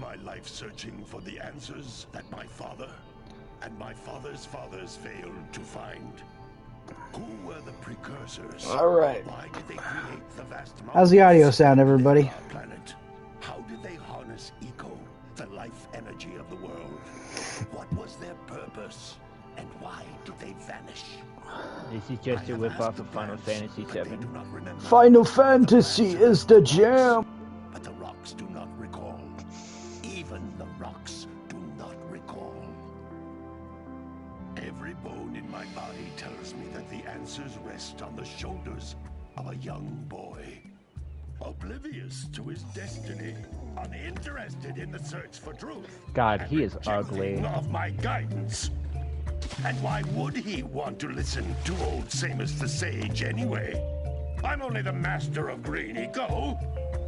my life searching for the answers that my father and my father's fathers failed to find. Who were the precursors? All right. Why did they create the vast mountains? How's the audio sound, everybody? Planet? How did they harness eco, the life energy of the world? What was their purpose? And why did they vanish? This is just a rip-off of Final Fantasy VII. Final Fantasy is the jam! But the rocks do not recall. Even the rocks do not recall. Every bone in my body tells me that the answers rest on the shoulders of a young boy. Oblivious to his destiny, uninterested in the search for truth. God, he is ugly. Of my guidance. And why would he want to listen to old Samus the Sage anyway? I'm only the master of Green Eco,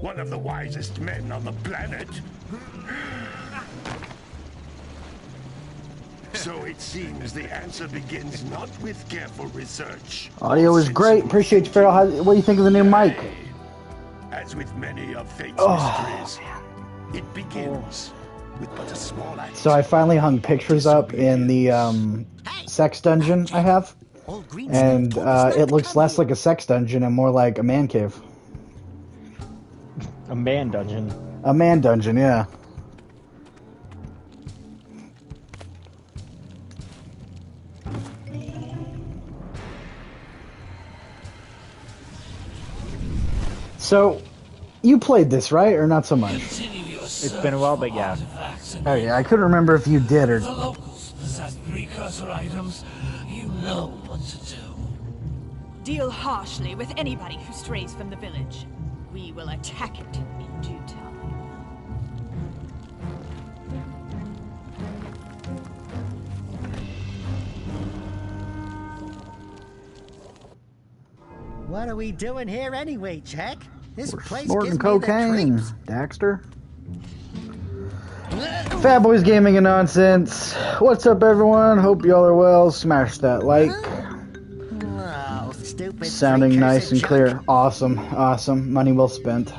one of the wisest men on the planet. So it seems the answer begins not with careful research. Audio is great. Appreciate you, Farrell. What do you think of the new mic? As with many of fate's mysteries, it begins with but a small act. So I finally hung pictures up in the sex dungeon I have, and it looks less like a sex dungeon and more like a man cave. A man dungeon. A man dungeon, yeah. So, you played this, right? Or not so much? It's been a while, but yeah. Oh yeah, I couldn't remember if you did or... The locals possess precursor items. You know what to do. Deal harshly with anybody who strays from the village. We will attack it in due time. What are we doing here anyway, Jak? This place Snorting gives cocaine, me the creeps. Daxter. Fat Boys Gaming and Nonsense. What's up, everyone? Hope y'all are well. Smash that like. Oh, stupid. Sounding nice and precursor clear. junk. Awesome, awesome. Money well spent.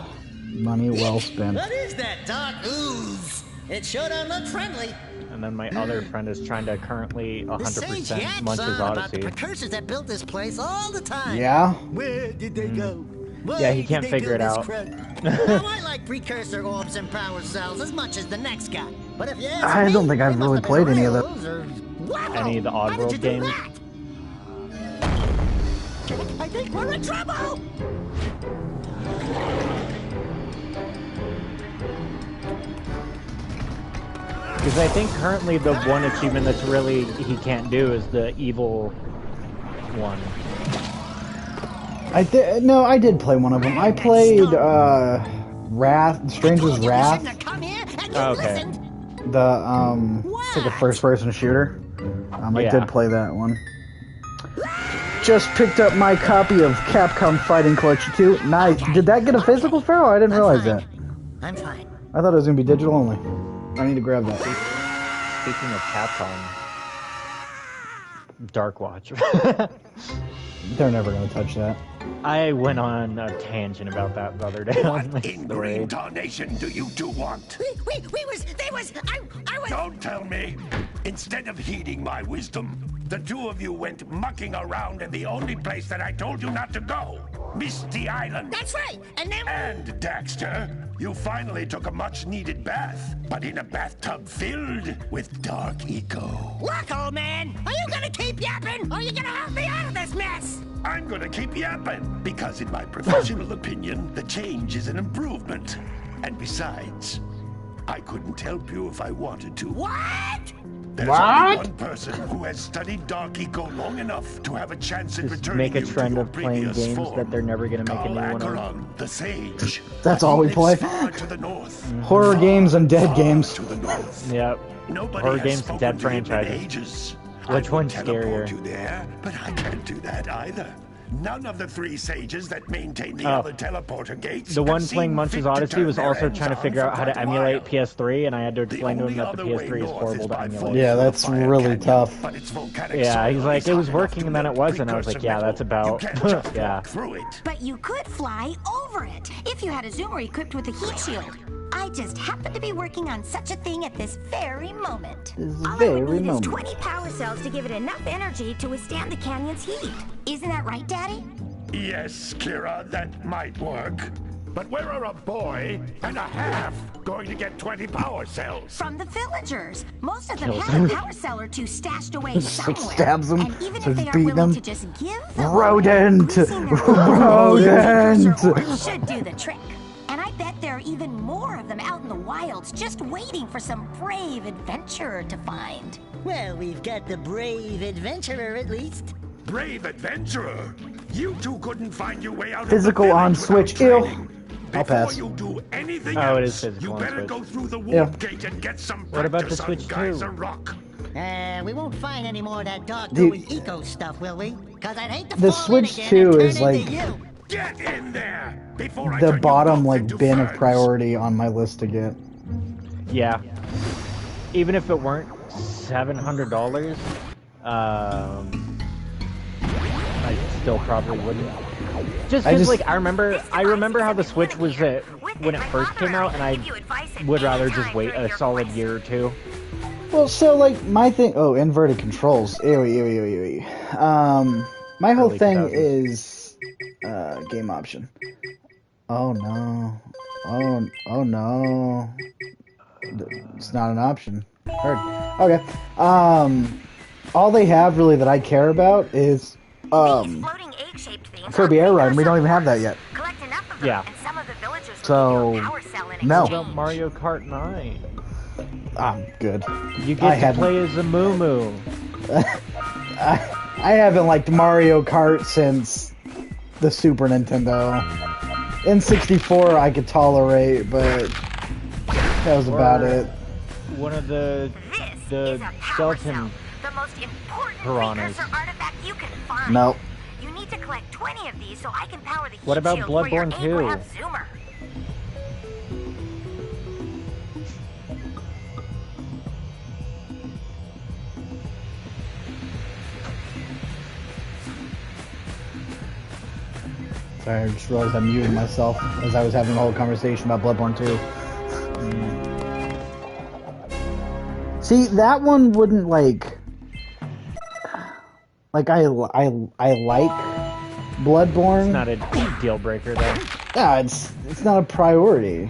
Money well spent. What is that dark ooze? It sure don't look friendly. And then my other friend is trying to currently The sage 100% yaps Munch's on about the Odyssey. precursors that built this place all the time. Yeah? Where did they go? Why Yeah, he did can't they figure build it this out. crud? Now, I like precursor orbs and power cells as much as the next guy. But if you ask I me, don't think I've they must really have been played any of them. rails or- Wow! Any of the How did you Oddworld do games? that? I think we're in trouble! Because I think currently the one achievement that's really he can't do is the evil one. I did play one of them. I played Wrath, Stranger's Wrath. Oh, okay. The it's like a first-person shooter. I Yeah. did play that one. Just picked up my copy of Capcom Fighting Collection 2. Nice. Did that get a physical, Pharaoh? I didn't realize that. I'm fine. I thought it was gonna be digital only. I need to grab that. Speaking of Capcom, Dark Watch. They're never gonna touch that. I went on a tangent about that the other day on my What in story. green tarnation do you two want? I was... Don't tell me! Instead of heeding my wisdom, the two of you went mucking around in the only place that I told you not to go. Misty Island. That's right, and then... And, Daxter, you finally took a much-needed bath, but in a bathtub filled with dark eco. Look, old man, are you gonna keep yapping, or are you gonna help me out of this mess? I'm gonna keep yapping, because in my professional opinion, the change is an improvement. And besides, I couldn't help you if I wanted to. What? There's only one person who has studied Dark Eco long enough to have a chance at Just returning make a you to trend your of playing previous games form. that they're never gonna make a new one of. Acheron, the sage. That's all we He play. lives far to the north. Horror games and dead Far games. to the north. Yep. Nobody Horror has games, spoken dead to him in franchises. ages. Which I would one's teleport scarier? you there, but I can't do that either. None of the three sages that maintain the Oh. other teleporter gates. The one have playing seen Munch's fit to Odyssey turn was their also ends trying to on figure for out how to quite a emulate while. PS3, and I had to The explain to him only that the other way PS3 is north horrible to by emulate. falling Yeah, through that's the fire really canyon, tough. but its volcanic Yeah, he's soil like, is it was hot enough working, to and then it melt wasn't. I was like, precursor yeah, metal. that's about... You can't just yeah. walk through it. But you could fly over it if you had a zoomer equipped with a heat shield. I I just happen to be working on such a thing at this very moment. This All I very would need moment. is 20 power cells to give it enough energy to withstand the canyon's heat. Isn't that right, Daddy? Yes, Kira, that might work. But where are a boy and a half going to get 20 power cells? From the villagers. Most of them Kills have him. a power cell or two stashed away Just, like, somewhere. stabs him, And even starts if they aren't beating willing him. to just give them Rodent! away, greasing their Rodent! precursor orbs should do the trick. And I bet there are even more of them out in the wilds just waiting for some brave adventurer to find. Well, we've got the brave adventurer at least. Brave adventurer? You two couldn't find your way out Physical of the on village without Switch. Ew. training. I'll Before pass. you do anything Oh, it is else, physical you on better Switch. go through the Yeah. warp gate and get some What about the practice on Switch 2? Geyser Rock. We won't find any more of that dog The- gooey eco stuff, will we? Cause I'd hate to The fall in Switch again 2 and turn is, like, into you. Get in there before I The turn you bottom, both like, into bin of ferns. priority on my list to get. Yeah. Even if it weren't $700, I still probably wouldn't. Just because, like, I remember how the Switch was when it first came out, and I would rather just wait a solid year or two. Well, so, like, my thing... Oh, inverted controls. Ew, ew, ew, ew, ew. My whole Early thing 2000s. is... game option. Oh, no. Oh, no. It's not an option. Heard. Okay. All they have, really, that I care about is... Floating egg-shaped things Kirby Air Ride, and we don't even have that yet. collect enough of them, Yeah. and some of the villagers will So, give you a power cell in no. What about Mario Kart 9? I'm good. You I get to haven't- play as a Moo Moo. I haven't liked Mario Kart since the Super Nintendo. N64 I could tolerate, but that was about it. One of the This is a power skeleton cell, the most important piranhas. precursor artifact you can find. Nope. You need to collect 20 of these so I can power the heat What about shield for your Bloodborne egg 2? grab zoomer. Sorry, I just realized I muted myself as I was having a whole conversation about Bloodborne 2. See, that one wouldn't like I like Bloodborne. It's not a deal breaker though. Yeah, it's not a priority.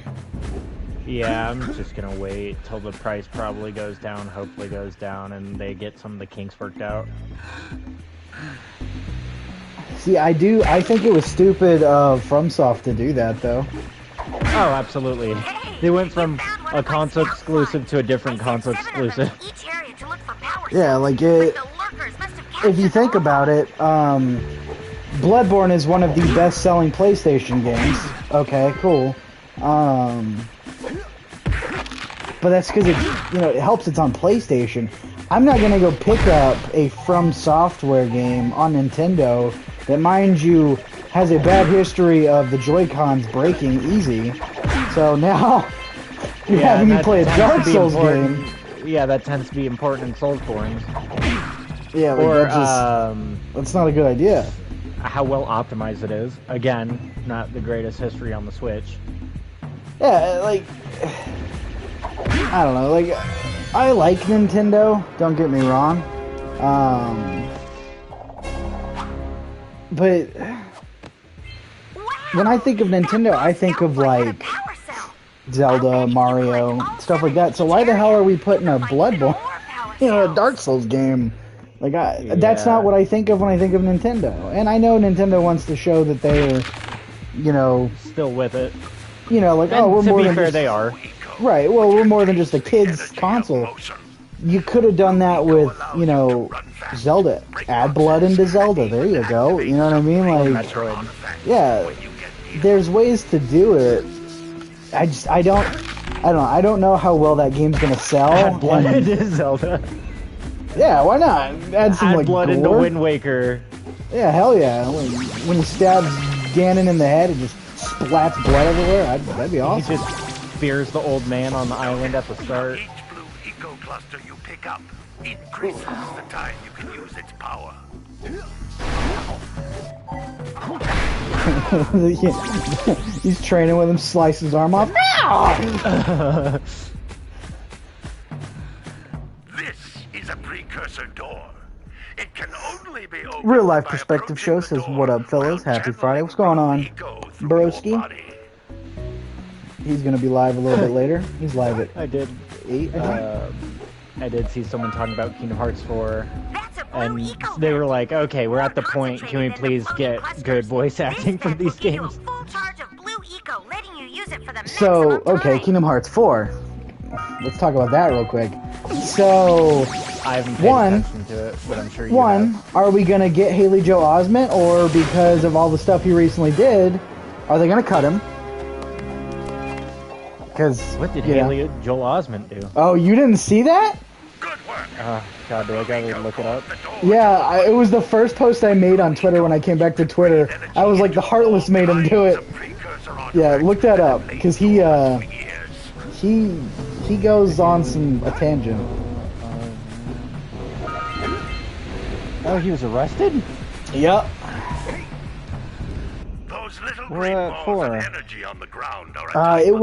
Yeah, I'm just gonna wait till the price probably goes down, hopefully goes down, and they get some of the kinks worked out. See, I think it was stupid of FromSoft to do that though. Oh, absolutely. They went from a console exclusive to a different console exclusive. Each area to look for power Yeah, cells, like it. but the lurkers must have If you captured think them all. about it, Bloodborne is one of the best-selling PlayStation games. Okay, cool. But that's because it helps it's on PlayStation. I'm not gonna go pick up a From Software game on Nintendo that, mind you, has a bad history of the Joy-Cons breaking easy. So now you're having me that play a tends Dark to be Souls important. game. Yeah, that tends to be important in Souls forums. Yeah, like Or that's not a good idea. how well optimized it is. Again, not the greatest history on the Switch. Yeah, like, I don't know, like, I like Nintendo, don't get me wrong, but when I think of Nintendo, I think of, like, Zelda, Mario, stuff like that, so why the hell are we putting a Bloodborne, a Dark Souls game? Like, that's not what I think of when I think of Nintendo, and I know Nintendo wants to show that they're, Still with it. like, And we're to more be than fair, just... they are. Right, well, we're more than just a kid's console. You could have done that with, Zelda. Add blood into Zelda. There you go. You know what I mean? Like, Metroid. yeah, there's ways to do it. I don't know how well that game's gonna sell. Add blood and- into Zelda. yeah, why not? Add some, Add like, blood into gore. Wind Waker. Yeah, hell yeah. When he stabs Ganon in the head, it just splats blood everywhere. That'd be He awesome. just spears the old man on the island at the start. eco cluster you pick up increases the time you can use its power. He's training with him, slice his arm off. This is a precursor door. It can only be opened Real life by perspective show approaching the says, door "What up, fellas? while Happy Friday. What's going channeling on, eco through your broski?" body. He's gonna be live a little bit later. He's live at I did. 8, I think. I did see someone talking about Kingdom Hearts 4, That's a blue and eco they were vent. like, "Okay, we're at the More point. Can we concentrated than please the get floating good clusters. voice This acting for vent these will give you a games?" full charge of blue eco, letting you use it for the So, maximum okay, time. Kingdom Hearts 4. Let's talk about that real quick. So, I haven't paid One- attention to it, but I'm sure you one, have. are we gonna get Haley Joel Osment, or because of all the stuff he recently did, are they gonna cut him? Because What did Haley Joel Osment do? Oh, you didn't see that? Good work. God, do I gotta look it up? Yeah, it was the first post I made on Twitter when I came back to Twitter. I was like, the Heartless made him do it. Yeah, look that up, because he goes on a tangent. Oh, he was arrested? Yep. Those little What green balls for? of energy on the ground are It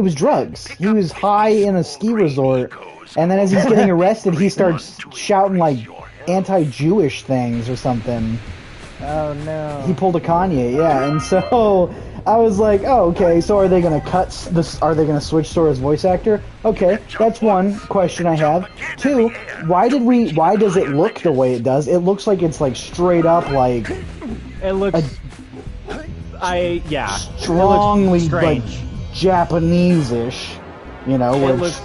was drugs. He was high in a ski resort, and then as he's getting arrested, he starts shouting like anti-Jewish things or something. Oh no. He pulled a Kanye, yeah, and so I was like, oh, okay, so are they gonna cut this? Are they gonna switch Sora's voice actor? Okay, that's one question I have. Two, why does it look the way it does? It looks like it's like straight up like It looks. strongly it looks like strange. Japanese-ish, you know, It which looks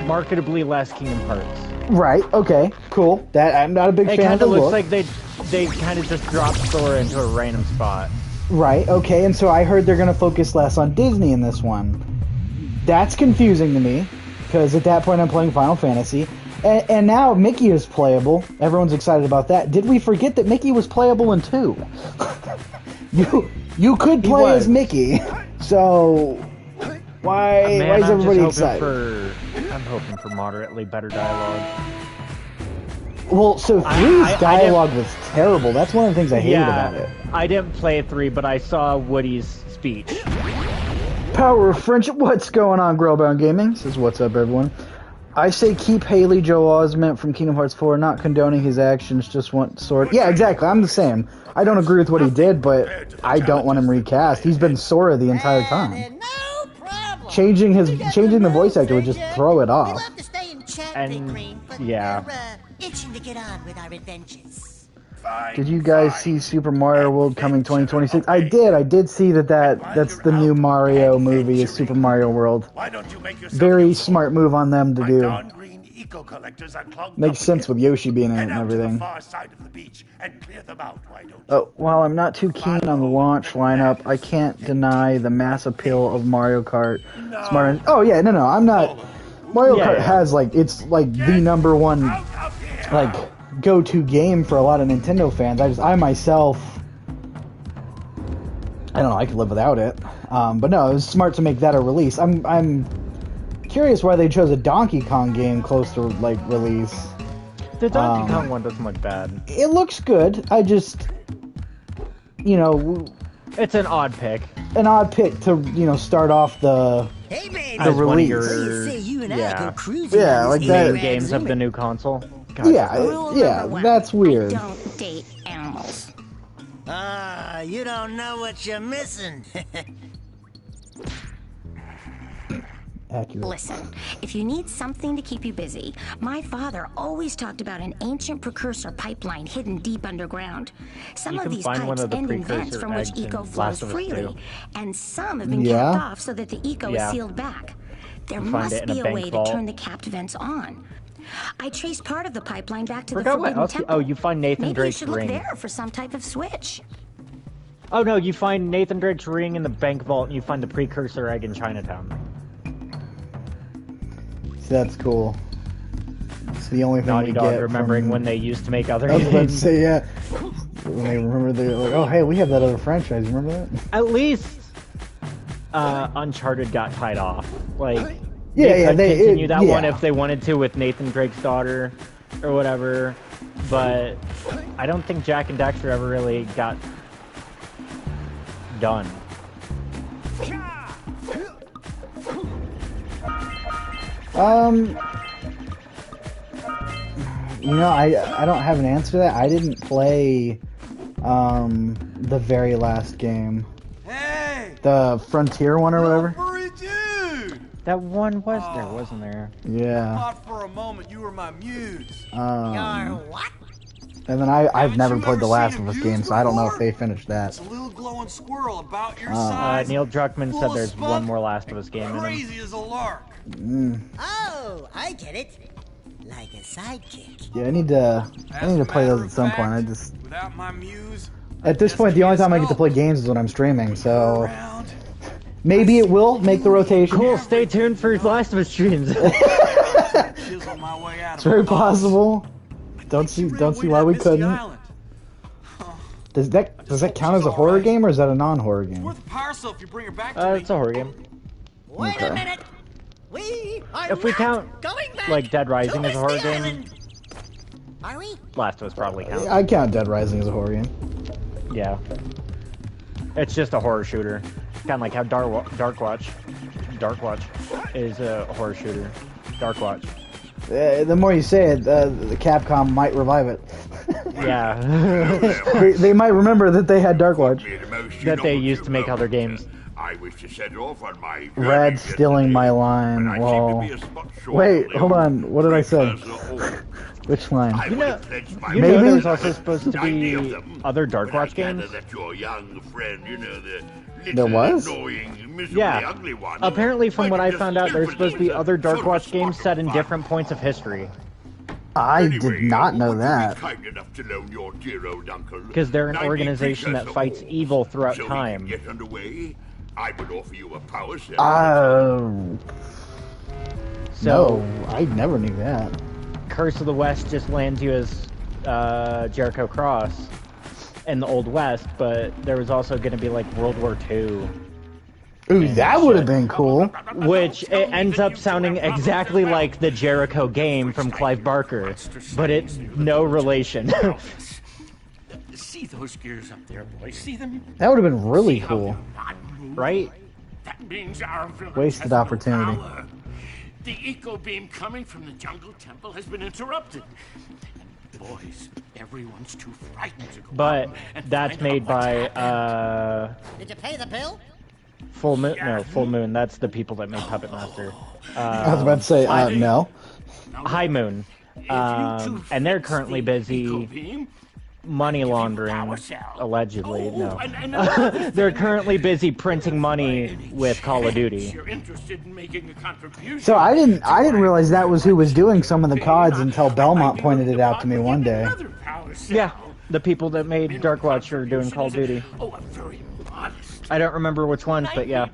marketably less Kingdom Hearts. right, okay, cool. That I'm not a big It fan kind of the of looks look. like they kind of just dropped Sora into a random spot. Right, okay, and so I heard they're gonna focus less on Disney in this one. That's confusing to me, because at that point I'm playing Final Fantasy, and now Mickey is playable. Everyone's excited about that. Did we forget that Mickey was playable in 2? You could play as Mickey, so why is everybody excited? I'm hoping for moderately better dialogue. Well, so 3's dialogue was terrible. That's one of the things I hated about it. I didn't play 3, but I saw Woody's speech. Power of friendship. What's going on, Grillbound Gaming? Says, what's up, everyone? I say keep Haley Joel Osment from Kingdom Hearts 4, not condoning his actions, just want Sora. Yeah, exactly, I'm the same. I don't agree with what he did, but I don't want him recast. He's been Sora the entire time. No problem. Changing the voice actor would just throw it We off. love to stay in chat, And, Big Green, but yeah. we're itching to get on with our adventures. Did you guys see Super Mario World coming 2026? I did see that's the new Mario movie, is Super Mario World. Why don't you make yourself Very useful? smart move on them to My do. darn green eco-collectors are clogged Makes up sense again. with Yoshi being in it Head and out to the everything. far side of the beach and clear them out, why don't you? Oh, while I'm not too keen on the launch lineup, I can't deny the mass appeal of Mario Kart. Smart. Oh yeah, no, I'm not. Mario Kart has it's like the number one go-to game for a lot of Nintendo fans. I myself, I don't know, I could live without it. But no, it was smart to make that a release. I'm curious why they chose a Donkey Kong game close to release. The Donkey Kong one doesn't look bad. It looks good. I just, It's an odd pick. an odd pick to start off the Hey, baby. the As one of release. your- What do you say you and I yeah. go cruising? Yeah, on like this that- Main A-Rad games of the Zoom? new console. God, Yeah, that's weird. I don't date animals. Ah, you don't know what you're missing. Accurate. Listen, if you need something to keep you busy, my father always talked about an ancient precursor pipeline hidden deep underground. Some You of can these find one pipes of the end in vents precursor from which eggs in eco flows Last of Us freely, 2. and some have been Yeah? capped off so that the eco Yeah. is sealed back. There find must it in a be a bank way vault. to turn the capped vents on. I traced part of the pipeline back to the Forgot what Forbidden else you- Temple. oh, you find Nathan Maybe Drake's you should ring. look there for some type of switch. Oh no, you find Nathan Drake's ring in the bank vault, and you find the precursor egg in Chinatown. That's cool. It's the only thing Naughty we Dog get remembering from... when they used to make other I was about to games. say, yeah. When they remember, they're like, oh, hey, we have that other franchise. Remember that? At least Uncharted got tied off. Like, They could continue that one if they wanted to with Nathan Drake's daughter or whatever, but I don't think Jak and Daxter ever really got done. You know, I don't have an answer to that. I didn't play the very last game. Hey! The Frontier one or whatever. Dude! That one was there, wasn't there? Yeah. I thought for a moment you were my muse. Your what? And then I've never played the Last of Us Muse game, so I don't know if before? they finished that. It's a little glowing squirrel about your size. Neil Druckmann full said of there's spunk, one more Last of Us game in him. Crazy as a lark. Oh, I get it. Like a sidekick. Yeah, I need to play those at some point. I just Without my muse, at this point the only time I get to play games is when I'm streaming, so maybe it will make the rotation. Cool, stay tuned for Last of Us streams. chisel my way out It's very possible. Don't see why we couldn't. Does that count as a horror game or is that a non-horror game? Worth a power cell if you bring her back to me. It's a horror game. Wait a minute. We are If we not count, going back like, Dead Rising to as a horror Misty game? Island. Are we? Last of Us probably counts. I count Dead Rising as a horror game. Yeah. It's just a horror shooter. Kind of like how Darkwatch is a horror shooter. Darkwatch. The more you say it, the Capcom might revive it. Yeah. they might remember that they had Darkwatch. That they used to make other games. I wish to set off on my Rad stealing my line. Well, wait, hold on. What did I say? Which line? You know Maybe? there's also supposed to be other Darkwatch games? There was? Yeah. Apparently, from what I found out, there's supposed to be other Darkwatch games set in different points of history. I did not know that. Because they're an organization that fights evil throughout time. I would offer you a power cell. So, No, I never knew that. Curse of the West just lands you as Jericho Cross in the Old West, but there was also going to be like World War II. Ooh, that would have been cool. Which it ends up sounding exactly like the Jericho game from Clive Barker, but it's no relation. See those gears up there, boys? See them? That would have been really cool. Right? That means our village Wasted has no opportunity. power. The eco beam coming from the jungle temple has been interrupted. Boys, everyone's too frightened to go But out and that's find out made what's by happened. Did you pay the bill? Full Moon. No, Full Moon. That's the people that made Puppet Master. I was about to say, no. High Moon. And they're currently busy money laundering, allegedly. No, they're currently busy printing money with Call of Duty. So I didn't realize that was who was doing some of the CODs until Belmont pointed it out to me one day. Yeah, the people that made Darkwatch are doing Call of Duty. I don't remember which ones, but yeah.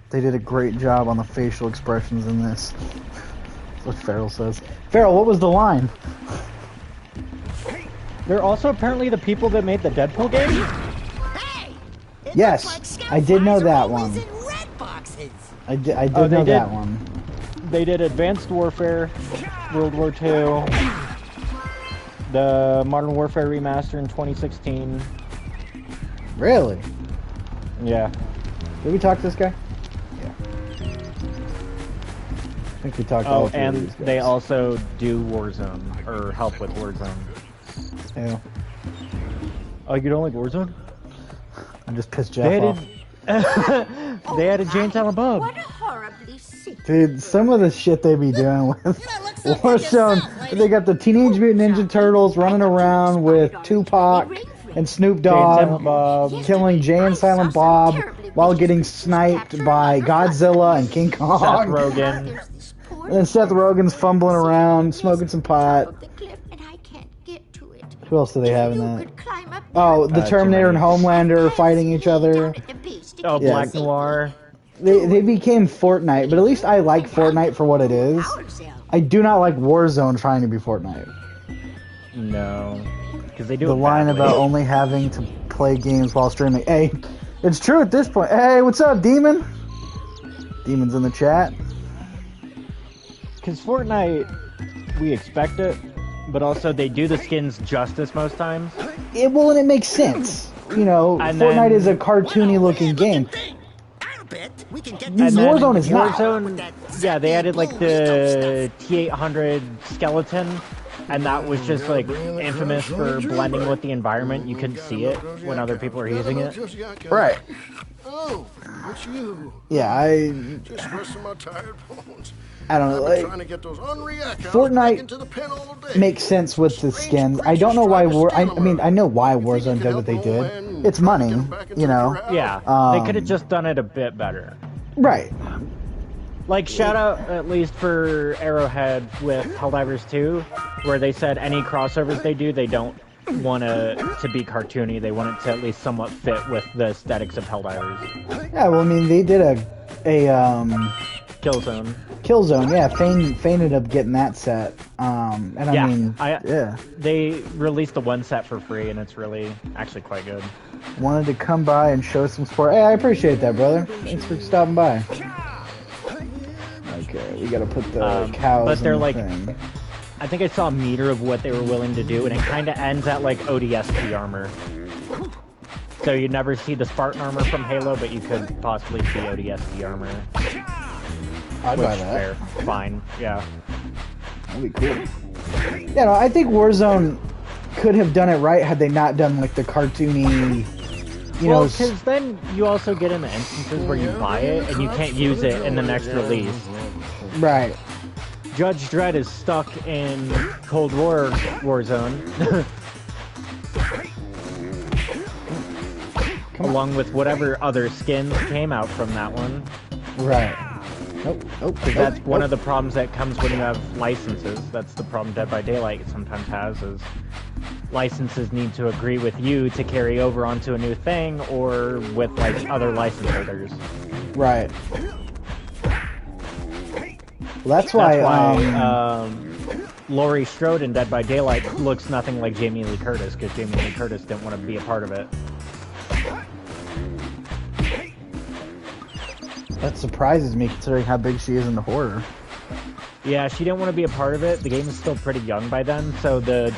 They did a great job on the facial expressions in this. That's what Farrell says. Farrell, what was the line? They're also apparently the people that made the Deadpool game? Hey! Yes, I did know that one. I did know that one. They did Advanced Warfare, World War II, the Modern Warfare remaster in 2016. Really? Yeah. Did we talk to this guy? Yeah. I think we talked to all three of these guys. They also do Warzone, or help with Warzone. Yeah. Oh, you don't like Warzone? I just pissed Jeff off. They added Jane Silent Bob. What a horribly sick. Dude, some of the shit they be doing with Warzone, they got the Teenage Mutant Ninja Turtles running around with Tupac and Snoop Dogg killing Jay and Silent Bob while getting sniped by Godzilla and King Kong. Seth Rogen. And then Seth Rogen's fumbling around, smoking some pot. Who else do they have in that? Oh, the Terminator and Homelander fighting each other. Oh, Yeah. Black Noir. They became Fortnite, but at least I like Fortnite for what it is. I do not like Warzone trying to be Fortnite. No. Because they do The it line badly. about only having to play games while streaming. Hey, it's true at this point. Hey, what's up, Demon? Demons in the chat. Because Fortnite, we expect it, but also they do the skins justice most times. Well, and it makes sense. You know, And Fortnite then- is a cartoony-looking game. We can get And then Warzone is not. Warzone, yeah, they added like the T800 skeleton, and that was just like infamous for blending with the environment. You couldn't see it when other people are using it. Right. Oh, it's you. Yeah, Just resting my tired bones. I don't know. I've been Like, trying to get those unreact Fortnite into the pen all day. makes sense with the skins. I don't know why I mean, I know why Warzone did what they did. It's money, you know. Yeah, they could have just done it a bit better. Right. Like, shout out at least for Arrowhead with Helldivers 2, where they said any crossovers they do, they don't want it to be cartoony. They want it to at least somewhat fit with the aesthetics of Helldivers. Yeah, well, I mean, they did a Killzone. Killzone. Yeah, Fane ended up getting that set. And I mean, yeah. They released the one set for free, and it's really actually quite good. Wanted to come by and show some support. Hey, I appreciate that, brother. Thanks for stopping by. Okay, we gotta put the cows but they're in the like, thing. I think I saw a meter of what they were willing to do, and it kind of ends at like ODST armor. So you never see the Spartan armor from Halo, but you could possibly see ODST armor. I'd buy that. Fair, fine, yeah. That'd be cool. Yeah, no, I think Warzone could have done it right had they not done like the cartoony, you know. Because then you also get into instances where you buy it and you can't use it in the next release. Right. Judge Dredd is stuck in Cold War Warzone. Along with whatever other skins came out from that one. Right. That's one of the problems that comes when you have licenses. That's the problem Dead by Daylight sometimes has, is licenses need to agree with you to carry over onto a new thing, or with like other license holders. Right. Well, that's why Laurie Strode in Dead by Daylight looks nothing like Jamie Lee Curtis, because Jamie Lee Curtis didn't want to be a part of it. That surprises me, considering how big she is in the horror. Yeah, she didn't want to be a part of it. The game is still pretty young by then, so the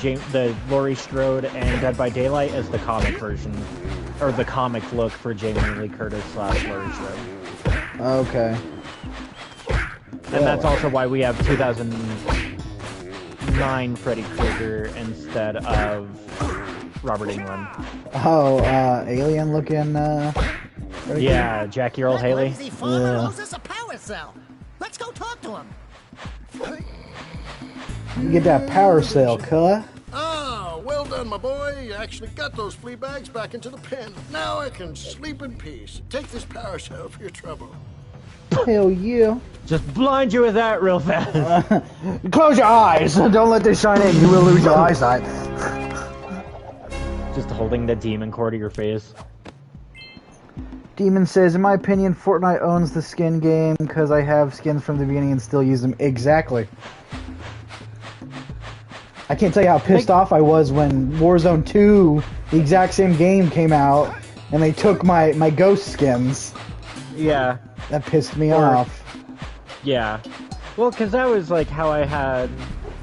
Laurie Strode and Dead by Daylight is the comic version, or the comic look for Jamie Lee Curtis / Laurie Strode. Okay. And that's also why we have 2009 Freddy Krueger instead of Robert Englund. Oh, alien looking, yeah, Jackie Earl Haley. Yeah. A power cell. Let's go talk to him. You get that power cell, cuh. Ah, well done, my boy. You actually got those flea bags back into the pen. Now I can sleep in peace. Take this power cell for your trouble. Hell yeah. Just blind you with that real fast. Close your eyes. Don't let this shine in. You will lose your eyesight. Just holding the demon core to your face. Demon says, in my opinion, Fortnite owns the skin game because I have skins from the beginning and still use them. Exactly. I can't tell you how pissed off I was when Warzone 2, the exact same game, came out and they took my ghost skins. Yeah. That pissed me off. Yeah. Well, because that was like how I had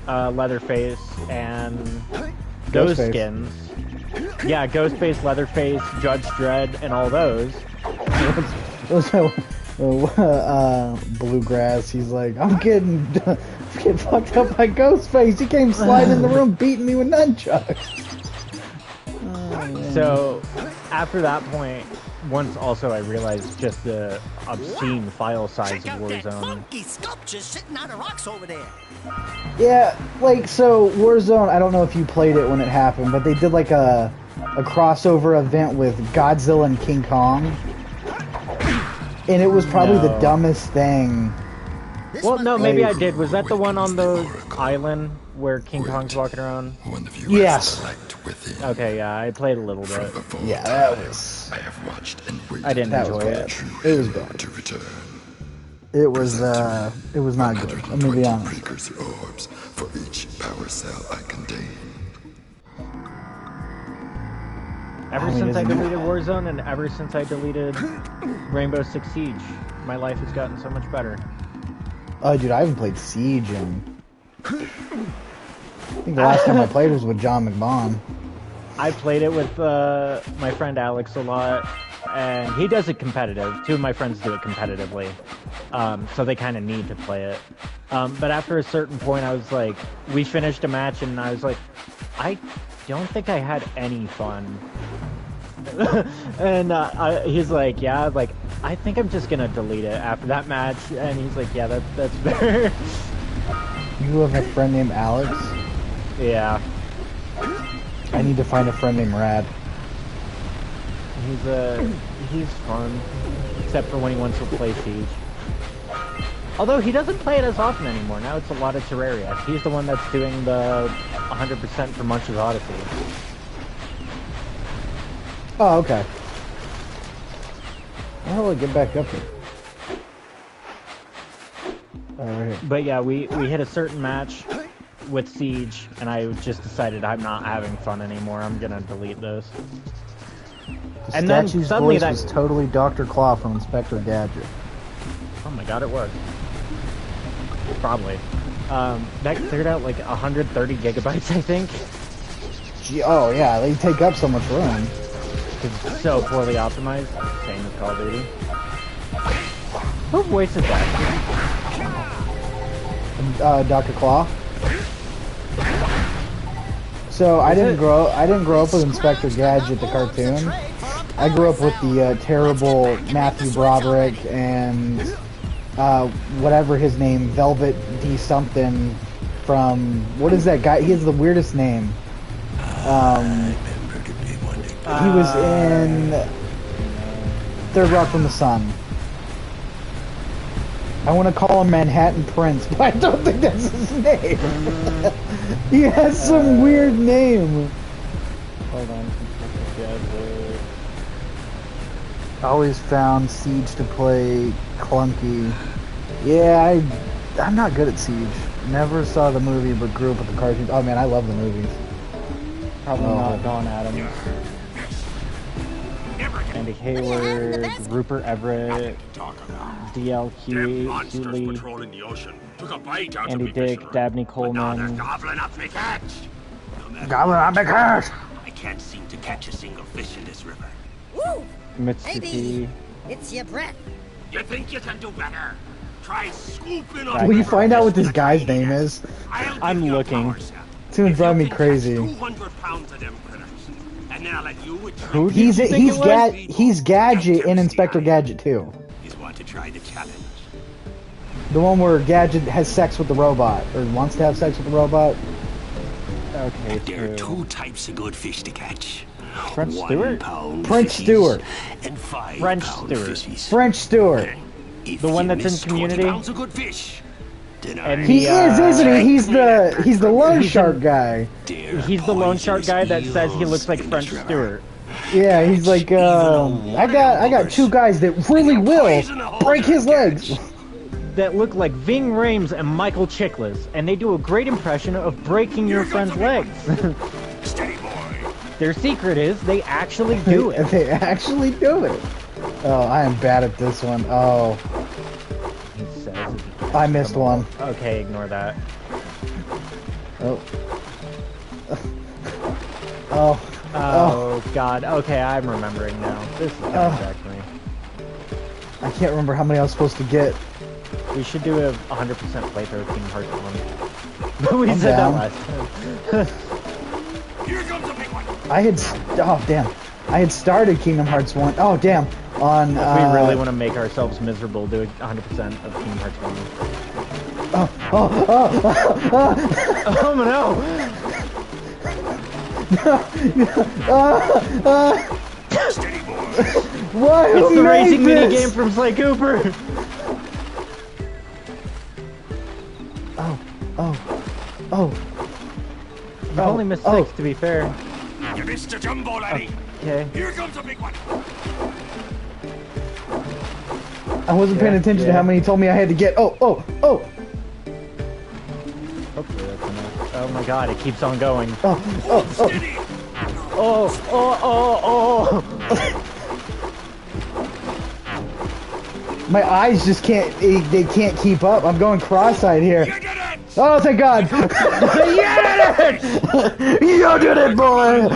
Leatherface and those Ghostface. skins. Yeah, Ghostface, Leatherface, Judge Dredd, and all those. Bluegrass, he's like, I'm getting fucked up by Ghostface. He came sliding in the room beating me with nunchucks. So, after that point, once also I realized just the obscene file size of Warzone. Funky sculpture sitting on the rocks over there. Yeah, like, so Warzone, I don't know if you played it when it happened, but they did like a crossover event with Godzilla and King Kong. And it was probably the dumbest thing. Well, no, maybe I did. Was that the one on the island where King Kong's walking around? Yes. Okay, yeah, I played a little bit. Yeah, that was... I didn't enjoy it. It was bad. It was not good. Let me be honest. Precursor orbs for each power cell I contain. Ever since I deleted Warzone and ever since I deleted Rainbow Six Siege. My life has gotten so much better. Oh, dude, I haven't played Siege in... I think the last time I played was with John McBaugh. I played it with my friend Alyx a lot, and he does it competitive. Two of my friends do it competitively, so they kind of need to play it. But after a certain point, I was like, we finished a match, and I was like, I don't think I had any fun. And he's like, yeah, like, I think I'm just gonna delete it after that match. And he's like, yeah, that's fair. You have a friend named Alyx? Yeah. I need to find a friend named Rad. He's fun, except for when he wants to play Siege. Although he doesn't play it as often anymore. Now it's a lot of Terraria. He's the one that's doing the 100% for Munch's Odyssey. Oh, okay. How do I get back up here? Right here. But yeah, we hit a certain match with Siege, and I just decided I'm not having fun anymore. I'm gonna delete this. The And then statue's suddenly voice was totally Dr. Claw from Inspector Gadget. Oh my god, it was. Probably. That cleared out like 130 gigabytes, I think. Gee, oh yeah, they take up so much room. It's so poorly optimized. Same as Call of Duty. Who voices that? Dr. Claw. So I didn't grow up with Inspector Gadget the cartoon. I grew up with the terrible Matthew Broderick and whatever his name, Velvet D something from, what is that guy? He has the weirdest name. He was in Third Rock from the Sun. I want to call him Manhattan Prince, but I don't think that's his name. He has some weird name. Hold on. I always found Siege to play clunky. Yeah, I'm not good at Siege. Never saw the movie, but grew up with the cartoons. Oh man, I love the movies. Probably not Don Adams. Andy Hayward, Rupert Everett, DLQ, Julie, Andy Dick, Dabney Coleman. Gobbling up me catch. Gobbling up my catch. I can't seem to catch a single fish in this river. Woo! Mitsuki. It's your breath. You think you can do better? Try scooping on. Will you find out what this guy's name is? I'm looking. It's gonna drive me crazy. 200 pounds of them critters. And then I'll let you Who do He's you think it was? he's Gadget in Inspector Gadget 2. He's want to try the challenge. The one where Gadget has sex with the robot, or wants to have sex with the robot. Okay, There are so two types of good fish to catch. Prince 1 Stewart? pound Prince fishies Stewart. And 5 French pound Stewart. fishies. French Stewart. If The one you that's in miss 20 Community? pounds of good fish, then And I He is, isn't he? He's the loan shark guy. dare he's the loan shark poison guy that says he eels looks like in French this river. Stewart. Yeah, he's like, I got two guys that really will break his legs. That look like Ving Rhames and Michael Chiklis, and they do a great impression of breaking your friend's legs. Steady boy. Their secret is they actually do it. They actually do it. Oh, I am bad at this one. Oh, He says, I missed one. okay, ignore that. Oh. Oh. Oh, God. Okay, I'm remembering now. This is gonna affect me. I can't remember how many I was supposed to get. We should do a 100% playthrough of Kingdom Hearts 1. We I'm said down. that last time. Here comes a big one. Oh damn, I had started Kingdom Hearts 1. Oh damn, on. If we really want to make ourselves miserable, do 100% of Kingdom Hearts 1. Oh no! Steady boy. What? It's Who the made racing this? minigame from Sly Cooper! Oh. You've only missed 6, to be fair. You missed a jumbo, laddie. Okay. Here comes a big one. I wasn't paying attention to how many he told me I had to get. Oh. Hopefully that's enough. Oh my god, it keeps on going. Steady. Oh. My eyes just can't, they can't keep up. I'm going cross-eyed here. Oh, thank God. You did it! You did it, boy!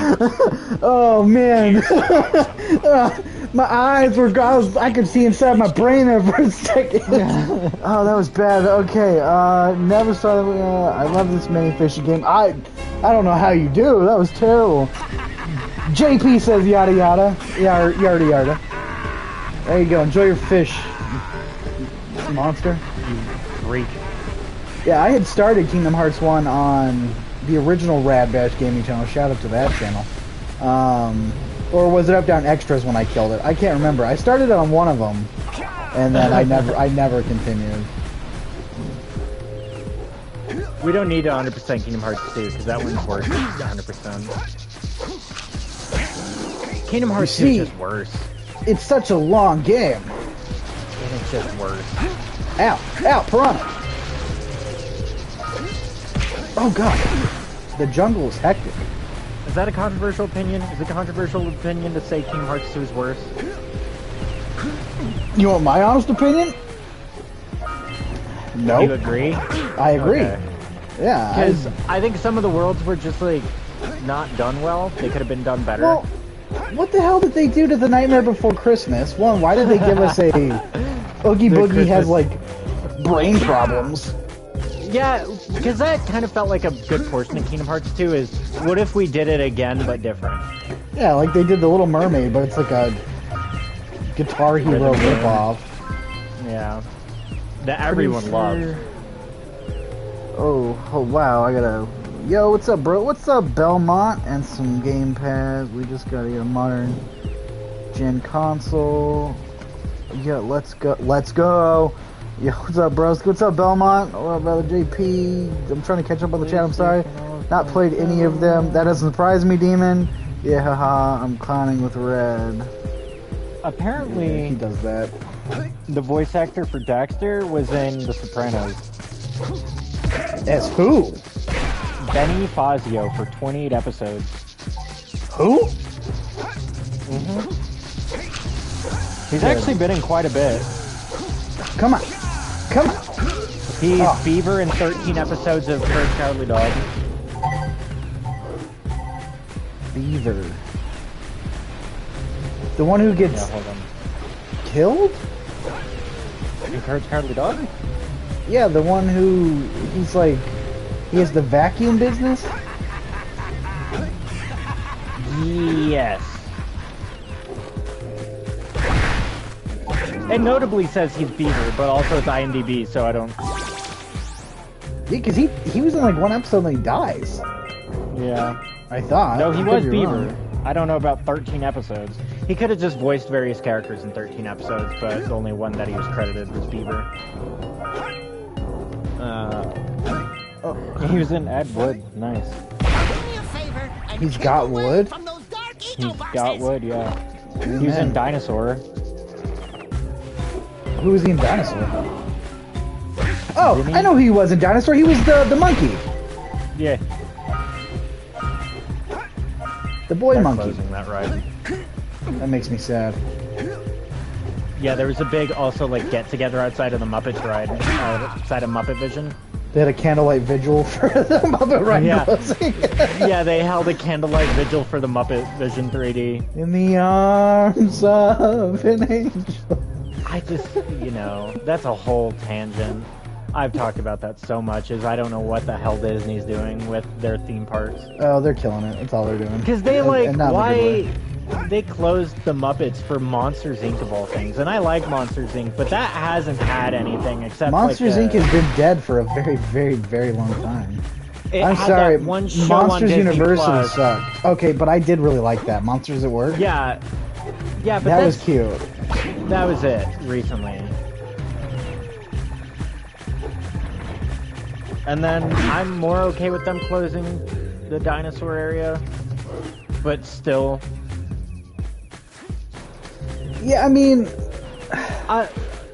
Oh, man. My eyes were, I could see inside my brain there for a second. Oh, that was bad. Okay, never saw that. I love this mini fishing game. I don't know how you do. That was terrible. JP says yada yada. Yada yada. There you go. Enjoy your fish, monster. You freak. Yeah, I had started Kingdom Hearts 1 on the original Rad Bash gaming channel. Shout out to that channel. Or was it Up Down Extras when I killed it? I can't remember. I started on one of them, and then I never continued. We don't need 100% Kingdom Hearts 2 because that one's worse than 100%. Kingdom Hearts 2 is just worse. It's such a long game. And it's just worse. Ow! Ow! Piranha! Oh God! The jungle is hectic. Is that a controversial opinion? Is it a controversial opinion to say Kingdom Hearts 2 is worse? You want my honest opinion? No. You agree? I agree. Okay. Yeah. Because I think some of the worlds were just like not done well. They could have been done better. Well, what the hell did they do to the Nightmare Before Christmas? One, why did they give us a Oogie Boogie has like brain problems? Yeah, because that kind of felt like a good portion of Kingdom Hearts 2 is, what if we did it again but different? Yeah, like they did the Little Mermaid, but it's like a Guitar Hero ripoff. Yeah. That everyone loves. Oh wow, I gotta... Yo, what's up, bro? What's up, Belmont? And some gamepad. We just gotta get a modern gen console. Yeah, let's go. Let's go! Yo, what's up, bros? What's up, Belmont? What up, brother JP? I'm trying to catch up on the chat, I'm sorry. Not played any of them. That doesn't surprise me, Demon. Yeah, haha, I'm clowning with red. Apparently, yeah, he does that. The voice actor for Daxter was in The Sopranos. As who? Benny Fazio for 28 episodes. Who? Mm-hmm. He's actually been in quite a bit. Come on. Come on. He's Beaver in 13 episodes of Courage Cowardly Dog. Beaver. The one who gets killed? In Courage Cowardly Dog? Yeah, the one who he's like he has the vacuum business? Yes. It notably says he's Beaver, but also it's IMDb, so I don't... Yeah, because he was in like one episode and he dies. Yeah. I thought. No, he was Beaver. Wrong. I don't know about 13 episodes. He could have just voiced various characters in 13 episodes, but the only one that he was credited was Beaver. He was in Ed Wood. Nice. He's got wood? He's got wood, yeah. He was in Dinosaur. Who was he in Dinosaur? Oh, I know who he was in Dinosaur. He was the monkey. Yeah. The boy They're monkey. Closing that ride. That makes me sad. Yeah, there was a big also like get together outside of the Muppets ride, outside of Muppet Vision. They had a candlelight vigil for the Muppet ride closing. Yeah, they held a candlelight vigil for the Muppet Vision 3D. In the arms of an angel. I just, you know, that's a whole tangent. I've talked about that so much, is I don't know what the hell Disney's doing with their theme parks. Oh, they're killing it. That's all they're doing. Because they, like, and why... They closed the Muppets for Monsters, Inc. of all things. And I like Monsters, Inc., but that hasn't had anything except, Monsters, like, Inc. has been dead for a very, very, very long time. I'm had sorry, that one show Monsters on Disney University Plus. sucked. Okay, but I did really like that. Monsters at Work? Yeah. Yeah, but that was cute. That was it, recently. And then I'm more okay with them closing the dinosaur area, but still. Yeah, I mean...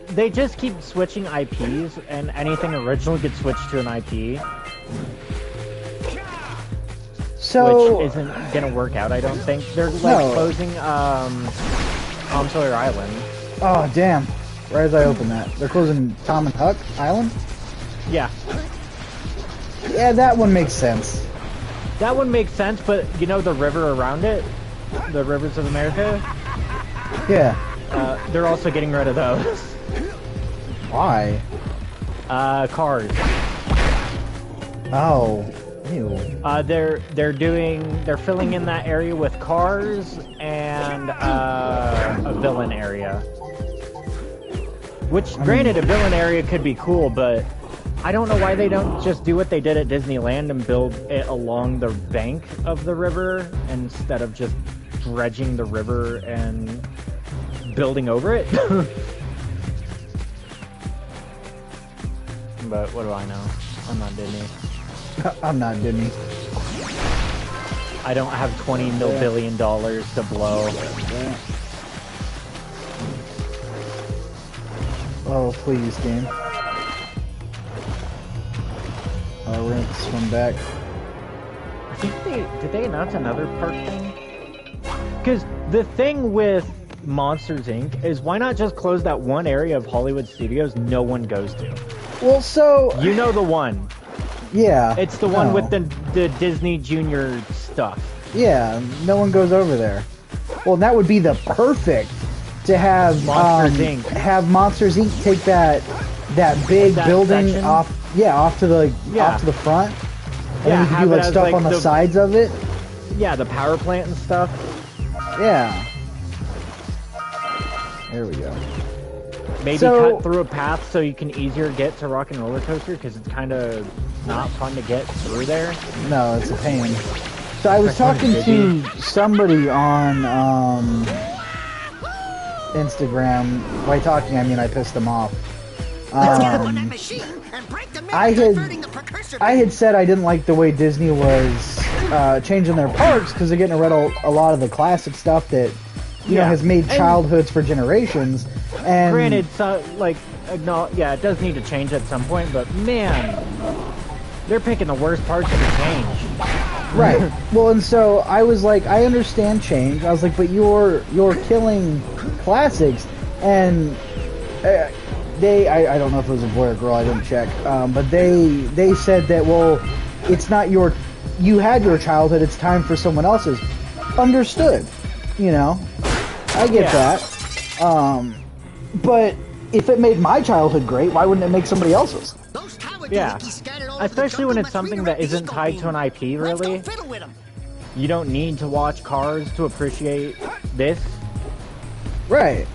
they just keep switching IPs, and anything original gets switched to an IP. So... Which isn't gonna work out, I don't think. They're, like, closing, Tom Sawyer Island. Oh, damn. Right as I open that. They're closing Tom and Huck Island? Yeah. Yeah, that one makes sense. That one makes sense, but you know the river around it? The rivers of America? Yeah. They're also getting rid of those. Why? Cars. Oh. Ew. They're filling in that area with cars and a villain area. Which, granted, a villain area could be cool, but I don't know why they don't just do what they did at Disneyland and build it along the bank of the river instead of just dredging the river and building over it. But what do I know? I'm not Disney. I'm not Disney. I don't have $20 billion to blow. Yeah. Oh, please, game. We're gonna swim back. I think did they announce another park thing? Because the thing with Monsters Inc. is why not just close that one area of Hollywood Studios no one goes to? Well, so... You know the one. Yeah. It's the one with the Disney Junior stuff. Yeah, no one goes over there. Well, that would be the perfect to have Monsters Inc. Have Monsters Inc. take that big building section? off to the off to the front. And then you can do like stuff on the sides of it. Yeah, the power plant and stuff. Yeah. There we go. Maybe cut through a path so you can easier get to Rock and Roller Coaster because it's kind of not fun to get through there. No, it's a pain. So I was talking to somebody on Instagram. By talking, I mean I pissed them off. I had said I didn't like the way Disney was changing their parks because they're getting rid of a lot of the classic stuff that you know has made childhoods for generations. And granted, it does need to change at some point, but man, they're picking the worst parts of the change. Right. Well, and so I was like, I understand change. I was like, but you're killing classics, and I don't know if it was a boy or girl, I didn't check, but they said that, well, it's not you had your childhood, it's time for someone else's. Understood. You know, I get that. But if it made my childhood great, why wouldn't it make somebody else's? Yeah, especially when it's something that isn't tied to an IP, really. You don't need to watch Cars to appreciate this. Right.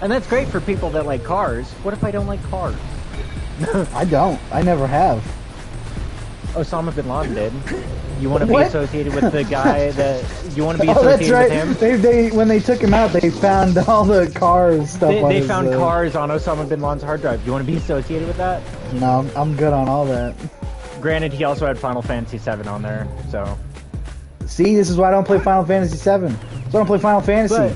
And that's great for people that like Cars. What if I don't like Cars? I don't. I never have. Osama bin Laden did. You want to be associated with the guy that... You want to be associated that's right. with him? They when they took him out, they found all the Cars stuff on They his, found Cars on Osama bin Laden's hard drive. Do you want to be associated with that? No, I'm good on all that. Granted, he also had Final Fantasy VII on there, so... See, this is why I don't play Final Fantasy VII. So I don't play Final Fantasy. But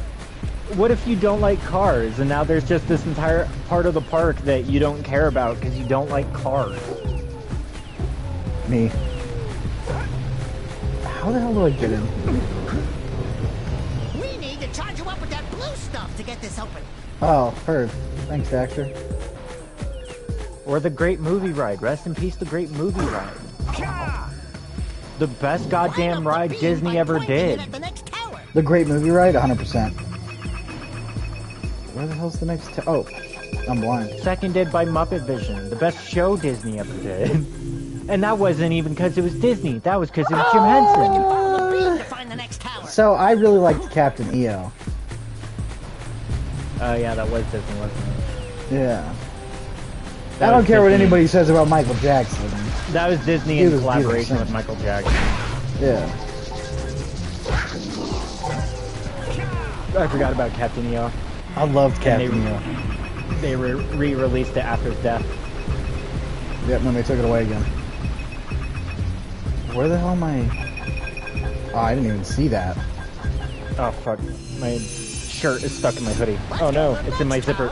what if you don't like Cars, and now there's just this entire part of the park that you don't care about because you don't like Cars? Me. How the hell do I get in? We need to charge you up with that blue stuff to get this open. Oh, heard. Thanks, Daxter. Or the Great Movie Ride. Rest in peace, the Great Movie Ride. The best goddamn ride Disney ever did. The Great Movie Ride? 100%. Where the hell's the next oh, I'm blind. Seconded by Muppet Vision. The best show Disney ever did. And that wasn't even because it was Disney. That was because it was Jim Henson. So I really liked Captain EO. Yeah, that was Disney, wasn't it? Yeah. I don't care what anybody says about Michael Jackson. That was Disney in collaboration with Michael Jackson. Yeah. I forgot about Captain EO. I loved Captain EO. They re-released it after his death. Yep, and then they took it away again. Where the hell am I? Oh, I didn't even see that. Oh, fuck. My shirt is stuck in my hoodie. Oh no, it's in my zipper.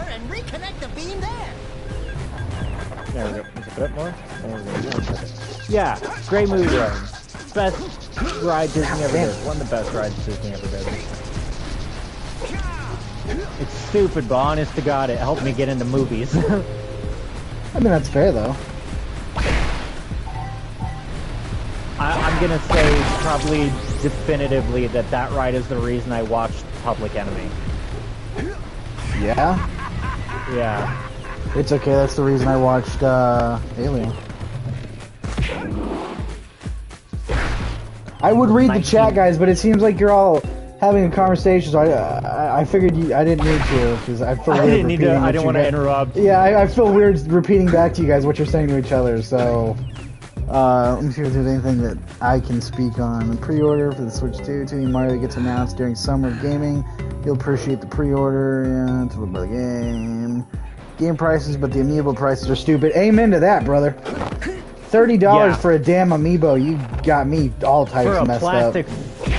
There we go. Zip it up more. There we go. Yeah, great movie ride. Best ride Disney ever did. One of the best rides Disney ever did. It's stupid, but honest to God, it helped me get into movies. I mean, that's fair, though. I'm gonna say probably definitively that ride is the reason I watched Public Enemy. Yeah? Yeah. It's okay, that's the reason I watched, Alien. I would read the chat, guys, but it seems like you're all having a conversation, so I figured I didn't need to, because I feel weird repeating. I didn't want to interrupt. Yeah, I feel weird repeating back to you guys what you're saying to each other, so... let me see if there's anything that I can speak on. Pre-order for the Switch 2, Team Mario gets announced during Summer of Gaming. You'll appreciate the pre-order, yeah, to look by the game. Game prices, but the amiibo prices are stupid. Amen to that, brother. $30 for a damn amiibo, you got me all types messed up. For a plastic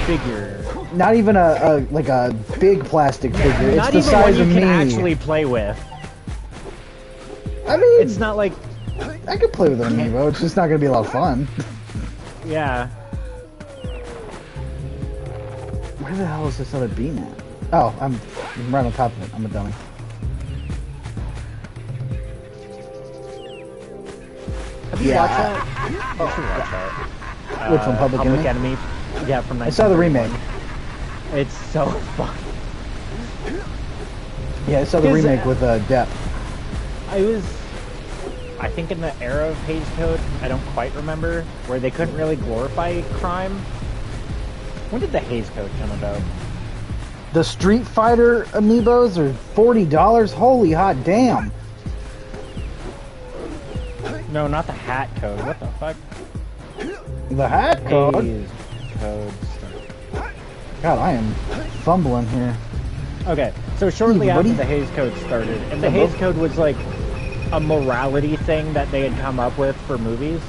figure. Not even a big plastic figure. It's the size of me. Not even one you can actually play with. I mean, it's not like I could play with an amiibo. It's just not gonna be a lot of fun. Yeah. Where the hell is this other beam at? Oh, I'm right on top of it. I'm a dummy. Have you watched that? Oh, should watch that. Which one, Public Enemy? Yeah, from 1931. I saw the remake. It's so fun. Yeah, I saw the remake with Depp. I think in the era of Hays Code, I don't quite remember, where they couldn't really glorify crime. When did the Hays Code come about? The Street Fighter amiibos are $40? Holy hot damn! No, not the hat code. What the fuck? The hat code? Hays Code. God, I am fumbling here. Okay, so shortly after the Hays Code started, and the Hays Code was like a morality thing that they had come up with for movies.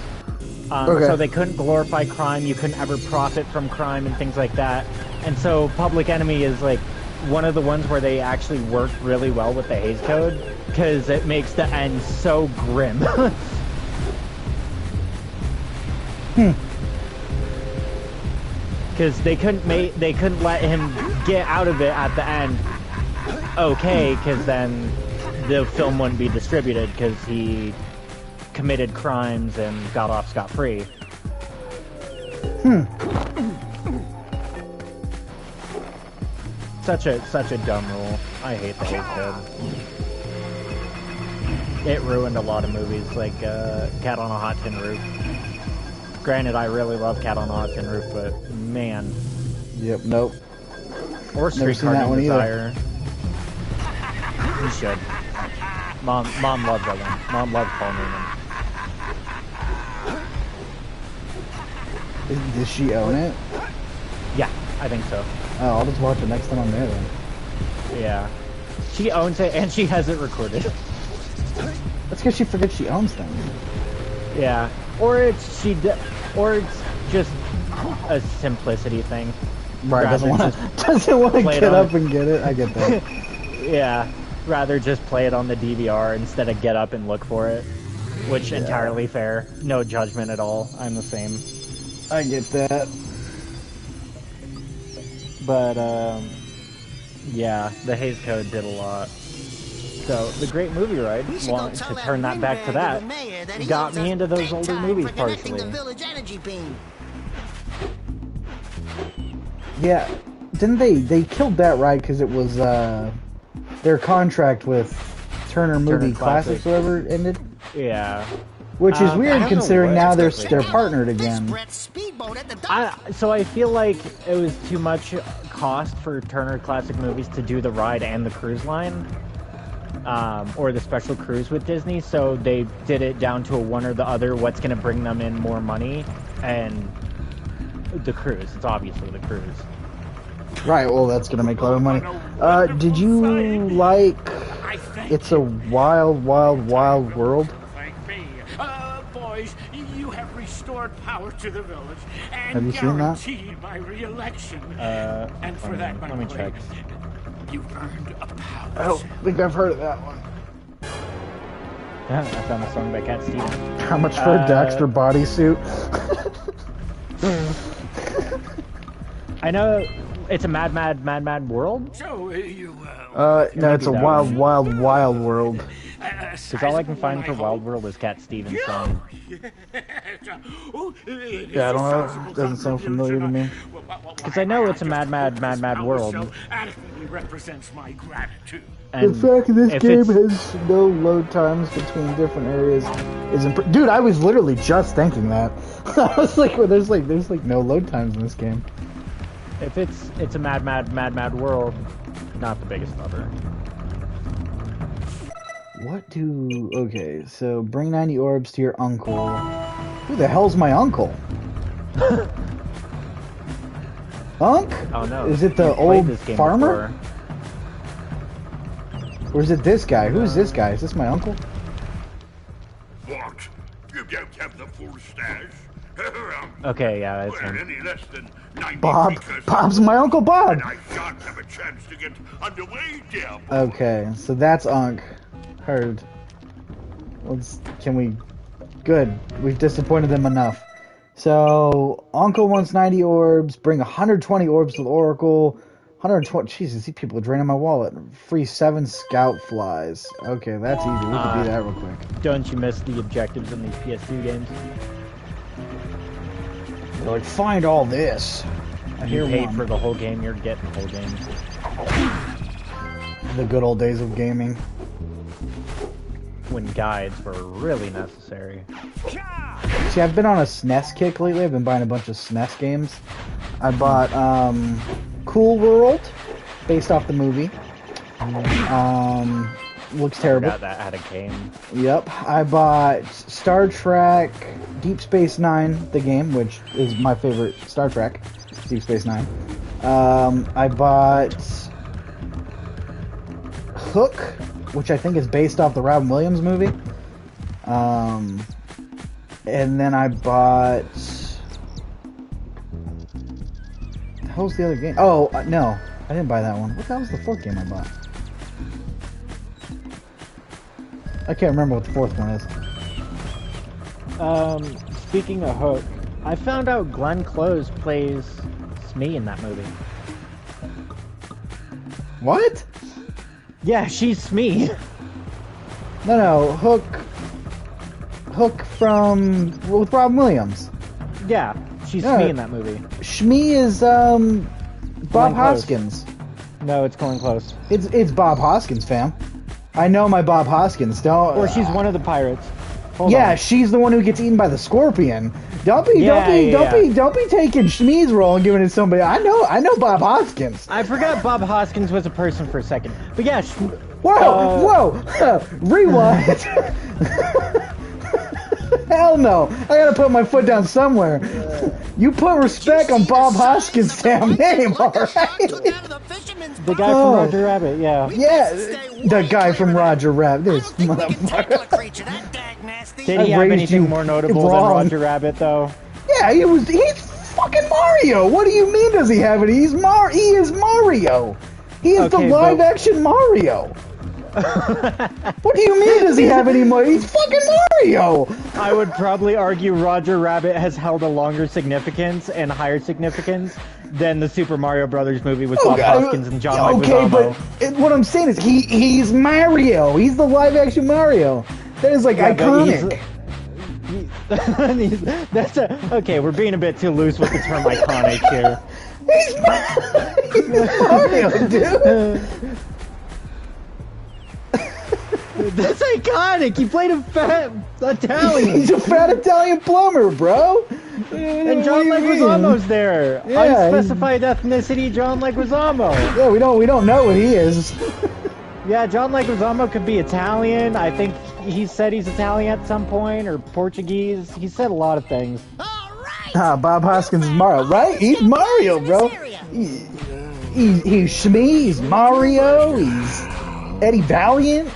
So they couldn't glorify crime, you couldn't ever profit from crime and things like that. And so Public Enemy is like one of the ones where they actually worked really well with the Hays Code, because it makes the end so grim. Because they couldn't let him get out of it at the end. Okay, because then the film wouldn't be distributed because he committed crimes and got off scot-free. Such a dumb rule. I hate the Hays Code. It ruined a lot of movies, like Cat on a Hot Tin Roof. Granted, I really love Cat on a Hot Tin Roof, but man. Yep, nope. Or Streetcar Named Desire. You should. Mom loves that one. Mom loves Paul Newman. Does she own it? Yeah, I think so. Oh, I'll just watch it next time I'm there then. Yeah. She owns it and she has it recorded. That's because she forgets she owns things. Yeah. Or it's just a simplicity thing. Right, doesn't want to get up and get it. I get that. Yeah. Rather just play it on the DVR instead of get up and look for it. Which entirely fair. No judgment at all. I'm the same. I get that. But yeah, the Hays Code did a lot. So the Great Movie Ride, to turn that back to that, got me into those older movies partially. Yeah, didn't they killed that ride because it was their contract with Turner Movie Classics, whatever, ended? Yeah. Which is weird considering now they're partnered again. So I feel like it was too much cost for Turner Classic Movies to do the ride and the cruise line. Or the special cruise with Disney, so they did it down to a one or the other, what's going to bring them in more money, and the cruise. It's obviously the cruise. Right, well that's going to make a lot of money. Did you like It's a Wild, Wild, Wild World? Boys, you have restored power to the village and have you seen that? guaranteed my re-election. And for that, let me check. You've earned a power. I don't think I've heard of that one. Yeah, I found a song by Cat Stevens. How much for a Daxter bodysuit? I know It's a mad world? So, you, no, it's a wild world. Because all I can find for Wild World is Cat Stevens' song. Yeah, I don't know. It doesn't sound familiar to me. Because I know it's a mad world. Adequately represents my gratitude. The fact that this game has no load times between different areas is dude, I was literally just thinking that. I was like, well, there's no load times in this game. If it's a mad world, not the biggest lover. Okay, so bring 90 orbs to your uncle. Who the hell's my uncle? Unc? Oh no. Is it the old farmer? Before. Or is it this guy? Who's this guy? Is this my uncle? What? You don't have the full stash? Okay, yeah, that's him. Any less than 90 Bob. Precursors, Bob's my Uncle Bob! and I shan't have a chance to get underway, dear boy. Okay, so that's Unc. Heard. Good. We've disappointed them enough. So, Uncle wants 90 orbs, bring 120 orbs to the Oracle, 120, Jesus, these people are draining my wallet. Free 7 scout flies. Okay, that's easy, we can do that real quick. Don't you miss the objectives in these PS2 games? They're like, find all this. You paid for the whole game, you're getting the whole game. The good old days of gaming. When guides were really necessary. See, I've been on a SNES kick lately. I've been buying a bunch of SNES games. I bought Cool World, based off the movie. Looks terrible. I forgot that had a game. Yep. I bought Star Trek Deep Space Nine, the game, which is my favorite Star Trek, Deep Space Nine. I bought Hook, which I think is based off the Robin Williams movie. And then I bought... What the hell's the other game? Oh, no. I didn't buy that one. What the hell was the fourth game I bought? I can't remember what the fourth one is. Speaking of Hook, I found out Glenn Close plays Smee in that movie. What? Yeah, she's Smee. No, Hook from... with Robin Williams. Yeah, she's Smee in that movie. Shmee is, Bob Hoskins. No, it's Glenn Close. It's Bob Hoskins, fam. I know my Bob Hoskins. Don't... Or she's one of the pirates. Hold on. She's the one who gets eaten by the scorpion. Don't be taking Shmee's role and giving it to somebody. I know Bob Hoskins. I forgot Bob Hoskins was a person for a second. But yeah, whoa, rewind. Hell no! I gotta put my foot down somewhere. You put respect on Bob Hoskins' damn name, alright? The guy from Roger Rabbit, yeah. Yeah, the guy from Roger Rabbit. This motherfucker. Did he have anything more notable than Roger Rabbit, though? Yeah, he's fucking Mario. What do you mean does he have it? He is Mario. He is the live-action Mario. What do you mean does he have any more? He's fucking Mario! I would probably argue Roger Rabbit has held a longer significance and higher significance than the Super Mario Brothers movie with Bob Hoskins and John Leguizamo. But what I'm saying is he's Mario. He's the live-action Mario. That is like iconic. Okay, we're being a bit too loose with the term iconic here. He's Mario, dude. That's iconic! He played a fat Italian! He's a fat Italian plumber, bro! And John Leguizamo's there! Yeah, unspecified ethnicity John Leguizamo! Yeah, we don't know what he is. Yeah, John Leguizamo could be Italian. I think he said he's Italian at some point, or Portuguese. He said a lot of things. Bob Hoskins is Mario, right? He's Mario, bro! He's Shmee, he's Mario, he's Eddie Valiant.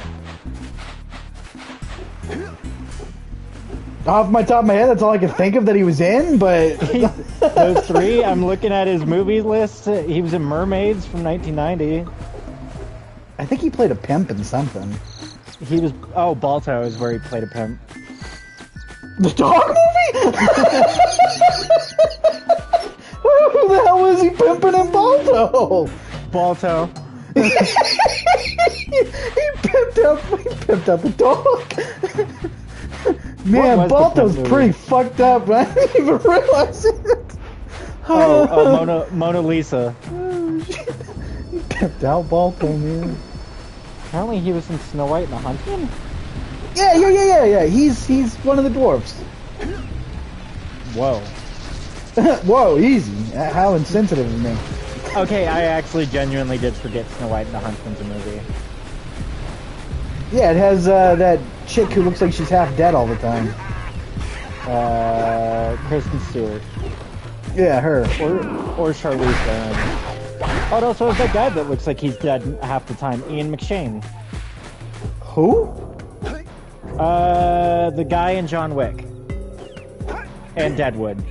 Off my top of my head, that's all I can think of that he was in, but... Those three, I'm looking at his movie list. He was in Mermaids from 1990. I think he played a pimp in something. He was... Oh, Balto is where he played a pimp. The dog movie? Who the hell is he pimping in Balto? Balto. he pimped out the dog. Man, Balto's pretty fucked up. I didn't even realize it. Mona Lisa. He pimped out Balto, man. Apparently he was in Snow White and the Huntsman? Yeah. He's one of the dwarfs. Whoa. Whoa, easy. How insensitive of me. Okay, I actually genuinely did forget Snow White and the Huntsman's a movie. Yeah, it has that chick who looks like she's half dead all the time. Kristen Stewart. Yeah, her. Or Charlize Theron. Oh, it also has that guy that looks like he's dead half the time, Ian McShane. Who? The guy in John Wick. And Deadwood.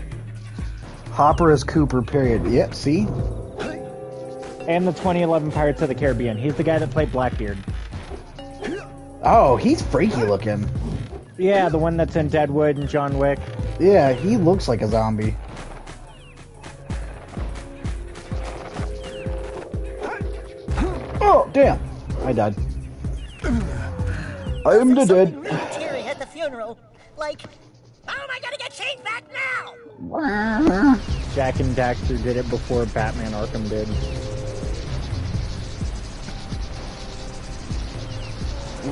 Hopper is Cooper, period. Yep, see? And the 2011 Pirates of the Caribbean. He's the guy that played Blackbeard. Oh, he's freaky looking. Yeah, the one that's in Deadwood and John Wick. Yeah, he looks like a zombie. Oh, damn. I died. I am the dead. Teary at the funeral. Like, how am I gonna get Shane back now? Jak And Daxter did it before Batman Arkham did.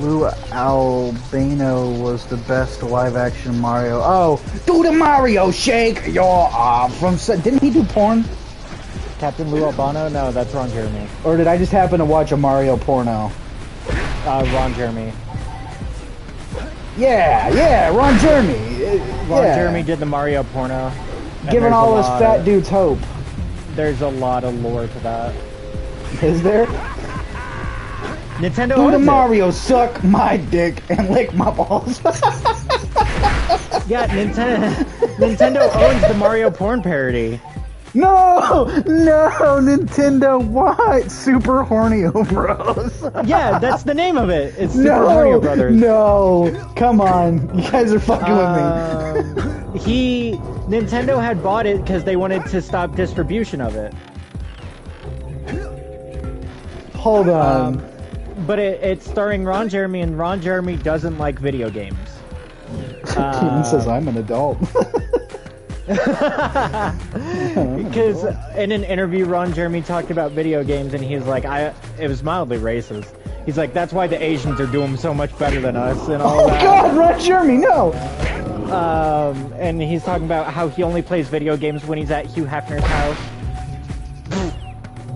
Lou Albano was the best live-action Mario. Oh, do the Mario shake! Your arm from... Didn't he do porn? Captain Lou Albano? No, that's Ron Jeremy. Or did I just happen to watch a Mario porno? Ron Jeremy. Yeah, Ron Jeremy. Ron Jeremy did the Mario porno. Giving all us fat dudes hope. There's a lot of lore to that. Is there? Nintendo Do the owns Mario suck my dick and lick my balls. Yeah, Nintendo owns the Mario porn parody. No, Nintendo, what? Super Horny Bros. Yeah, that's the name of it. It's Super Mario Brothers. No, come on. You guys are fucking with me. Nintendo had bought it because they wanted to stop distribution of it. Hold on. But it's starring Ron Jeremy, and Ron Jeremy doesn't like video games. Keaton says I'm an adult. Because in an interview, Ron Jeremy talked about video games, and he's like, it was mildly racist. He's like, that's why the Asians are doing so much better than us, and all that. Oh God, Ron Jeremy, no! And he's talking about how he only plays video games when he's at Hugh Hefner's house.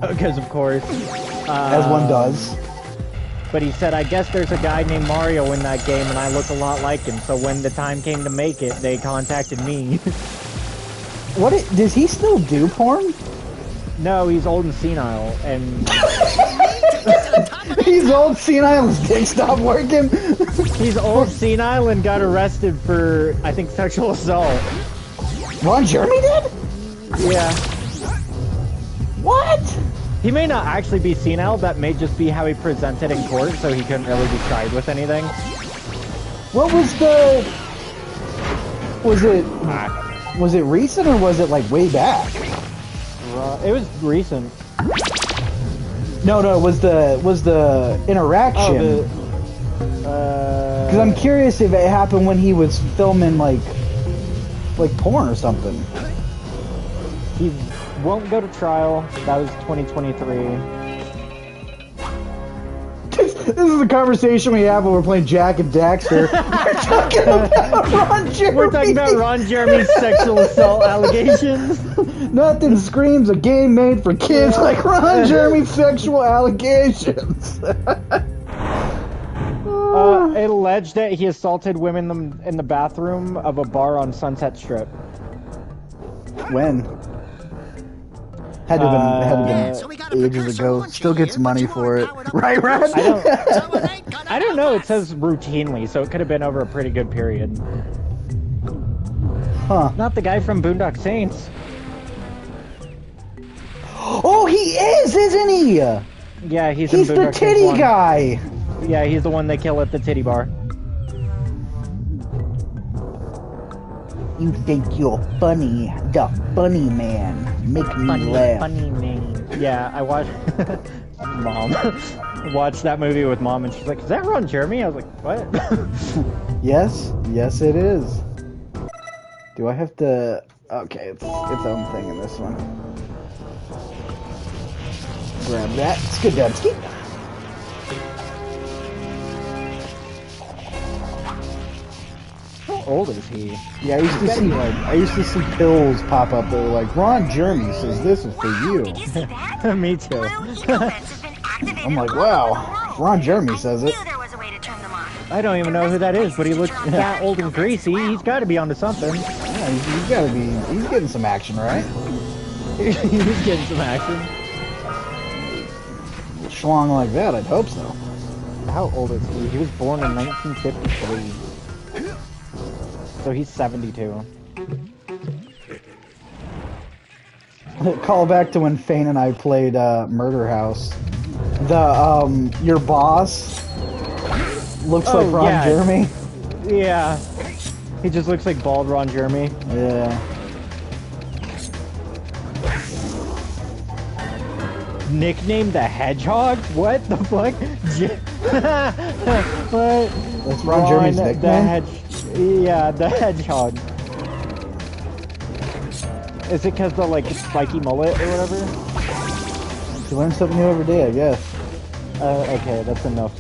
Because, of course. As one does. But he said, I guess there's a guy named Mario in that game, and I look a lot like him, so when the time came to make it, they contacted me. Does he still do porn? No, he's old and senile, and... He's old, senile, his dick stopped working? He's old, senile, and got arrested for, I think, sexual assault. Ron Jeremy did? Yeah. What? He may not actually be senile, that may just be how he presented in court, so he couldn't really be tried with anything. What was the... Was it recent, or was it, like, way back? It was recent. No, was the interaction... Because I'm curious if it happened when he was filming, like porn or something. He won't go to trial. That was 2023. This is the conversation we have when we're playing Jak And Daxter. We're talking about Ron Jeremy. We're talking about Ron Jeremy's sexual assault allegations. Nothing screams a game made for kids like Ron Jeremy's sexual allegations. It alleged that he assaulted women in the bathroom of a bar on Sunset Strip. When? Had to have been ages ago. Still gets money for it. Right, Ron? I don't know. It says routinely, so it could have been over a pretty good period. Huh. Not the guy from Boondock Saints. Oh, he is, isn't he? Yeah, he's the titty guy. Yeah, he's the one they kill at the titty bar. You think you're funny, the funny man. Make me laugh. Funny name. Yeah, I watched Mom. Watched that movie with Mom, and she's like, "Is that Ron Jeremy?" I was like, "What?" Yes, yes, it is. Do I have to? Okay, it's own thing in this one. Grab that. Skidubski. How old is he? Yeah, I used to see pills pop up that were like, Ron Jeremy says this is for you. Did you see that? Me too. Blue eco-vents have been activated I'm like, all wow, over the world. Ron Jeremy says I it. knew there was a way to turn them on. I don't even know who that is, but he looks that old and greasy. He's got to be onto something. Yeah, he's gotta be. He's getting some action, right? He's getting some action. Schlong like that, I'd hope so. How old is he? He was born in 1953. So he's 72. Call back to when Fane and I played Murder House. The your boss looks like Ron Jeremy. Yeah. He just looks like bald Ron Jeremy. Yeah. Nicknamed the Hedgehog? What the fuck? What? That's Ron Jeremy's nickname? Yeah, the Hedgehog. Is it because the, like, spiky mullet or whatever? You learn something new every day, I guess. Okay, that's enough.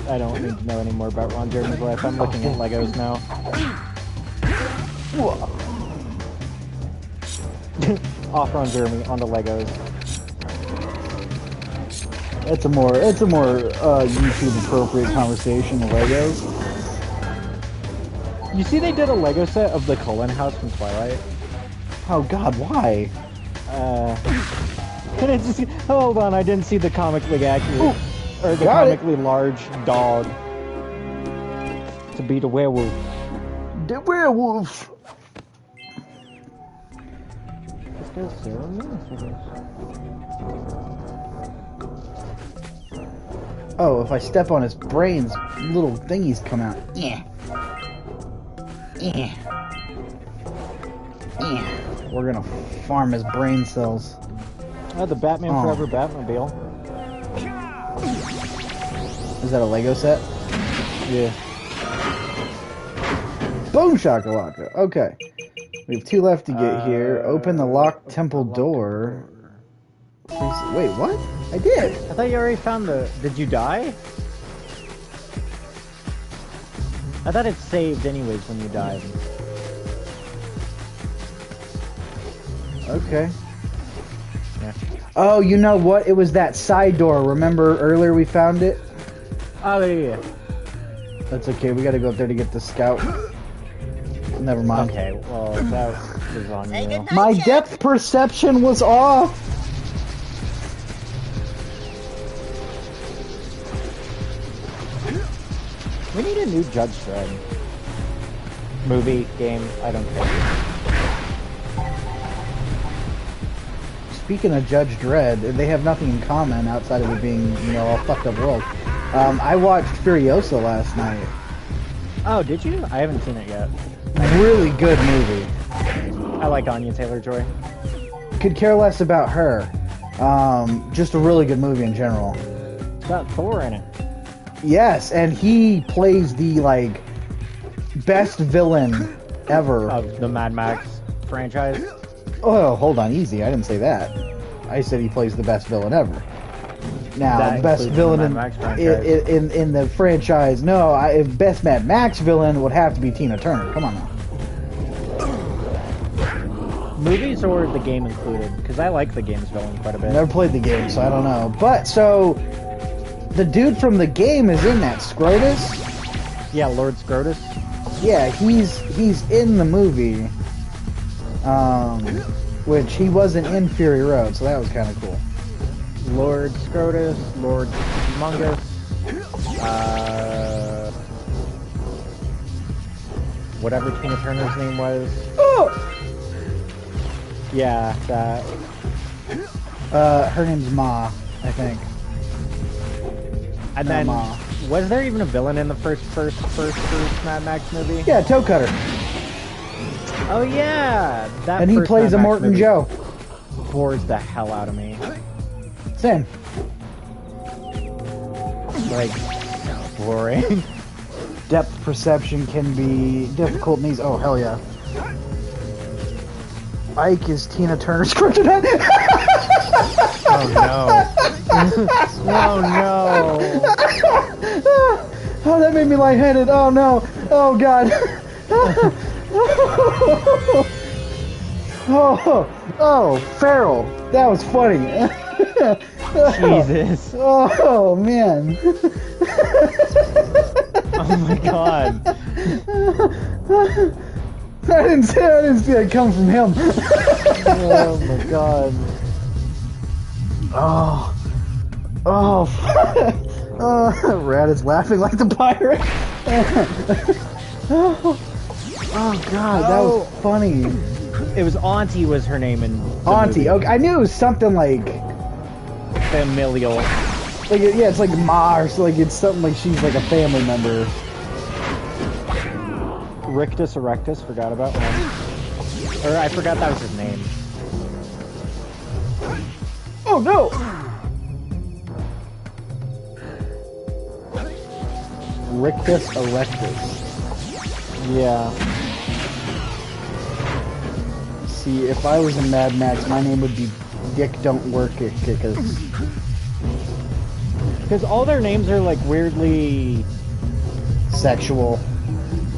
I don't need to know any more about Ron Jeremy's life. I'm looking at Legos now. Off Ron Jeremy, onto Legos. It's a more YouTube appropriate conversation. Legos. You see, they did a Lego set of the Cullen house from Twilight. Oh God, why? And it's just, hold on, I didn't see the comically accurate or the comically large dog to beat a werewolf. The werewolf. This guy's suing me? Oh, if I step on his brains, little thingies come out. Yeah. Yeah. Yeah. We're gonna farm his brain cells. Oh, the Batman Forever Batmobile. Is that a Lego set? Yeah. Boom shakalaka. Okay. We have 2 left to get here. Open the locked temple door. Wait, what? I did. I thought you already found the... Did you die? I thought it saved anyways when you died. Okay. Yeah. Oh, you know what? It was that side door. Remember earlier we found it? Oh, yeah. That's okay. We gotta go up there to get the scout. Never mind. Okay, well, that was on you. My depth perception was off! We need a new Judge Dredd. Movie, game, I don't care. Speaking of Judge Dredd, they have nothing in common outside of it being, you know, a fucked up world. I watched Furiosa last night. Oh, did you? I haven't seen it yet. Really good movie. I like Anya Taylor-Joy. Could care less about her. Just a really good movie in general. It's got Thor in it. Yes, and he plays the, like, best villain ever. Of the Mad Max franchise? Oh, hold on, easy. I didn't say that. I said he plays the best villain ever. Now, the best villain in the franchise. No, if best Mad Max villain would have to be Tina Turner. Come on now. Movies or the game included? Because I like the game's villain quite a bit. Never played the game, so I don't know. But, so, the dude from the game is in that, Scrotus? Yeah, Lord Scrotus. Yeah, he's in the movie. Which he wasn't in Fury Road, so that was kind of cool. Lord Scrotus, Lord Humongous, whatever Tina Turner's name was. Oh! Yeah, that. Her name's Ma, I think. And then, was there even a villain in the first Mad Max movie? Yeah, Toe Cutter. Oh yeah, that. And he first plays a Mad Max Morton movie Joe. Bores the hell out of me. Same. Like, boring. Depth perception can be difficult in these. Oh, hell yeah. Ike is Tina Turner's kryptonite. Oh no. Oh no. Oh, that made me lightheaded. Oh no. Oh god. Oh, Farrell. That was funny. Jesus. Oh man. Oh my god. I didn't see that come from him. Oh my god. Rat is laughing like the pirate. Oh god, that was funny. It was Auntie was her name in the Auntie. movie. Okay, I knew it was something like Familial. Like yeah, it's like Ma or so, like it's something like she's like a family member. Rictus Erectus, forgot about one. Or I forgot that was his name. Oh no! Rictus Erectus. Yeah. See, if I was in Mad Max, my name would be Dick Don't Work It, because all their names are like weirdly sexual.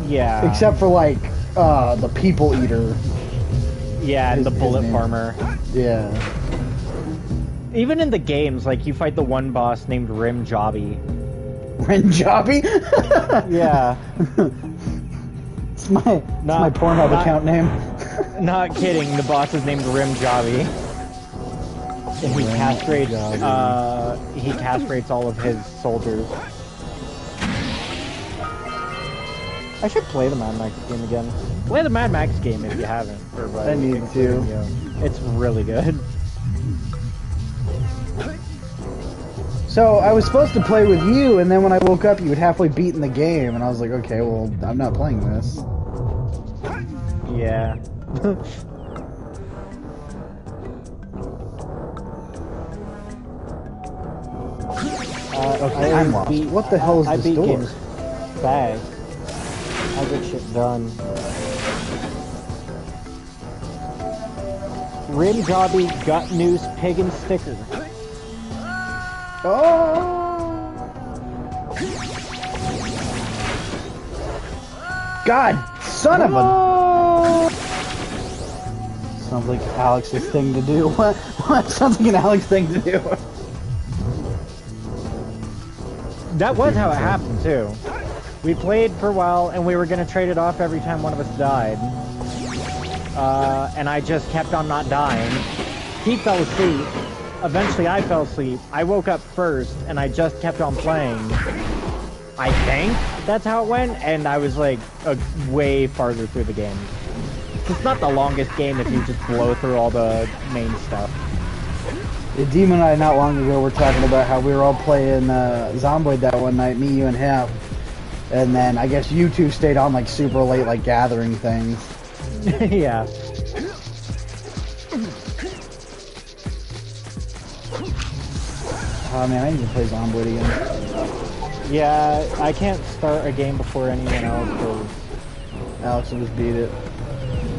Yeah. Except for like the People Eater. Yeah, and the Bullet name. Farmer. Yeah. Even in the games, like you fight the one boss named Rim Jobby. Rim Jobby? Yeah. It's my Pornhub account name. Not kidding, the boss is named Rim Jobby. And he castrates all of his soldiers. I should play the Mad Max game again. Play the Mad Max game if you haven't. I need to. It's really good. So, I was supposed to play with you, and then when I woke up, you had halfway beaten the game, and I was like, okay, well, I'm not playing this. Yeah. Okay, I'm lost. What the hell is I this beat door? games fast. I get shit done. Rim Jobby, Gut Noose, Pig and Sticker. Oh! God, son of a... Sounds like Alyx's thing to do. What? Sounds like an Alyx thing to do. That was how it happened, too. We played for a while, and we were going to trade it off every time one of us died. And I just kept on not dying. He fell asleep. Eventually, I fell asleep. I woke up first, and I just kept on playing. I think that's how it went, and I was, like, way farther through the game. It's not the longest game if you just blow through all the main stuff. Demon and I, not long ago, were talking about how we were all playing Zomboid that one night, me, you, and him. And then I guess you two stayed on like super late, like gathering things. Yeah. Oh man, I need to play Zomboid again. Yeah, I can't start a game before anyone else does. Alyx will just beat it.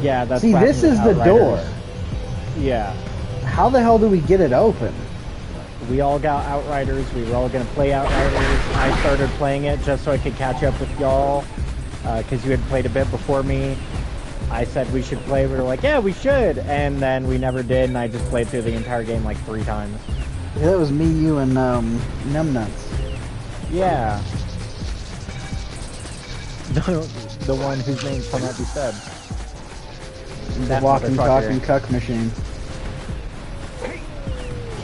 Yeah, that's See, what this happened is with the Outriders. door. Yeah. How the hell do we get it open? We all got Outriders. We were all going to play Outriders. I started playing it just so I could catch up with y'all, because you had played a bit before me. I said we should play. We were like, yeah, we should. And then we never did, and I just played through the entire game like 3 times. Yeah, that was me, you, and Numbnuts. Yeah. The one whose name cannot be said. The walking, talking cuck machine.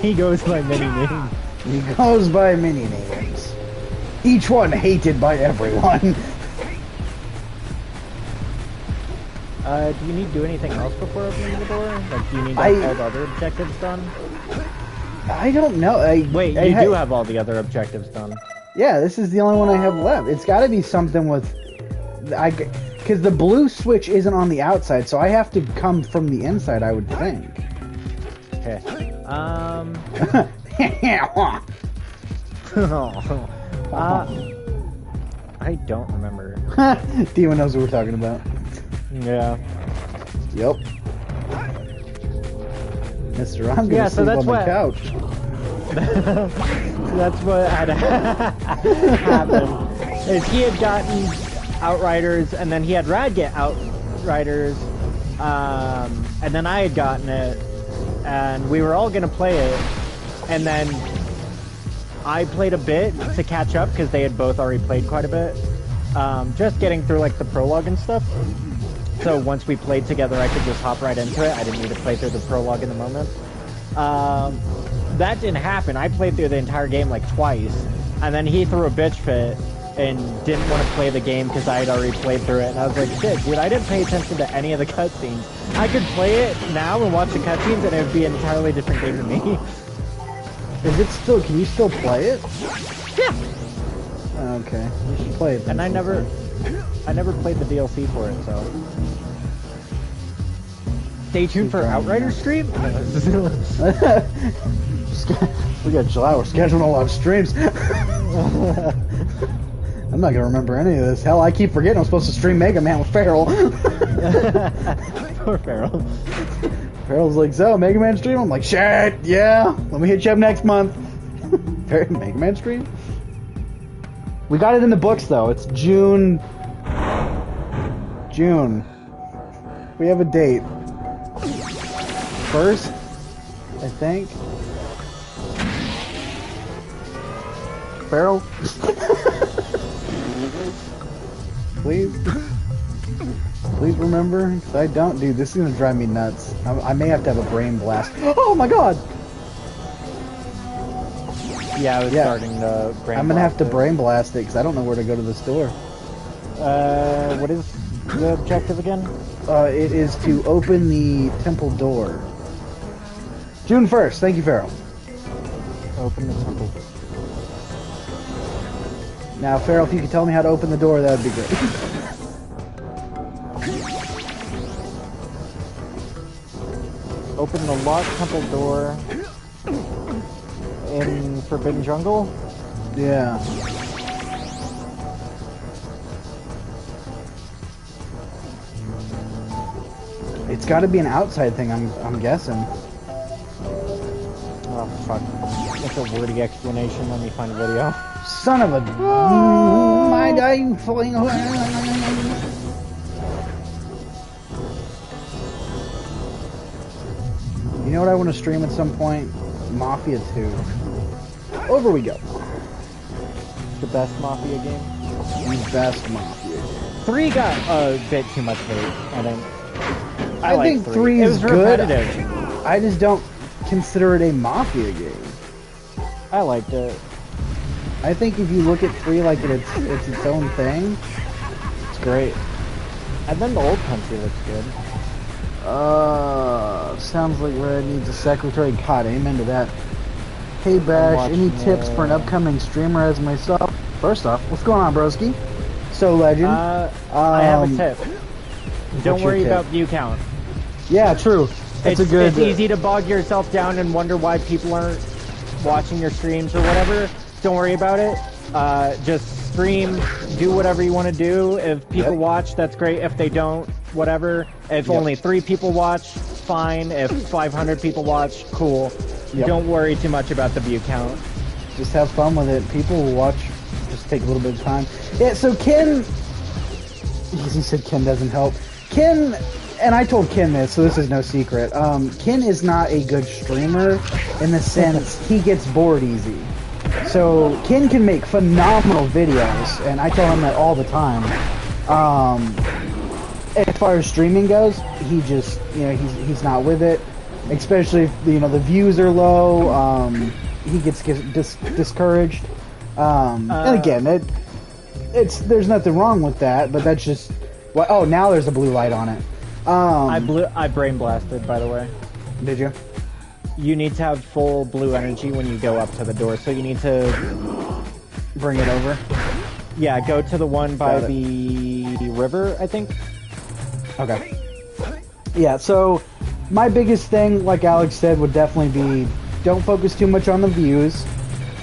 He goes by many names. He goes by many names. Each one hated by everyone. Do you need to do anything else before opening the door? Like, do you need all the other objectives done? I don't know. Wait, you do have all the other objectives done. Yeah, this is the only one I have left. It's got to be something with... Because because the blue switch isn't on the outside, so I have to come from the inside, I would think. Okay. I don't remember. Demon knows what we're talking about. Yeah. Yep. Mr. I'm gonna sleep on the couch. That's what had happened. Is he had gotten Outriders, and then he had Rad get Outriders, and then I had gotten it, and we were all gonna play it, and then I played a bit to catch up because they had both already played quite a bit, just getting through like the prologue and stuff. So once we played together, I could just hop right into it. I didn't need to play through the prologue in the moment. That didn't happen. I played through the entire game like twice, and then he threw a bitch fit and didn't want to play the game because I had already played through it. And I was like, shit, dude, I didn't pay attention to any of the cutscenes. I could play it now and watch the cutscenes, and it would be an entirely different game to me. Is it still? Can you still play it? Yeah. Okay, you should play it then. And I never played the DLC for it, so. Stay tuned for Outrider stream. We got July. We're scheduling a lot of streams. I'm not gonna remember any of this. Hell, I keep forgetting I'm supposed to stream Mega Man with Farrell. Poor Farrell. Farrell's like, so Mega Man stream? I'm like, shit, yeah. Let me hit you up next month. Mega Man stream? We got it in the books though. It's June. We have a date. 1st, I think. Farrell? Please remember, because I don't, dude, this is gonna drive me nuts. I may have to have a brain blast. Oh my god! Yeah, I was starting to brain blast. I'm gonna have to brain blast it, because I don't know where to go to the store. What is the objective again? It is to open the temple door. June 1st, thank you, Farrell. Open the temple. Now, Farrell, if you could tell me how to open the door, that would be great. Open the locked temple door in Forbidden Jungle? Yeah. It's got to be an outside thing, I'm guessing. Oh, fuck. That's a wordy explanation. Let me find a video. Son of a... My dying falling away. You know what I want to stream at some point? Mafia 2. Over we go. The best Mafia game? The best Mafia game. 3 got a bit too much hate, I think. I think 3 is good. I just don't consider it a Mafia game. I liked it. I think if you look at 3 like it's its own thing, it's great. And then the old country looks good. Sounds like Red needs a secretary. God, amen to that. Hey Bash, any tips for an upcoming streamer as myself? First off, what's going on, broski? So Legend. I have a tip. Don't worry about view count. Yeah, true. It's easy to bog yourself down and wonder why people aren't watching your streams or whatever. Don't worry about it. Just stream, do whatever you want to do. If people watch, that's great. If they don't, whatever. If only 3 people watch, fine. If 500 people watch, cool. Don't worry too much about the view count. Just have fun with it. People will watch. Just take a little bit of time. Yeah, so Ken... He said Ken doesn't help. Ken... And I told Ken this, so this is no secret. Ken is not a good streamer in the sense he gets bored easy. So Ken can make phenomenal videos, and I tell him that all the time. As far as streaming goes, he just, he's not with it. Especially if, the views are low, he gets discouraged. And again, there's nothing wrong with that, but that's just... Oh, now there's a blue light on it. I brain blasted, by the way. Did you? You need to have full blue energy when you go up to the door, so you need to bring it over. Yeah, go to the one by the river, I think. Okay. Yeah, so my biggest thing, like Alex said, would definitely be don't focus too much on the views.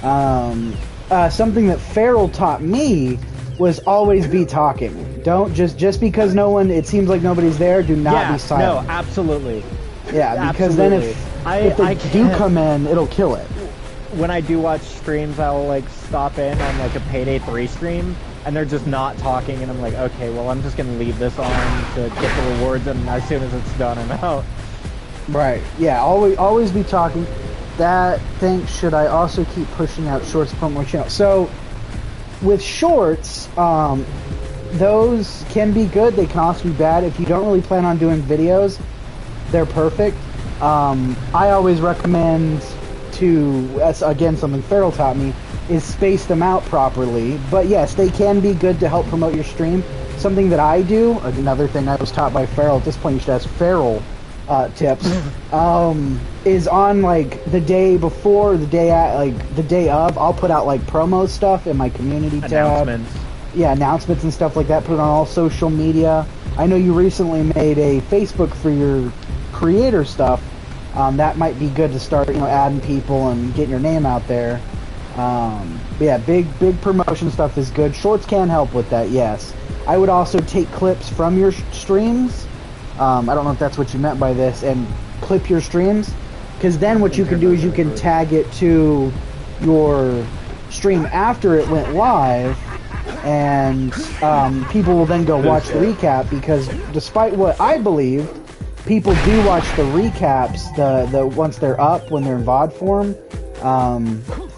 Something that Farrell taught me was always be talking. Don't just because it seems like nobody's there, do not be silent. No, absolutely. Yeah, because then if they do come in, it'll kill it. When I do watch streams, I'll like stop in on like a Payday 3 stream, and they're just not talking, and I'm like, okay, well, I'm just gonna leave this on to get the rewards, and as soon as it's done, I'm out. Right. Yeah. Always be talking. That thing. Should I also keep pushing out shorts from my channel? So, with shorts, those can be good. They can also be bad. If you don't really plan on doing videos, they're perfect. I always recommend that's again something Farrell taught me, is space them out properly. But yes, they can be good to help promote your stream. Something that I do, another thing I was taught by Farrell, at this point you should ask Farrell tips, is on like the day before, the day of, I'll put out like promo stuff in my community tab. Yeah, announcements and stuff like that, put it on all social media. I know you recently made a Facebook for your creator stuff. That might be good to start, adding people and getting your name out there. Yeah, big promotion stuff is good. Shorts can help with that, yes. I would also take clips from your streams. I don't know if that's what you meant by this, and clip your streams. Because then what you can do is you can tag it to your stream after it went live, and people will then go watch the recap, because despite what I believe, people do watch the recaps the once they're up, when they're in VOD form.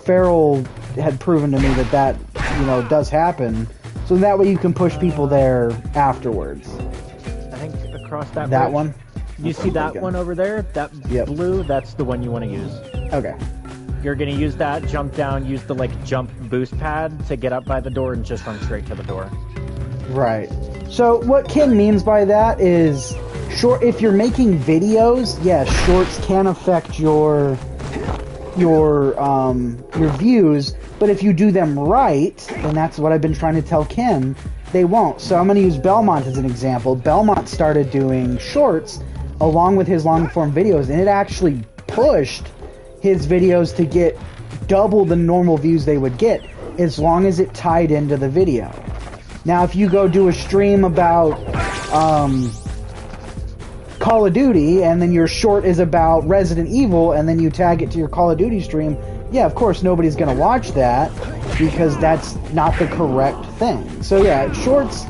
Farrell had proven to me that does happen, so that way you can push people there afterwards. I think across that bridge, one? You see that one over there? That blue, that's the one you want to use. Okay. You're going to use that, jump down, use the jump boost pad to get up by the door and just run straight to the door. Right. So what Ken means by that is, if you're making videos, yes, shorts can affect your views, but if you do them right, and that's what I've been trying to tell Ken, they won't. So I'm going to use Belmont as an example. Belmont started doing shorts along with his long-form videos, and it actually pushed his videos to get double the normal views they would get, as long as it tied into the video. Now, if you go do a stream about Call of Duty, and then your short is about Resident Evil, and then you tag it to your Call of Duty stream, yeah, of course nobody's going to watch that, because that's not the correct thing. So yeah, shorts,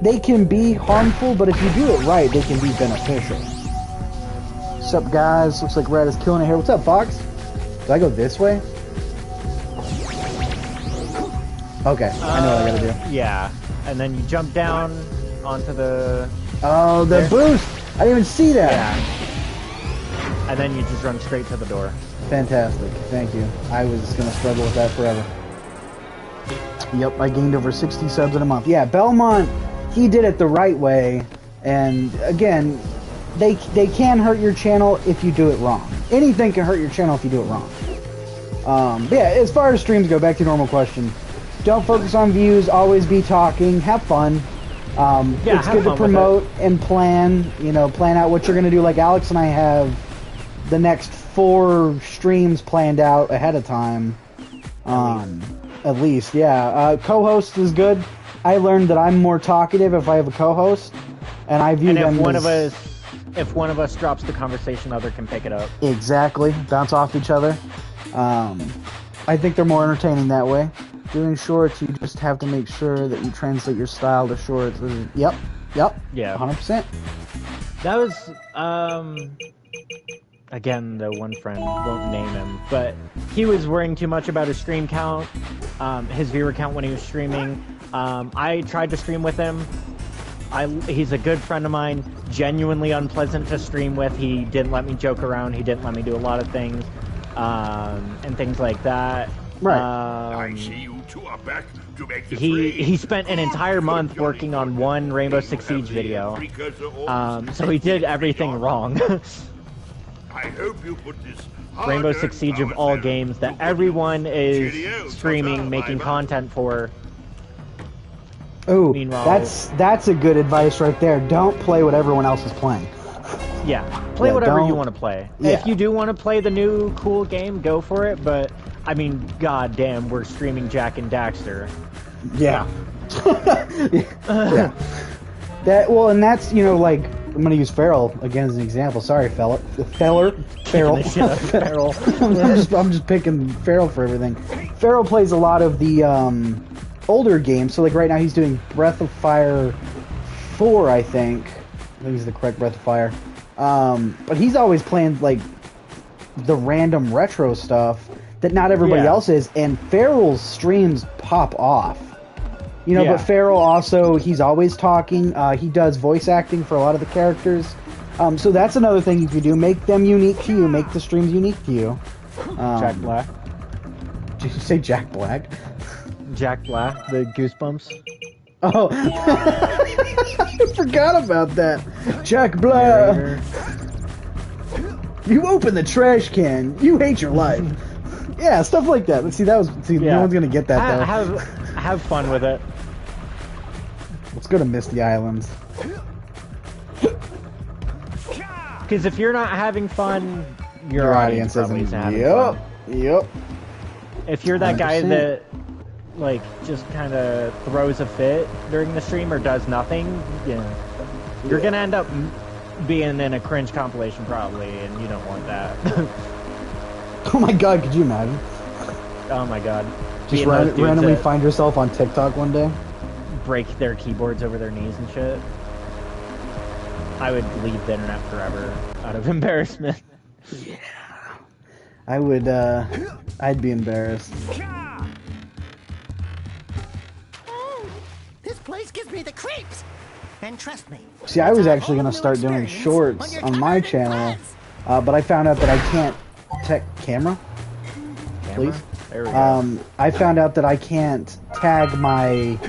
they can be harmful, but if you do it right, they can be beneficial. What's up, guys? Looks like Red is killing it here. What's up, Fox? Do I go this way? Okay, I know what I gotta do. Yeah, and then you jump down onto the... Oh, the boost! I didn't even see that! Yeah. And then you just run straight to the door. Fantastic, thank you. I was gonna struggle with that forever. Yep, I gained over 60 subs in a month. Yeah, Belmont, he did it the right way, and again, they can hurt your channel if you do it wrong. Anything can hurt your channel if you do it wrong. But yeah, as far as streams go, back to your normal question. Don't focus on views, always be talking, have fun. It's good to promote and plan, plan out what you're going to do. Like Alex and I have the next 4 streams planned out ahead of time. At least, yeah. Co-host is good. I learned that I'm more talkative if I have a co-host, and I view them as... If one of us drops the conversation, the other can pick it up. Exactly. Bounce off each other. I think they're more entertaining that way. Doing shorts, you just have to make sure that you translate your style to shorts. Yep. Yeah. 100%. That was, again, the one friend, won't name him, but he was worrying too much about his stream count, his viewer count when he was streaming. I tried to stream with him. He's a good friend of mine, genuinely unpleasant to stream with. He didn't let me joke around. He didn't let me do a lot of things, and things like that. Right. I see you two are back to make the he spent an entire month working on one Rainbow Six Siege video. So he did everything wrong. I hope you put this Rainbow Six Siege of all games that everyone is streaming, making content for. Oh, Meanwhile, that's a good advice right there. Don't play what everyone else is playing. Yeah, play whatever you want to play. Yeah. If you do want to play the new cool game, go for it. But I mean, goddamn, we're streaming Jak And Daxter. Yeah. Yeah. And that's like I'm gonna use Feral again as an example. Sorry, Feral. Feral. I'm just picking Feral for everything. Feral plays a lot of the older games. So like right now he's doing Breath of Fire 4, I think is the correct Breath of Fire. But he's always playing like the random retro stuff that not everybody else is, and Feral's streams pop off. But Feral also, he's always talking. He does voice acting for a lot of the characters. So that's another thing you can do. Make them unique to you. Make the streams unique to you. Jack Black. Did you say Jack Black? Jack Black, the Goosebumps. Oh. I forgot about that. Jack Black. You open the trash can. You hate your life. Yeah, stuff like that. See, no one's going to get that, though. Have fun with it. Let's go to Misty Islands. Because if you're not having fun, your audience isn't having fun. Yep. If you're that 100%. guy that, like, just kind of throws a fit during the stream or does nothing, you're going to end up being in a cringe compilation probably, and you don't want that. Oh my god, could you imagine? Oh my god. Just randomly find yourself on TikTok one day? Break their keyboards over their knees and shit. I would leave the internet forever out of embarrassment. Yeah. I would, I'd be embarrassed. This place gives me the creeps! And trust me. See, I was actually going to start doing shorts on my channel, but I found out that I can't camera? Please? There we go. I found out that I can't tag my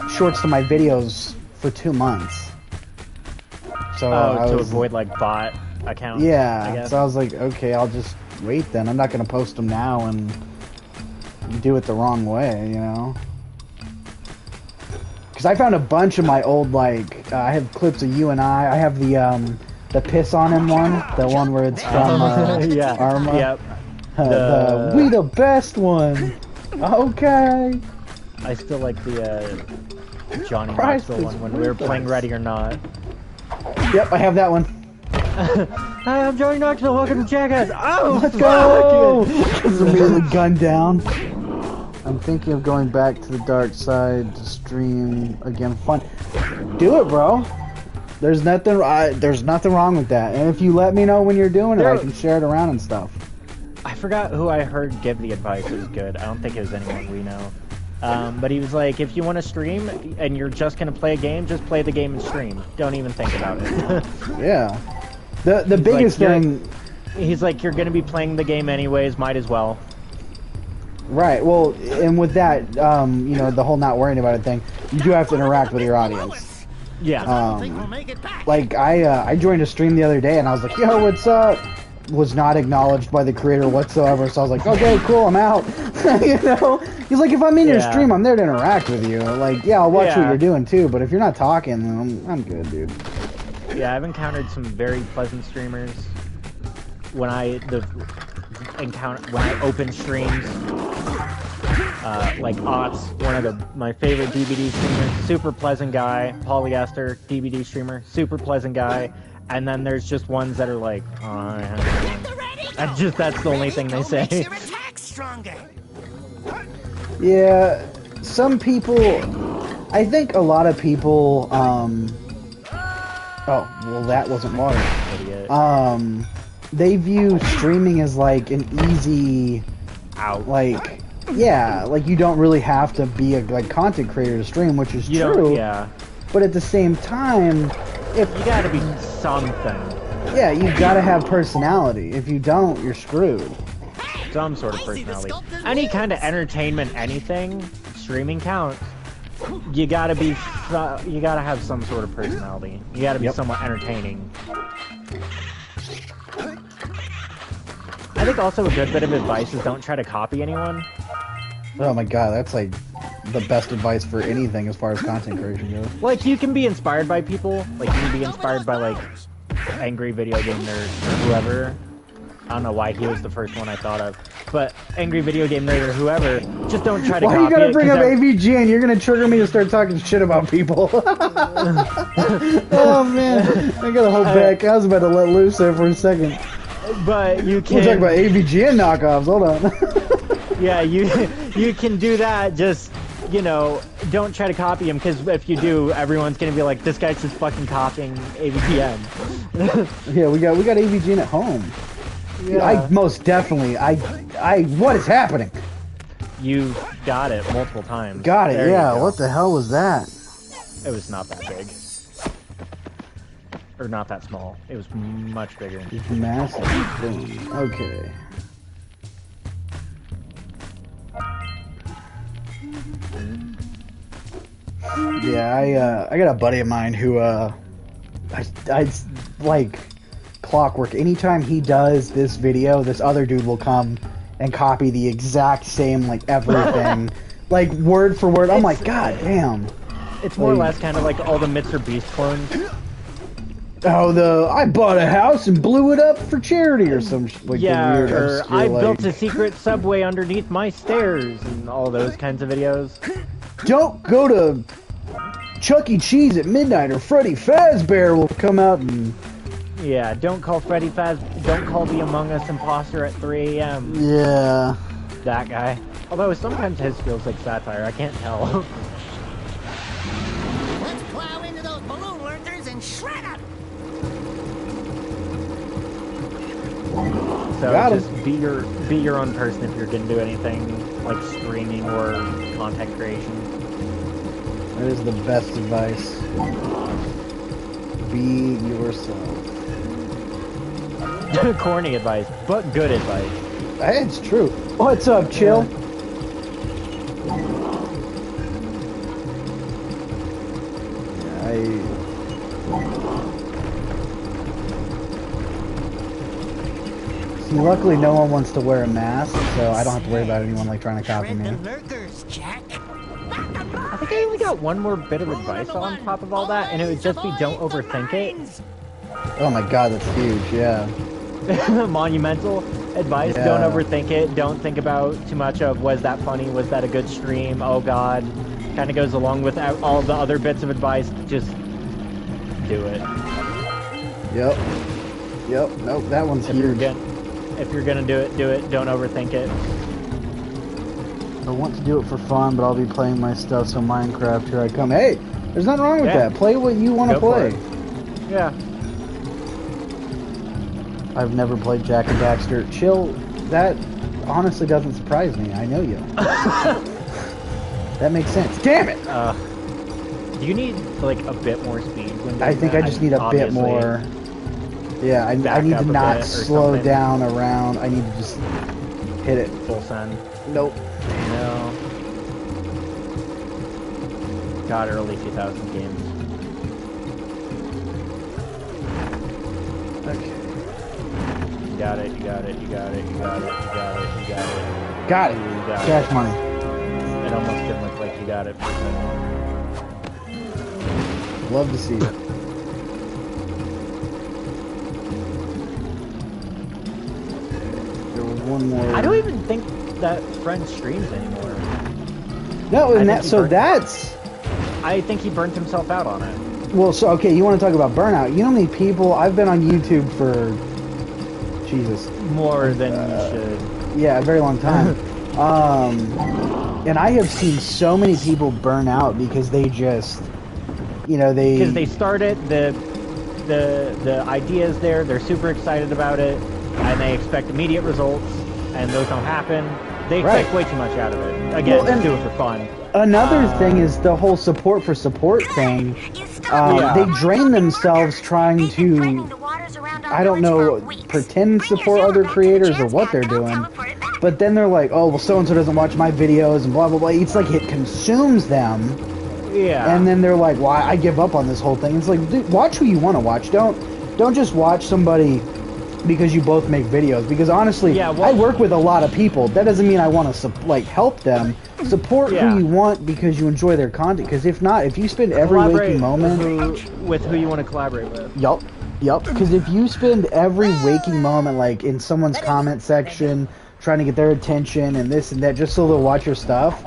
shorts to my videos for 2 months. So to avoid like bot accounts. Yeah, I guess. so I was like, okay, I'll just wait then. I'm not gonna post them now and do it the wrong way, Because I found a bunch of my old I have clips of you and I have the piss on him one, the one where it's from Arma. Yep. We the best one. Okay. I still like the Johnny Knoxville one when we were playing Ready or Not. Yep, I have that one. Hi, I'm Johnny Knoxville. Welcome to Jackass. Oh, let's go! Just immediately gunned down. I'm thinking of going back to the dark side to stream again. Fun. Do it, bro. There's nothing wrong with that. And if you let me know when you're doing it, I can share it around and stuff. I forgot who I heard give the advice. It was good. I don't think it was anyone we know. But he was like, if you want to stream and you're just going to play a game, just play the game and stream. Don't even think about it. Yeah. The biggest thing... He's like, you're going to be playing the game anyways, might as well. Right, well, and with that, the whole not worrying about it thing, you do have to interact with your audience. Yeah. Like, I joined a stream the other day and I was like, yo, what's up? Was not acknowledged by the creator whatsoever, so I was like, okay, cool, I'm out. He's like, if I'm in your stream, I'm there to interact with you. Like, yeah, I'll watch what you're doing too, but if you're not talking, then I'm good, dude. Yeah, I've encountered some very pleasant streamers when I open streams. Like Otts, one of my favorite DVD streamers, super pleasant guy. Polyester, DVD streamer, super pleasant guy. And then there's just ones that are like, oh, that's the only thing they say. Yeah, some people, I think a lot of people, oh, well that wasn't water. Idiot. They view streaming as like an easy, like, yeah, like you don't really have to be a content creator to stream, which is true. Yeah. But at the same time, if you gotta be something. Yeah, you gotta have personality. If you don't, you're screwed. Some sort of personality. Any kind of entertainment, anything, streaming counts. You gotta have some sort of personality. You gotta be somewhat entertaining. I think also a good bit of advice is don't try to copy anyone. Oh my god, that's like the best advice for anything as far as content creation goes. Like, you can be inspired by people. Like, you can be inspired by, like, Angry Video Game Nerd or whoever. I don't know why he was the first one I thought of. But Angry Video Game Nerd or whoever, just don't try to copy it. Why you gotta bring up AVG and you're gonna trigger me to start talking shit about people? Oh, man. I gotta hold back. I was about to let loose there for a second. But you can... We'll talk about AVG and knockoffs. Hold on. Yeah, you can do that. Just, you know, don't try to copy him, because if you do, everyone's gonna be like, this guy's just fucking copying AVGN. Yeah, we got AVGN at home. Yeah. I most definitely. What is happening? You got it multiple times. Got it. There Yeah. What the hell was that? It was not that big. Or not that small. It was much bigger. It's massive. Boom. Okay. Yeah, I got a buddy of mine who I like clockwork. Anytime he does this video, this other dude will come and copy the exact same, like, everything. Like, word for word. I'm like, God damn. It's more or less kind of like all the Mr. Beast clones. Oh, I bought a house and blew it up for charity or some like yeah, weird, or obscure, I like, built a secret subway underneath my stairs and all those kinds of videos. Don't go to Chuck E. Cheese at midnight or Freddy Fazbear will come out and... Yeah, don't call don't call the Among Us imposter at 3 a.m. Yeah. That guy. Although sometimes his feels like satire, I can't tell. Let's plow into those balloon lurkers and shred them. So Got just be your own person if you're gonna do anything like streaming or content creation. That is the best advice. Be yourself. Corny advice, but good advice. Hey, it's true. What's up, Chill? See, luckily no one wants to wear a mask, so I don't have to worry about anyone like trying to copy me. I think I only got one more bit of advice on top of all that, and it would just be don't overthink it. Oh my god, that's huge, yeah. Monumental advice, Yeah. don't overthink it, don't think about too much of, was that funny, was that a good stream, oh god. Kind of goes along with all the other bits of advice, just do it. Yep. Nope, that one's huge. If you're gonna do it, don't overthink it. I want to do it for fun, but I'll be playing my stuff, so Minecraft, here I come. Hey, there's nothing wrong with that. Play what you want to play. Yeah. I've never played Jak And Daxter. Chill, that honestly doesn't surprise me. I know you. That makes sense. Damn it! Do you need, like, a bit more speed? I think I just need a bit more... Yeah, I need to not slow down around. I need to just hit it. Full send. Nope. No. God, early 2000 games. Okay. You got it. Got it. You got it. Cash money. It almost didn't look like you got it for a second. Love to see it. There was one more. I don't even think that friend streams anymore. No, and that's... I think he burnt himself out on it. Well, so, okay, you want to talk about burnout. You know how many people... I've been on YouTube for... Jesus. More than you should. Yeah, a very long time. And I have seen so many people burn out because they just... You know, because they start it, the idea is there, they're super excited about it, and they expect immediate results, and those don't happen. They expect way too much out of it. Again, just do it for fun. Another thing is the whole support for support thing. They drain themselves trying to, I don't know, pretend support other creators or what they're doing. But then they're like, oh, well, so-and-so doesn't watch my videos and blah, blah, blah. It's like it consumes them. Yeah. And then they're like, well, I give up on this whole thing. It's like, dude, watch who you want to watch. Don't just watch somebody because you both make videos. Because honestly, Yeah, well, I work with a lot of people. That doesn't mean I want to like help them. Support Yeah. who you want because you enjoy their content. Because if not, if you spend every waking moment with who you want to collaborate with. Yup. Because if you spend every waking moment like in someone's comment section trying to get their attention and this and that just so they'll watch your stuff,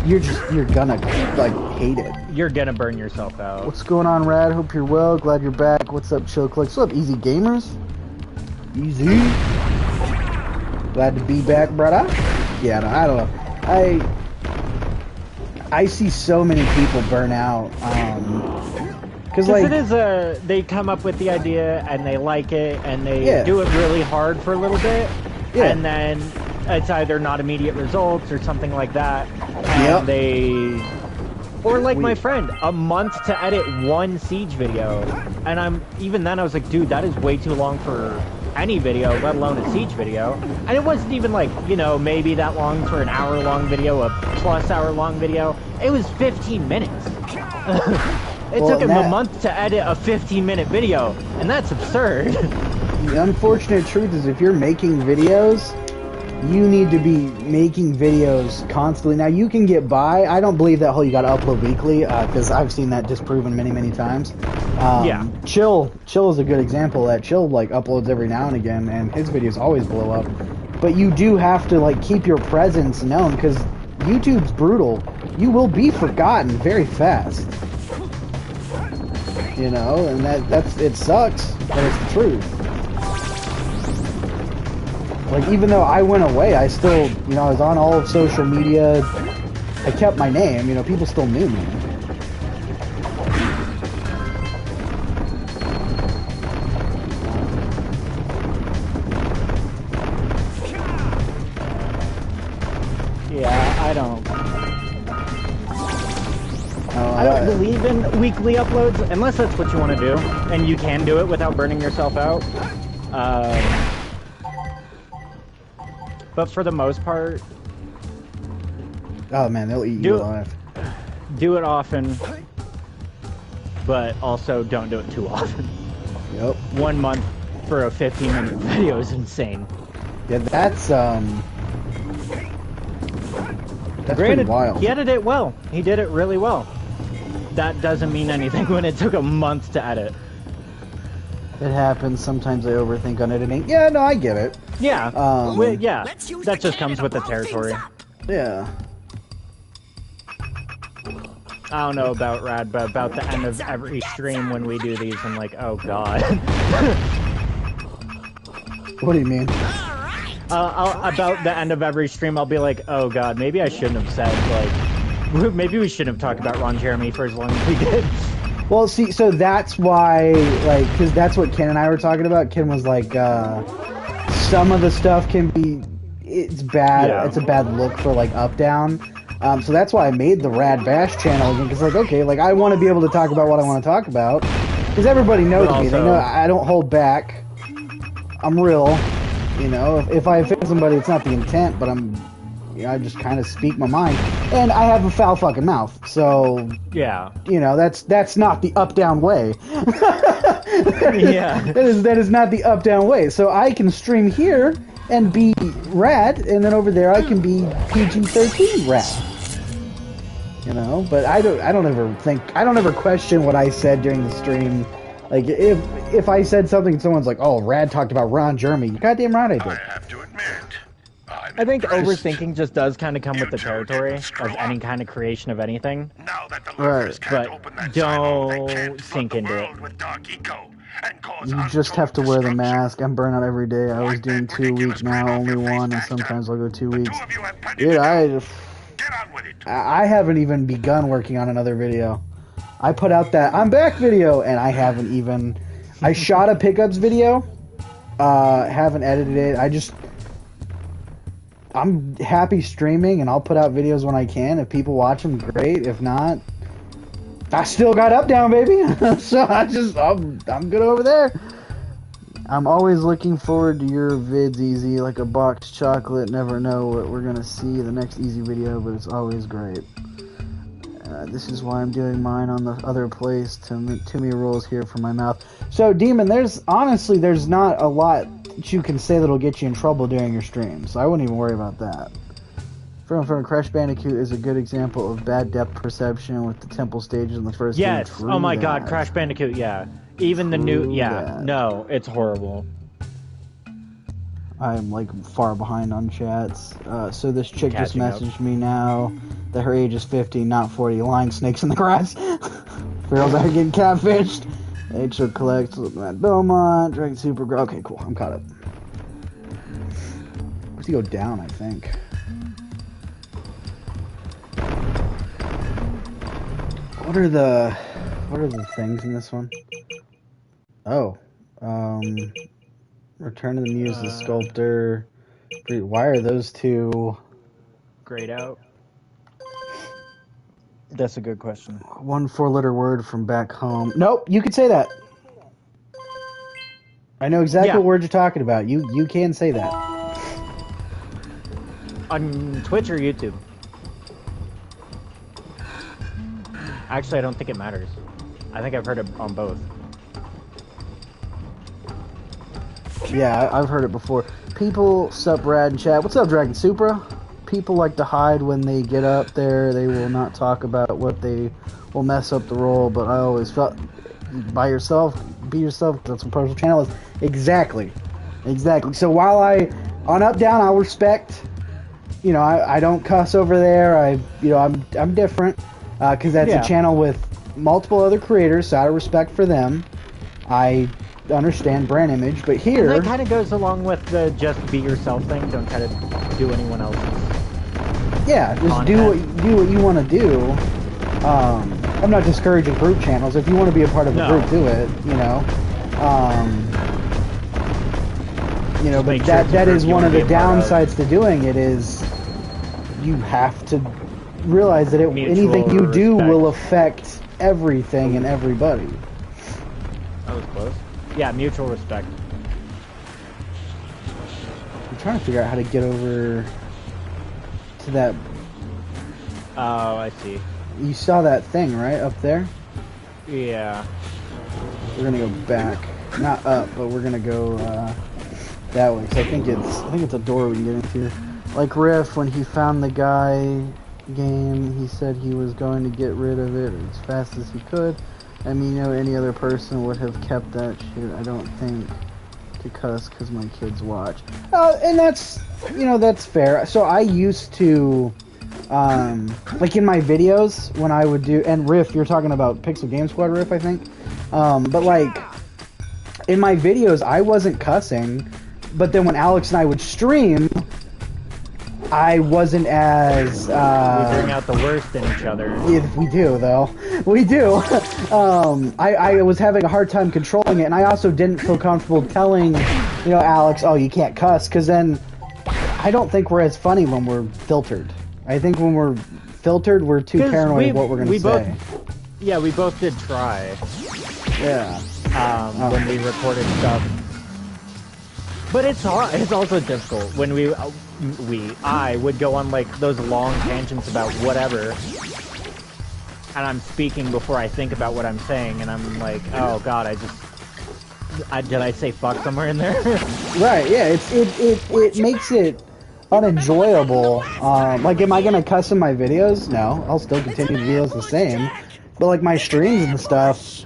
you're gonna like hate it. You're gonna burn yourself out. What's going on, Rad? Hope you're well. Glad you're back. What's up, Chill Clicks? What's up, Easy Gamers? Easy. Glad to be back, brother. Yeah, no, I don't know. I see so many people burn out. Because like, it is they come up with the idea and they like it and they do it really hard for a little bit, and then it's either not immediate results or something like that, and or like my friend, a month to edit one Siege video, and even then I was like, dude, that is way too long for any video, let alone a Siege video. And it wasn't even like, you know, maybe that long for an hour-long video, a plus hour-long video. It was 15 minutes. It took him a month to edit a 15-minute video, and that's absurd. The unfortunate truth is if you're making videos, you need to be making videos constantly. Now, you can get by. I don't believe that whole you gotta upload weekly, because I've seen that disproven many, many times. Chill is a good example of that. Chill, like, uploads every now and again, and his videos always blow up. But you do have to, like, keep your presence known, because YouTube's brutal. You will be forgotten very fast. You know, and it sucks, but it's the truth. Like, even though I went away, I still, you know, I was on all of social media. I kept my name, you know, people still knew me. Yeah, I don't believe in weekly uploads, unless that's what you want to do, and you can do it without burning yourself out. But for the most part... Oh man, they'll eat you alive. Do it often, but also don't do it too often. Yep. 1 month for a 15-minute video is insane. Yeah, that's Granted, pretty wild. He edited it well. He did it really well. That doesn't mean anything when it took a month to edit. It happens. Sometimes I overthink on editing. Yeah, no, I get it. Yeah. Yeah. That just comes with the territory. Yeah. I don't know about Rad, but about the end of every stream when we do these, I'm like, oh god. What do you mean? About the end of every stream, I'll be like, oh god, maybe I shouldn't have said, like, maybe we shouldn't have talked about Ron Jeremy for as long as we did. Well, see, so that's why, like, because that's what Ken and I were talking about. Ken was like, some of the stuff can be, it's bad. Yeah. It's a bad look for, like, up-down. So that's why I made the Rad Bash channel again, because, like, okay, like, I want to be able to talk about what I want to talk about. Because everybody knows me. They know I don't hold back. I'm real. You know, if I offend somebody, it's not the intent, but I just kind of speak my mind. And I have a foul fucking mouth, so... Yeah. You know, that's not the up-down way. Yeah. That is not the up-down way. So I can stream here and be Rad, and then over there I can be PG-13 Rad. You know, but I don't ever question what I said during the stream. Like, if I said something and someone's like, oh, Rad talked about Ron Jeremy, goddamn right I did. I have to admit, I think overthinking just does kind of come with the territory of any kind of creation of anything. Now that the lurkers can't open that silo, they can't sink flood the into it. world with dark eco and cause You just have to wear the untold mask. I'm burnt out every day. I was doing 2 weeks now, only one, and sometimes I'll go 2 weeks. Dude, I haven't even begun working on another video. I put out that I'm back video, and I haven't even... I shot a pickups video, haven't edited it. I'm happy streaming, and I'll put out videos when I can. If people watch them, great. If not, I still got up down, baby. So I'm good over there. I'm always looking forward to your vids, Easy, like a boxed chocolate. Never know what we're gonna see the next Easy video, but it's always great. This is why I'm doing mine on the other place. Too many rules here for my mouth. So, Demon, there's not a lot that you can say that'll get you in trouble during your stream. So I wouldn't even worry about that. From Crash Bandicoot is a good example of bad depth perception with the temple stages in the first game. Yes. Oh my God, Crash Bandicoot. Yeah. Even the new. Yeah. No, it's horrible. I'm like far behind on chats. So this chick just messaged me now that her age is 50, not 40. Lying snakes in the grass. Girls are getting catfished. H.O. collects Matt Belmont. Dragon Super. Okay, cool. I'm caught up. I have to go down, I think. What are the things in this one? Oh, Return of the Muse, the Sculptor. Why are those two grayed out? That's a good question. 1 4-letter word from back home. Nope, you could say that. I know exactly what word you're talking about. You can say that. On Twitch or YouTube? Actually, I don't think it matters. I think I've heard it on both. Yeah, I've heard it before. People, sup Brad and chat. What's up, Dragon Supra? People like to hide when they get up there. They will not talk about what they will mess up the role, but I always felt by yourself, be yourself. That's what personal channel is. Exactly. So while on up down, I'll respect. You know, I don't cuss over there. I'm different. Because that's a channel with multiple other creators, so out of respect for them, I understand brand image. But here, and that kind of goes along with the just be yourself thing. Don't try to do anyone else's. Yeah, just do what you want to do. I'm not discouraging group channels. If you want to be a part of a group, do it. But that is one of the downsides to doing it is you have to realize that anything you do will affect everything and everybody. That was close. Yeah, mutual respect. I'm trying to figure out how to get over to that. Oh, I see. You saw that thing, right? Up there? Yeah. We're gonna go back. Not up, but we're gonna go that way. So I think it's a door we can get into. Like Riff, when he found the guy game, he said he was going to get rid of it as fast as he could. I mean, any other person would have kept that shit. I don't think to cuss because my kids watch. And that's fair. So I used to, like in my videos when I would do, and Riff, you're talking about Pixel Game Squad Riff, I think. But like in my videos, I wasn't cussing, but then when Alyx and I would stream, I wasn't as... we bring out the worst in each other. Yeah, we do, though. We do. I was having a hard time controlling it, and I also didn't feel comfortable telling, Alyx, oh, you can't cuss, because then I don't think we're as funny when we're filtered. I think when we're filtered, we're too paranoid of what we're going to say. We both did try. Yeah. When we recorded stuff. But it's hard. It's also difficult when I would go on like those long tangents about whatever, and I'm speaking before I think about what I'm saying, and I'm like, oh god, did I say fuck somewhere in there? Right. Yeah. It makes it unenjoyable. Like, am I gonna cuss in my videos? No, I'll still continue the videos the same. But like my streams and stuff,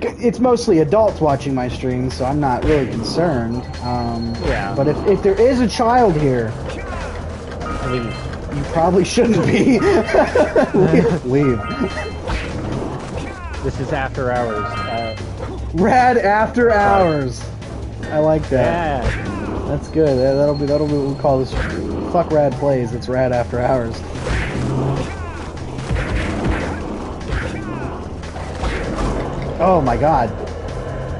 it's mostly adults watching my streams, so I'm not really concerned. Yeah. But if there is a child here, you probably shouldn't be. Leave. This is after hours. Rad after hours. I like that. Yeah. That's good. That'll be what we call this. Fuck rad plays. It's rad after hours. Oh my god.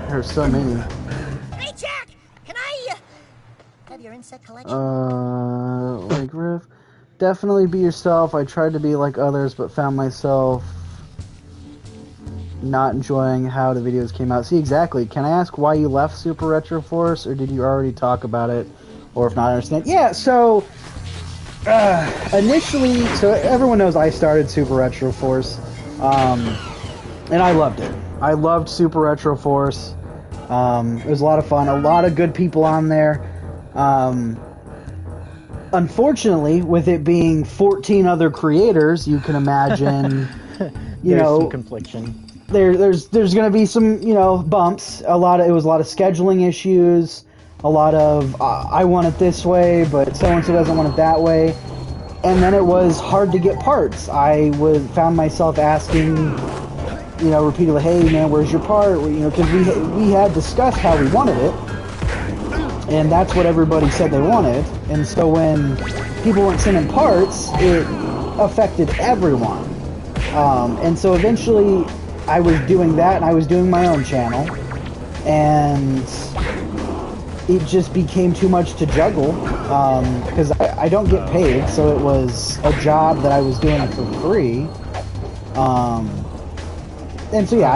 There's so many. Hey Jack! Can I have your insect collection? Like Riff. Definitely be yourself. I tried to be like others, but found myself not enjoying how the videos came out. See, exactly. Can I ask why you left Super Retro Force, or did you already talk about it? Or if not, I understand. Yeah, so Initially, so everyone knows I started Super Retro Force, and I loved it. I loved Super Retro Force. It was a lot of fun. A lot of good people on there. Unfortunately, with it being 14 other creators, you can imagine, There's some confliction. There's going to be some, bumps. It was a lot of scheduling issues. A lot of I want it this way, but so and so doesn't want it that way. And then it was hard to get parts. I found myself asking, repeatedly, "Hey man, where's your part?" Because we had discussed how we wanted it, and that's what everybody said they wanted. And so when people weren't sending parts, it affected everyone. And so eventually, I was doing that, and I was doing my own channel, and it just became too much to juggle, because I don't get paid, so it was a job that I was doing for free. And so yeah,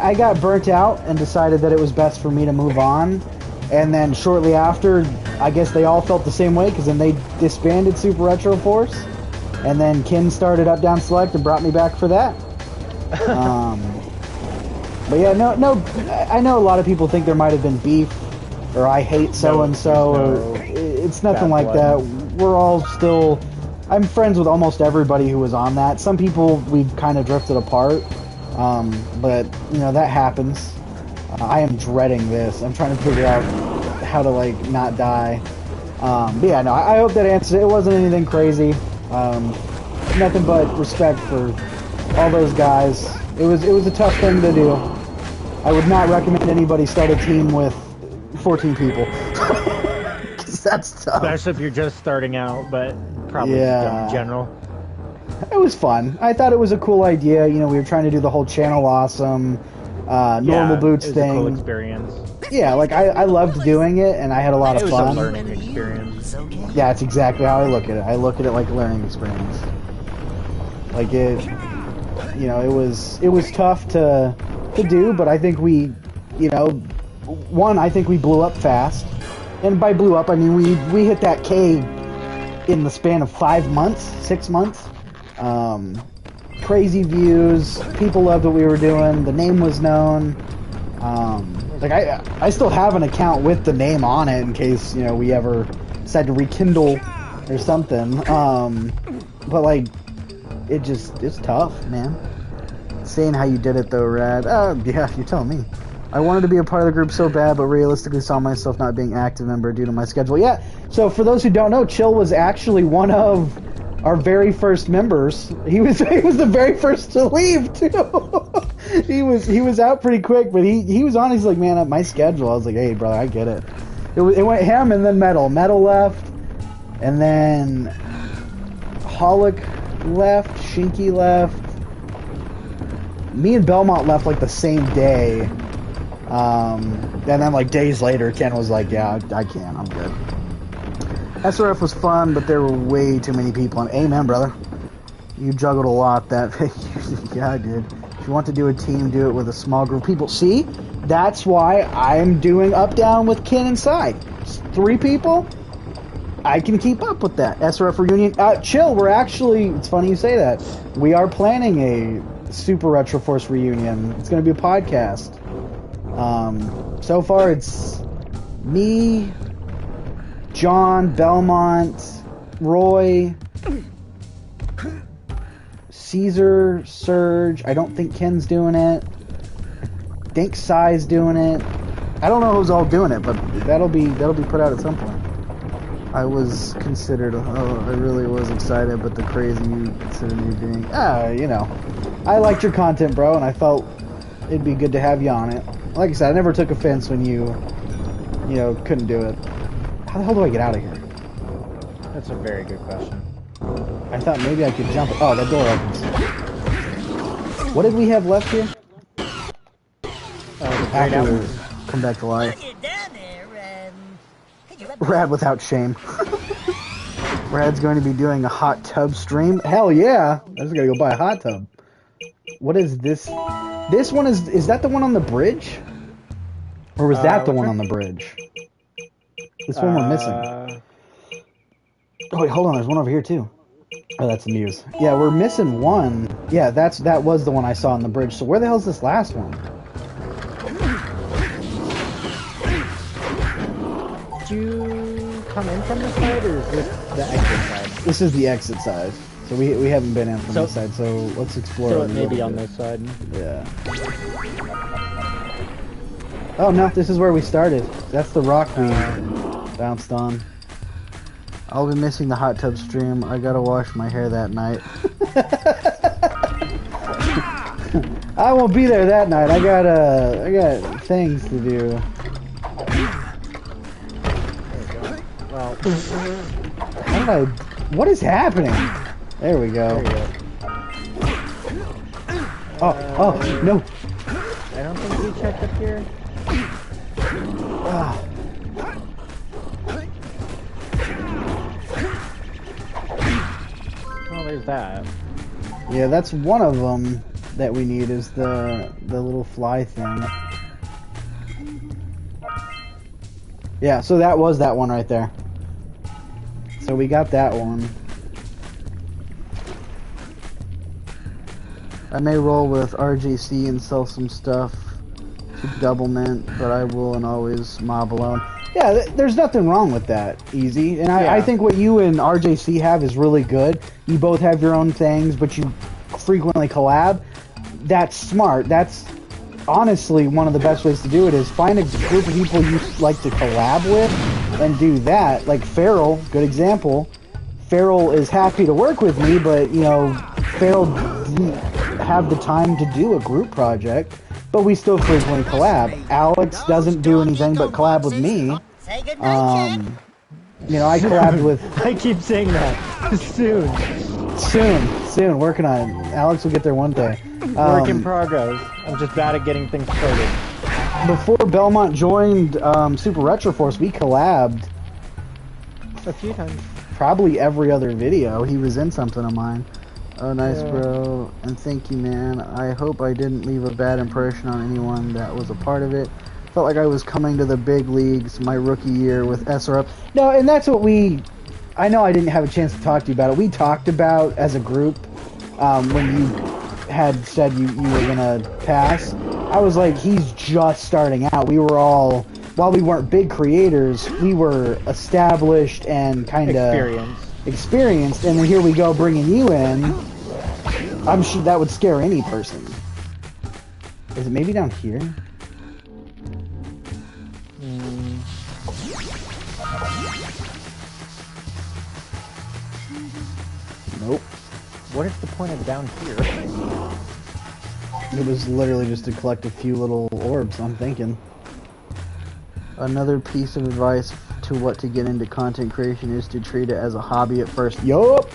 I got burnt out and decided that it was best for me to move on. And then shortly after, I guess they all felt the same way, because then they disbanded Super Retro Force. And then Ken started Up Down Select and brought me back for that. But yeah, no, I know a lot of people think there might have been beef, or I hate so-and-so, or it's nothing like that. We're all still... I'm friends with almost everybody who was on that. Some people, we've kind of drifted apart, but, that happens. I am dreading this. I'm trying to figure out how to, not die. But yeah, no, I hope that answers it. It wasn't anything crazy. Nothing but respect for all those guys. It was a tough thing to do. I would not recommend anybody start a team with 14 people. That's tough. Especially if you're just starting out, but probably in general. It was fun. I thought it was a cool idea. We were trying to do the whole channel awesome, normal boots thing. It was a cool experience. Yeah, I loved doing it, and I had a lot of fun. It was a learning experience. Yeah, that's exactly how I look at it. I look at it like a learning experience. It was tough to do, but I think we, I think we blew up fast. And by blew up, I mean we hit that K in the span of 5 months, 6 months. Crazy views. People loved what we were doing. The name was known. I still have an account with the name on it in case, we ever decide to rekindle or something. But it's tough, man. Saying how you did it though, Rad. Yeah, you're telling me. I wanted to be a part of the group so bad, but realistically saw myself not being an active member due to my schedule. Yeah, so for those who don't know, Chill was actually one of our very first members. He was the very first to leave too. he was out pretty quick, but he was on. He's like, man, my schedule. I was like, hey, brother, I get it. It went him and then Metal. Metal left, and then Holic left. Shinky left. Me and Belmont left the same day. And then days later, Ken was like, yeah, I can't. I'm good. SRF was fun, but there were way too many people. And amen, brother. You juggled a lot that... Yeah, I did. If you want to do a team, do it with a small group of people. See? That's why I'm doing Up Down with Ken and Sai. 3 people? I can keep up with that. SRF reunion. Chill, we're actually... It's funny you say that. We are planning a Super Retro Force reunion. It's going to be a podcast. So far it's me, John, Belmont, Roy, Caesar, Surge. I don't think Ken's doing it. I think Sai's doing it. I don't know who's all doing it, but that'll be put out at some point. I was considered. I really was excited, but the crazy you consider me being. I liked your content, bro, and I felt it'd be good to have you on it. Like I said, I never took offense when you couldn't do it. How the hell do I get out of here? That's a very good question. I thought maybe I could jump. Oh, that door opens. What did we have left here? After come back to life. Rad without shame. Rad's going to be doing a hot tub stream. Hell yeah! I just gotta go buy a hot tub. What is this? This one is that the one on the bridge? Or was that the one on the bridge? This one we're missing. Oh wait, hold on. There's one over here too. Oh, that's the Muse. Yeah, we're missing one. Yeah, that was the one I saw on the bridge. So where the hell's this last one? Did you come in from this side, or is this the exit side? This is the exit side. So we haven't been in from this side. So let's explore. So it may be on this side. Yeah. Oh no, this is where we started. That's the rock we bounced on. I'll be missing the hot tub stream. I gotta wash my hair that night. I won't be there that night. I got things to do. Well, what is happening? There we go. Oh no. I don't think we checked up here. Well, there's that. Yeah, that's one of them that we need, is the little fly thing. Yeah, so that was that one right there. So we got that one. I may roll with RJC and sell some stuff to double mint, but I will and always mob alone. Yeah, there's nothing wrong with that, Easy. And I think what you and RJC have is really good. You both have your own things, but you frequently collab. That's smart. That's honestly one of the best ways to do it, is find a group of people you like to collab with and do that. Like Farrell, good example. Farrell is happy to work with me, but, you know, Farrell didn't have the time to do a group project. But we still frequently collab. Alyx doesn't do anything but collab with me. You know, I collabed with... I keep saying that. Soon. Working on it. Alyx will get there one day. Work in progress. I'm just bad at getting things started. Before Belmont joined Super Retro Force, we collabed a few times. Probably every other video. He was in something of mine. Oh, nice, bro. And thank you, man. I hope I didn't leave a bad impression on anyone that was a part of it. Felt like I was coming to the big leagues my rookie year with SRF. No, and that's what I know I didn't have a chance to talk to you about it. We talked about, as a group, when you had said you were going to pass. I was like, he's just starting out. We were all, while we weren't big creators, we were established and kind of experienced, and then here we go bringing you in. I'm sure that would scare any person. Is it maybe down here? Nope. What is the point of down here? It was literally just to collect a few little orbs, I'm thinking. Another piece of advice to what to get into content creation is to treat it as a hobby at first. Yup!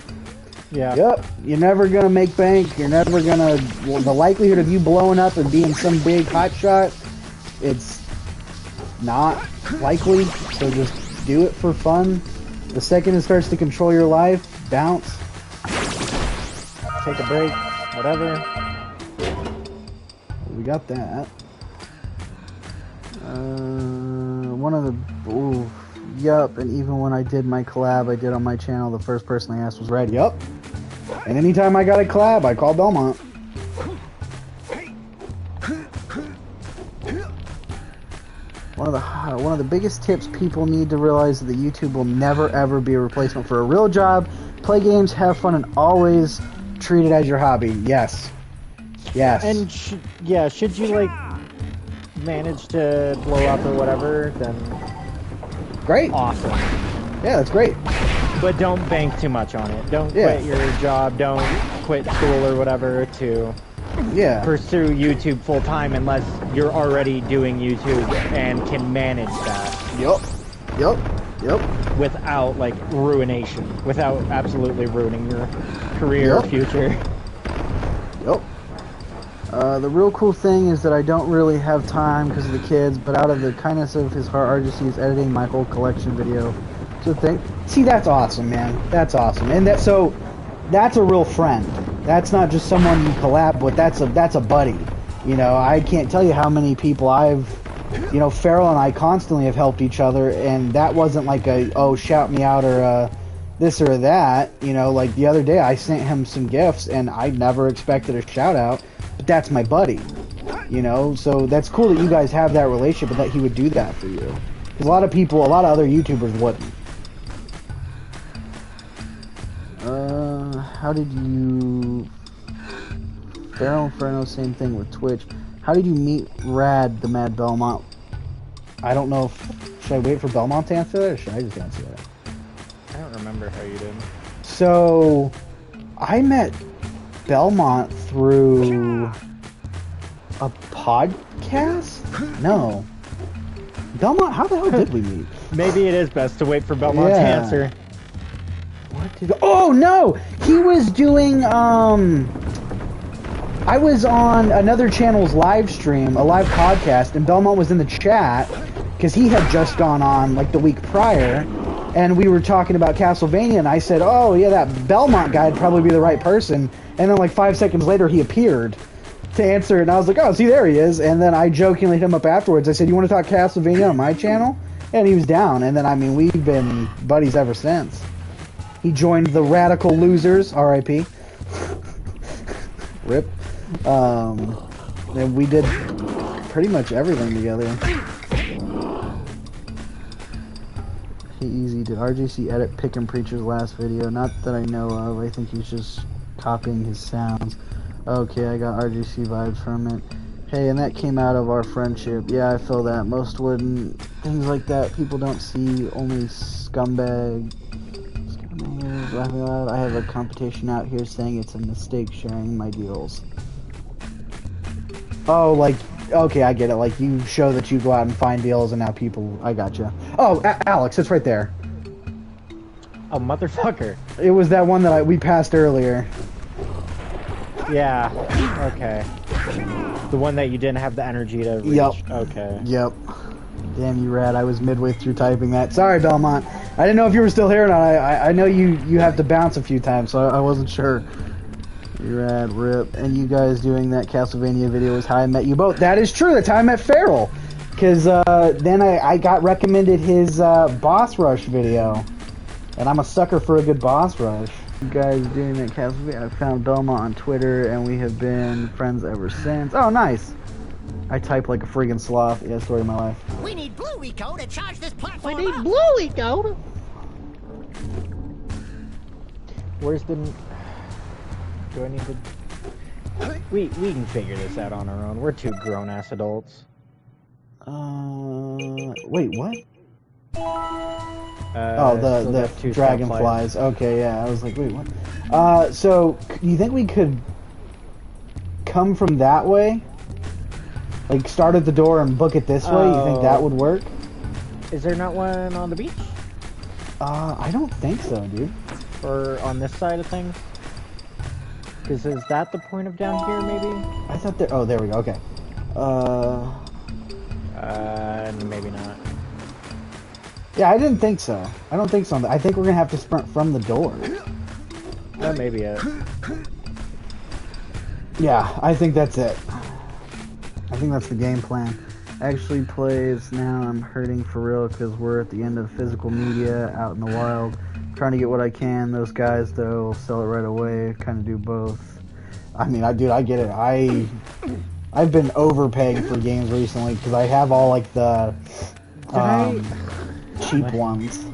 Yeah. Yep. You're never gonna make bank. You're never gonna... Well, the likelihood of you blowing up and being some big hotshot, it's not likely. So just do it for fun. The second it starts to control your life, bounce. Take a break. Whatever. We got that. One of the... Ooh, yup, and even when I did my collab I did on my channel, the first person I asked was Red. Yup. And anytime I got a collab, I called Belmont. One of the biggest tips people need to realize is that YouTube will never ever be a replacement for a real job. Play games, have fun, and always treat it as your hobby. Yes. Yes. And should you like manage to blow up or whatever, then great. Awesome. Yeah, that's great. But don't bank too much on it. Don't quit your job. Don't quit school or whatever to pursue YouTube full time unless you're already doing YouTube and can manage that. Yup. Without like ruination. Without absolutely ruining your career or future. Yup. The real cool thing is that I don't really have time because of the kids, but out of the kindness of his heart, RGC is editing my whole collection video. So see, that's awesome, man. That's awesome, and that's a real friend. That's not just someone you collab with. That's a buddy. You know, I can't tell you how many people Farrell and I constantly have helped each other, and that wasn't like shout me out or this or that. You know, like the other day I sent him some gifts and I never expected a shout out, but that's my buddy. You know, so that's cool that you guys have that relationship and that he would do that for you. Because a lot of people, a lot of other YouTubers wouldn't. How did you... Pharaoh Inferno, same thing with Twitch. How did you meet Rad, the Mad Belmont? I don't know if... Should I wait for Belmont to answer that, or should I just answer that? I don't remember how you did. So, I met Belmont through a podcast? No. Belmont, how the hell did we meet? Maybe it is best to wait for Belmont to answer. What did... Oh, no! He was doing, I was on another channel's live stream, a live podcast, and Belmont was in the chat, because he had just gone on, like, the week prior, and we were talking about Castlevania, and I said, oh, yeah, that Belmont guy would probably be the right person, and then, like, 5 seconds later, he appeared to answer, and I was like, oh, see, there he is, and then I jokingly hit him up afterwards. I said, you want to talk Castlevania on my channel? And he was down, and then, I mean, we've been buddies ever since. He joined the Radical Losers, R.I.P. RIP. And we did pretty much everything together. Hey, Easy, did RJC edit Pick and Preacher's last video? Not that I know of. I think he's just copying his sounds. Okay, I got RJC vibes from it. Hey, and that came out of our friendship. Yeah, I feel that. Most wouldn't. Things like that people don't see. Only scumbag. Laughing loud. I have a competition out here saying it's a mistake sharing my deals. Oh, like, okay, I get it. Like, you show that you go out and find deals, and now people... I gotcha. Oh, Alyx, it's right there. Oh, motherfucker. It was that one that we passed earlier. Yeah, okay. The one that you didn't have the energy to reach. Yep. Okay. Yep. Damn you, Rad. I was midway through typing that. Sorry, Belmont. I didn't know if you were still here or not. I know you have to bounce a few times, so I wasn't sure. You Rad, RIP. And you guys doing that Castlevania video is how I met you both. That is true. That's how I met Farrell. Because then I got recommended his boss rush video. And I'm a sucker for a good boss rush. You guys doing that Castlevania. I found Belmont on Twitter, and we have been friends ever since. Oh, nice. I type like a friggin' sloth. Yeah, story of my life. We need Blue Eco to charge this platform. We need Blue Eco. Where's the... Do I need to... We can figure this out on our own. We're two grown-ass adults. Wait, what? So the dragonflies. Okay, yeah. I was like, wait, what? So, you think we could come from that way? Like, start at the door and book it this way? You think that would work? Is there not one on the beach? I don't think so, dude. Or on this side of things? Because is that the point of down here, maybe? I thought there... Oh, there we go. Okay. Maybe not. Yeah, I didn't think so. I don't think so. I think we're gonna have to sprint from the door. That may be it. Yeah, I think that's it. I think that's the game plan. Actually plays now. I'm hurting for real because we're at the end of physical media out in the wild. Trying to get what I can. Those guys, though, will sell it right away. Kind of do both. I mean, dude, I get it. I've been overpaying for games recently because I have all, like, the cheap ones.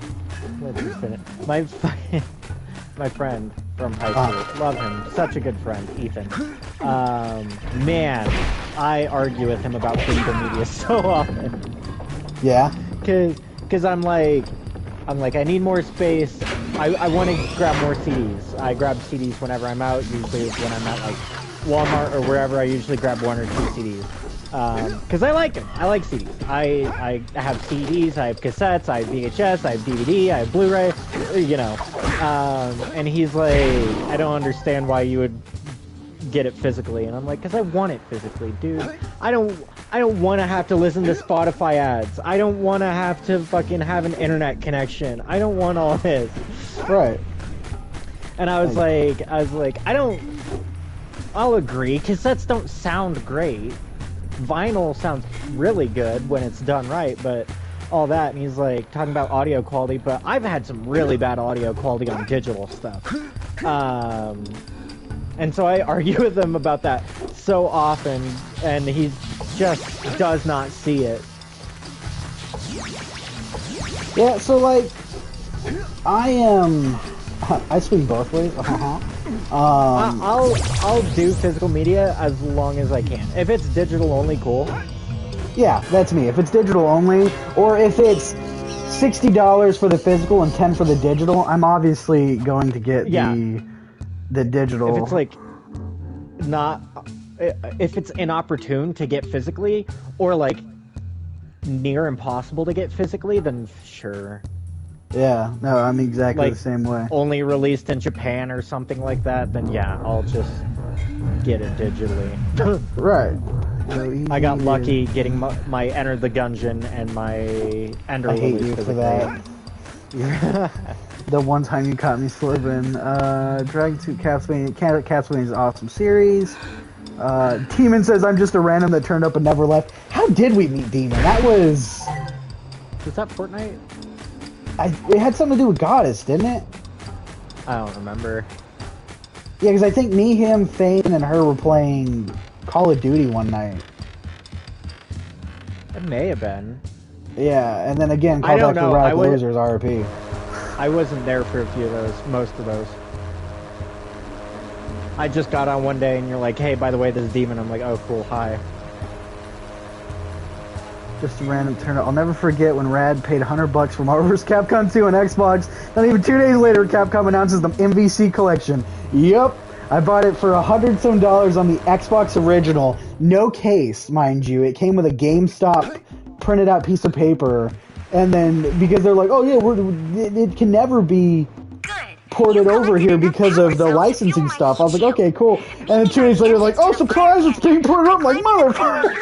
My friend from high school, love him, such a good friend, Ethan. Man, I argue with him about physical media so often. Yeah? Because I'm like, I need more space. I want to grab more CDs. I grab CDs whenever I'm out, usually when I'm at, like, Walmart or wherever. I usually grab 1 or 2 CDs. Because I like them. I like CDs. I have CDs, I have cassettes, I have VHS, I have DVD, I have Blu-ray, you know. And he's like, I don't understand why you would get it physically. And I'm like, because I want it physically, dude. I don't want to have to listen to Spotify ads. I don't want to have to fucking have an internet connection. I don't want all this. Right. And I was like, I'll agree, cassettes don't sound great. Vinyl sounds really good when it's done right, but all that, and he's like talking about audio quality, but I've had some really bad audio quality on digital stuff. And so I argue with him about that so often, and he just does not see it. Yeah, so like, I swing both ways. I'll do physical media as long as I can. If it's digital only, cool. Yeah, that's me. If it's digital only, or if it's $60 for the physical and $10 for the digital, I'm obviously going to get the digital. If it's like if it's inopportune to get physically, or like near impossible to get physically, then sure. Yeah, no, I'm exactly like, the same way. Only released in Japan or something like that, then yeah, I'll just get it digitally. Right. I got lucky getting my Enter the Gungeon and my Ender I hate release you for physically. that. The one time you caught me slipping. Dragon Suit Castlevania is an awesome series. Demon says I'm just a random that turned up and never left. How did we meet Demon? That was that Fortnite? It had something to do with Goddess, didn't it? I don't remember. Yeah, because I think me, him, Fane, and her were playing Call of Duty one night. It may have been. Yeah, and then again, call back to Rap Losers, RP. I wasn't there for a few of those, most of those. I just got on one day and you're like, hey, by the way, this is Demon. I'm like, oh, cool, hi. Just a random turn. I'll never forget when Rad paid $100 for Marvel vs. Capcom 2 on Xbox. Not even 2 days later, Capcom announces the MVC collection. Yep, I bought it for $100-some on the Xbox original. No case, mind you. It came with a GameStop printed out piece of paper. And then, because they're like, oh yeah, it can never be ported over here because of the licensing stuff. I was like, okay, cool. And then 2 days later, like, oh, surprise, it's being ported up. I'm like, motherfucker.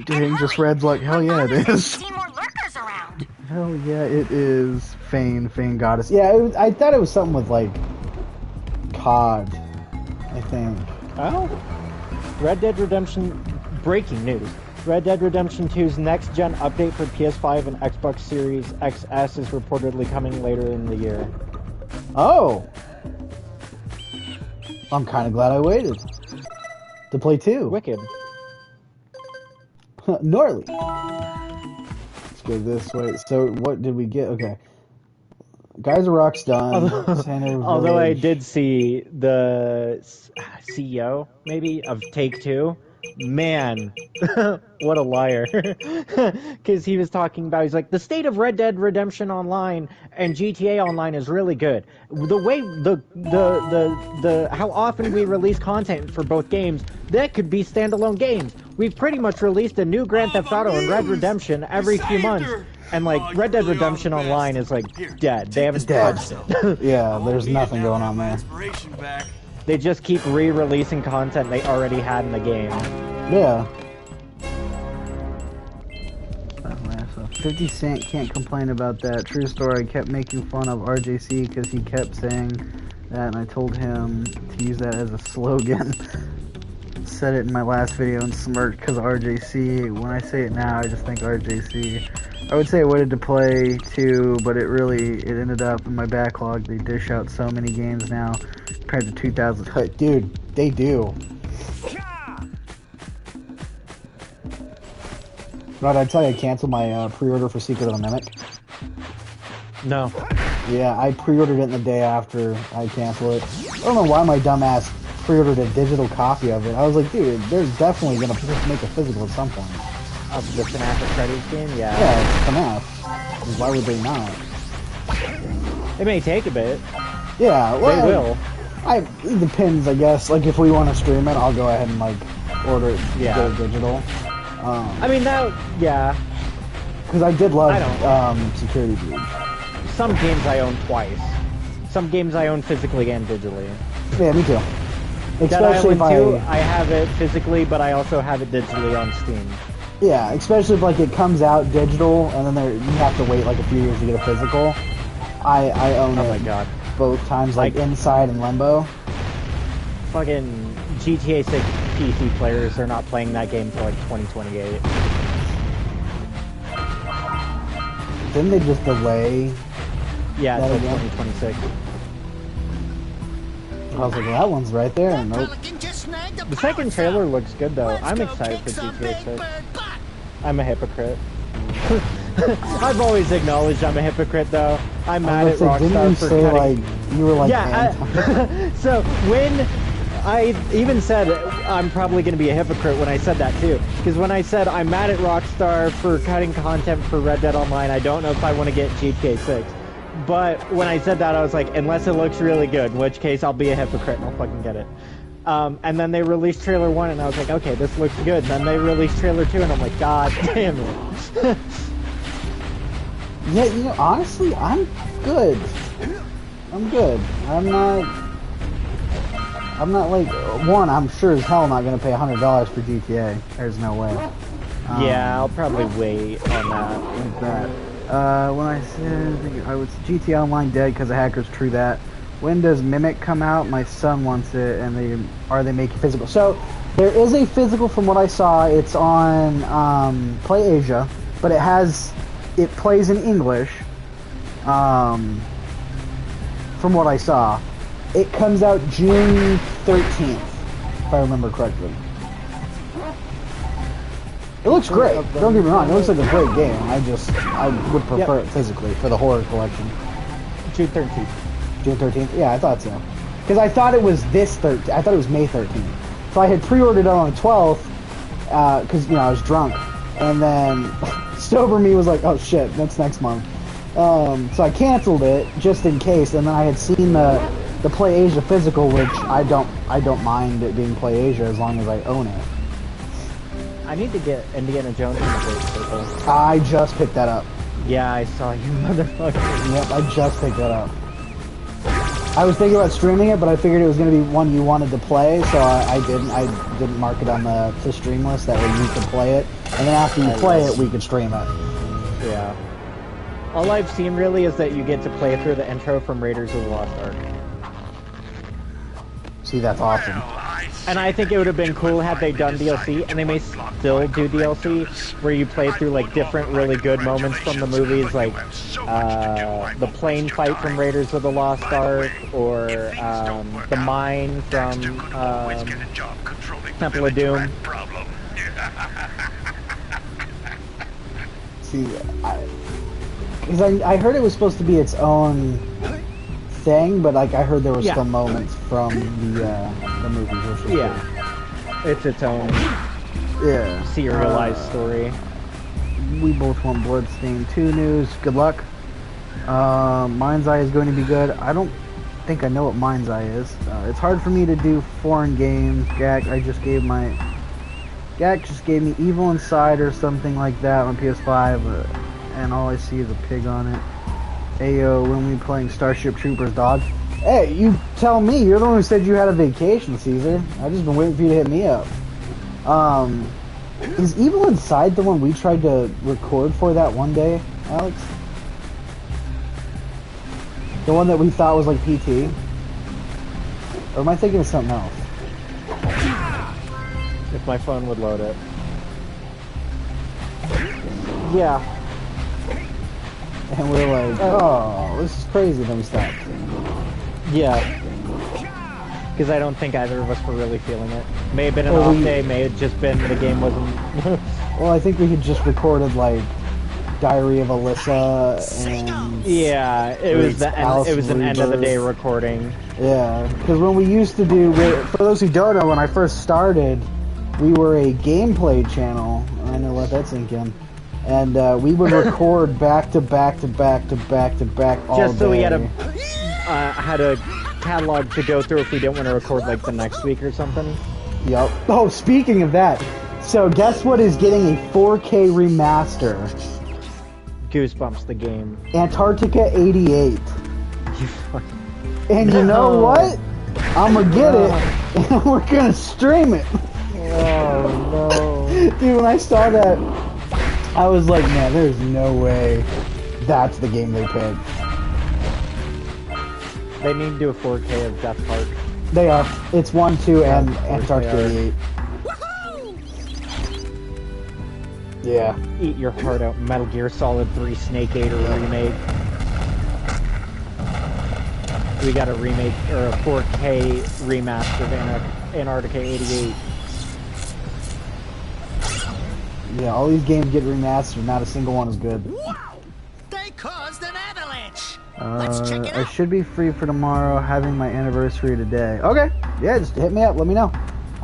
And just Red's like, hell yeah, it is. Hell yeah, it is. Fane Goddess. Yeah, I thought it was something with, like, COD, I think. Oh? Red Dead Redemption... Breaking news. Red Dead Redemption 2's next-gen update for PS5 and Xbox Series XS is reportedly coming later in the year. Oh! I'm kind of glad I waited to play 2. Wicked. Gnarly. Let's go this way. So, what did we get? Okay. Guys of Rock's done. Although I did see the CEO, maybe, of Take-Two. Man, what a liar. Because he was talking about, he's like, the state of Red Dead Redemption Online and GTA Online is really good. The way, how often we release content for both games, that could be standalone games. We've pretty much released a new Grand Theft Auto and Red Redemption every few months. And, like, Red Dead Redemption Online is, like, dead. They haven't touched it. Yeah, there's nothing going on there. They just keep re-releasing content they already had in the game. Yeah. 50 Cent can't complain about that. True story, I kept making fun of RJC because he kept saying that, and I told him to use that as a slogan. Said it in my last video and smirked because RJC. When I say it now, I just think RJC. I would say I wanted to play too, but it ended up in my backlog. They dish out so many games now compared to 2000. Dude, they do. Right, I tell you, I canceled my pre-order for Secret of the Mimic. No. Yeah, I pre-ordered it the day after I canceled it. I don't know why my dumbass pre-ordered a digital copy of it. I was like, dude, they're definitely gonna make a physical at some point. Of the FNAF Freddy's game? Yeah. Yeah, it's FNAF. Why would they not? It may take a bit. Yeah, well, they will. It depends, I guess. Like, if we want to stream it, I'll go ahead and, like, order it digital. I mean, yeah. Because I did love Security Breach. Some games I own twice. Some games I own physically and digitally. Yeah, me too. Especially Dead Island 2, I have it physically, but I also have it digitally on Steam. Yeah, especially if, like, it comes out digital, and then you have to wait, like, a few years to get a physical. I own it. Oh my god. Both times, like Inside and Limbo. Fucking GTA 6 PC players are not playing that game till like 2028. Didn't they just delay? Yeah, that until again? 2026. I was like, well, that one's right there. Nope. The second trailer looks good though. I'm excited for GTA 6. I'm a hypocrite. I've always acknowledged I'm a hypocrite though. I'm mad at Rockstar for cutting. You were like, yeah. So when I even said I'm probably going to be a hypocrite when I said that too, because when I said I'm mad at Rockstar for cutting content for Red Dead Online, I don't know if I want to get GTA 6. But when I said that, I was like, unless it looks really good, in which case I'll be a hypocrite and I'll fucking get it. And then they released trailer 1 and I was like, okay, this looks good. And then they released trailer 2 and I'm like, god damn it. Yeah, you know, honestly, I'm good. I'm good. I'm not like, one, I'm sure as hell not going to pay $100 for GTA. There's no way. Yeah, I'll probably wait on that. Like that. When I said I was GTA Online dead because of hackers, true that. When does Mimic come out? My son wants it, and they making physical? So there is a physical from what I saw. It's on PlayAsia, but it plays in English. From what I saw, it comes out June 13th, if I remember correctly. It looks great. Don't get me wrong. It looks like a great game. I would prefer it physically for the horror collection. June 13th. June 13th? Yeah, I thought so. Because I thought it was I thought it was May 13th. So I had pre-ordered it on the 12th, because, you know, I was drunk. And then Sober Me was like, oh shit, that's next month. So I canceled it, just in case. And then I had seen the PlayAsia physical, which I don't mind it being PlayAsia as long as I own it. I need to get Indiana Jones in the physical. I just picked that up. Yeah, I saw you, motherfucker. Yep, I just picked that up. I was thinking about streaming it, but I figured it was going to be one you wanted to play, so I didn't mark it on the stream list. That way you could play it, and then after you play it, we could stream it. Yeah. All I've seen really is that you get to play through the intro from Raiders of the Lost Ark. See, that's awesome. And I think it would have been cool had they done DLC, and they may still do DLC, where you play through like different really good moments from the movies, like the plane fight from Raiders of the Lost Ark, or the mine from Temple of Doom. See, because I heard it was supposed to be its own thing, but like I heard there were still moments from the movies. Which was good. It's its own serialized story. We both want Bloodstained 2 news. Good luck. Mind's Eye is going to be good. I don't think I know what Mind's Eye is. It's hard for me to do foreign games. Gak just gave me Evil Inside or something like that on PS5, and all I see is a pig on it. Ayo, when we playing Starship Troopers, dog? Hey, you tell me. You're the one who said you had a vacation, Caesar. I've just been waiting for you to hit me up. Is Evil Inside the one we tried to record for that one day, Alex? The one that we thought was like PT? Or am I thinking of something else? If my phone would load it. Yeah. And we're like, oh, this is crazy, then we stopped. Yeah. Because I don't think either of us were really feeling it. May have been an off day, may have just been the game wasn't... Well, I think we had just recorded, like, Diary of Alyssa and... Yeah, it was an end of the day recording. Yeah, because when we used to do... For those who don't know, when I first started, we were a gameplay channel. I know what that's thinking. And we would record back to back to back to back to back all day. Just so we had a catalog to go through if we didn't want to record like the next week or something. Yep. Oh, speaking of that, so guess what is getting a 4K remaster? Goosebumps the game. Antarctica 88. You fucking... And you know what? I'm gonna get it, and we're gonna stream it. Oh no. Dude, when I saw that, I was like, man, there's no way that's the game they picked. They need to do a 4K of Death Park. They are. It's 1, 2, and Antarctica 88. Yeah. Eat your heart out. Metal Gear Solid 3 Snake Eater remake. We got a remake, or a 4K remaster of Antarctica 88. Yeah, all these games get remastered, not a single one is good. Wow! They caused an avalanche! Let's check it I out. should be free for tomorrow, having my anniversary today. Okay, yeah, just hit me up, let me know.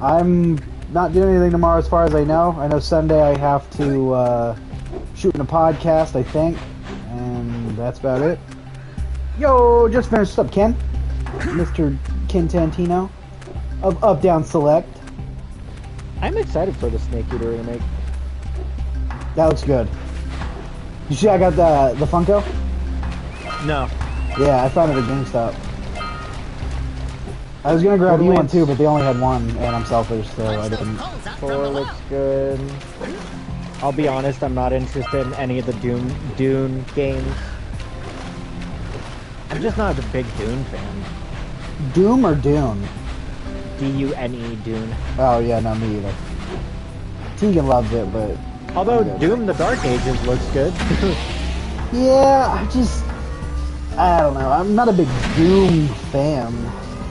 I'm not doing anything tomorrow as far as I know. I know Sunday I have to shoot in a podcast, I think, and that's about it. Yo, just finished up, Ken. Mr. Ken Tantino of Up Down Select. I'm excited for the Snake Eater remake. That looks good. You see I got the Funko? No. Yeah, I found it at GameStop. I was gonna grab you one too, but they only had one, and I'm selfish, so I didn't. 4 looks good. I'll be honest, I'm not interested in any of the Dune games. I'm just not a big Dune fan. Doom or Dune? D-U-N-E, Dune. Oh yeah, no, me either. Tegan loves it, but... Although Doom the Dark Ages looks good. Yeah, I don't know. I'm not a big Doom fan.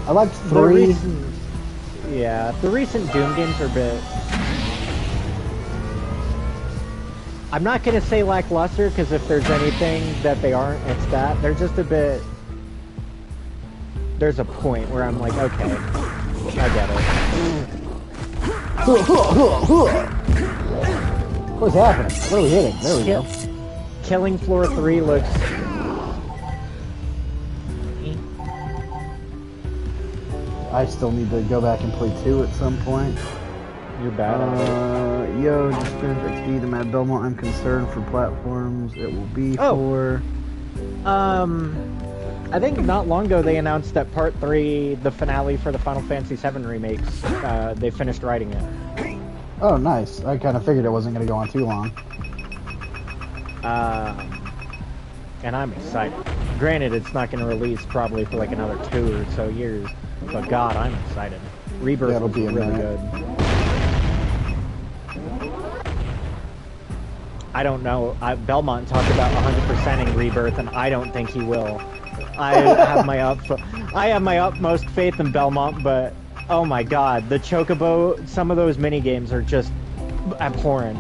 I liked 3. The recent Doom games are a bit... I'm not gonna say lackluster, because if there's anything that they aren't, it's that. They're just a bit... There's a point where I'm like, okay, I get it. What's happening? What are we hitting? There we go. Killing Floor 3 looks... I still need to go back and play 2 at some point. You're bad at it. Yo, just finished XP the Mad Belmont. I'm concerned for platforms it will be for. I think not long ago they announced that Part 3, the finale for the Final Fantasy VII remakes, they finished writing it. Oh, nice. I kind of figured it wasn't going to go on too long. And I'm excited. Granted, it's not going to release probably for like another 2 or so years, but God, I'm excited. Rebirth will be really good. I don't know. Belmont talked about 100%ing Rebirth, and I don't think he will. I have my utmost faith in Belmont, but oh my God, the Chocobo, some of those mini games are just abhorrent.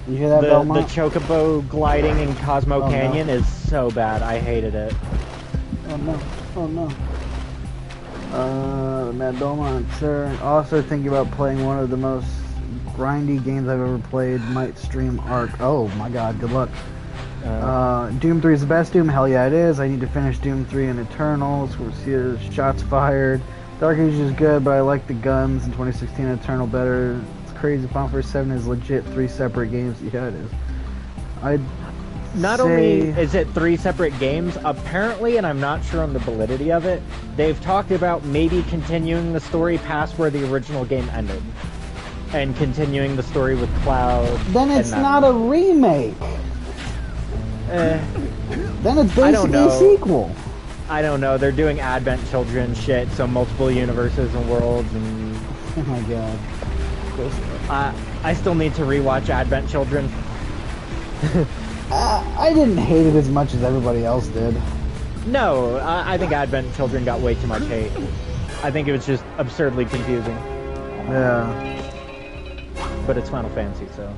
You hear that, Belmont? The Chocobo gliding in Cosmo Canyon is so bad. I hated it. Oh no! Oh no! Mad Belmont, sir. Also thinking about playing one of the most grindy games I've ever played. Might stream Ark. Oh my God! Good luck. Doom 3 is the best Doom? Hell yeah, it is. I need to finish Doom 3 and Eternals. We'll see the shots fired. Dark Ages is good, but I like the guns in 2016 Eternal better. It's crazy. Final Fantasy 7 is legit 3 separate games. Yeah, it is. Not only is it 3 separate games, apparently, and I'm not sure on the validity of it, they've talked about maybe continuing the story past where the original game ended. And continuing the story with Cloud. Then it's not a remake. Then it's basically a sequel. I don't know. They're doing Advent Children shit, so multiple universes and worlds and... Oh my God. I still need to rewatch Advent Children. I didn't hate it as much as everybody else did. No, I think Advent Children got way too much hate. I think it was just absurdly confusing. Yeah. But it's Final Fantasy, so...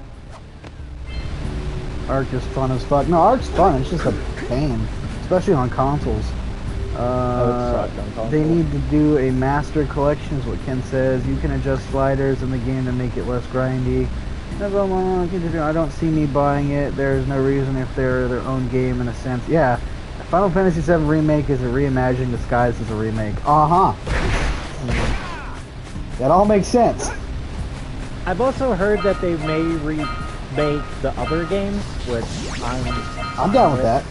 Ark is fun as fuck. No, Ark's fun. It's just a pain, especially on consoles. They need to do a master collection, is what Ken says. You can adjust sliders in the game to make it less grindy. I don't see me buying it. There's no reason if they're their own game in a sense. Yeah, Final Fantasy VII Remake is a reimagining disguised as a remake. That all makes sense. I've also heard that they may remake the other games, which I'm down with that.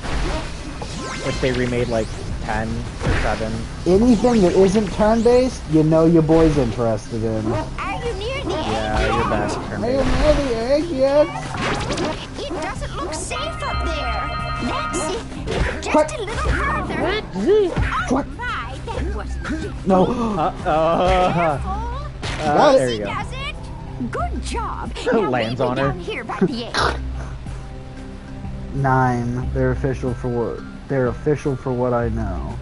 If they remade like 10 or 7. Anything that isn't turn-based, you know your boy's interested in. Are you near the edge? Yeah, you're back to turn-based. Are you near the edge yet? It doesn't look safe up there. That's it. Just a little further. All right, that wasn't... No. Careful. Got it. Does it? Good job. Lands on her. Down here by the egg. 9. They're official for what I know.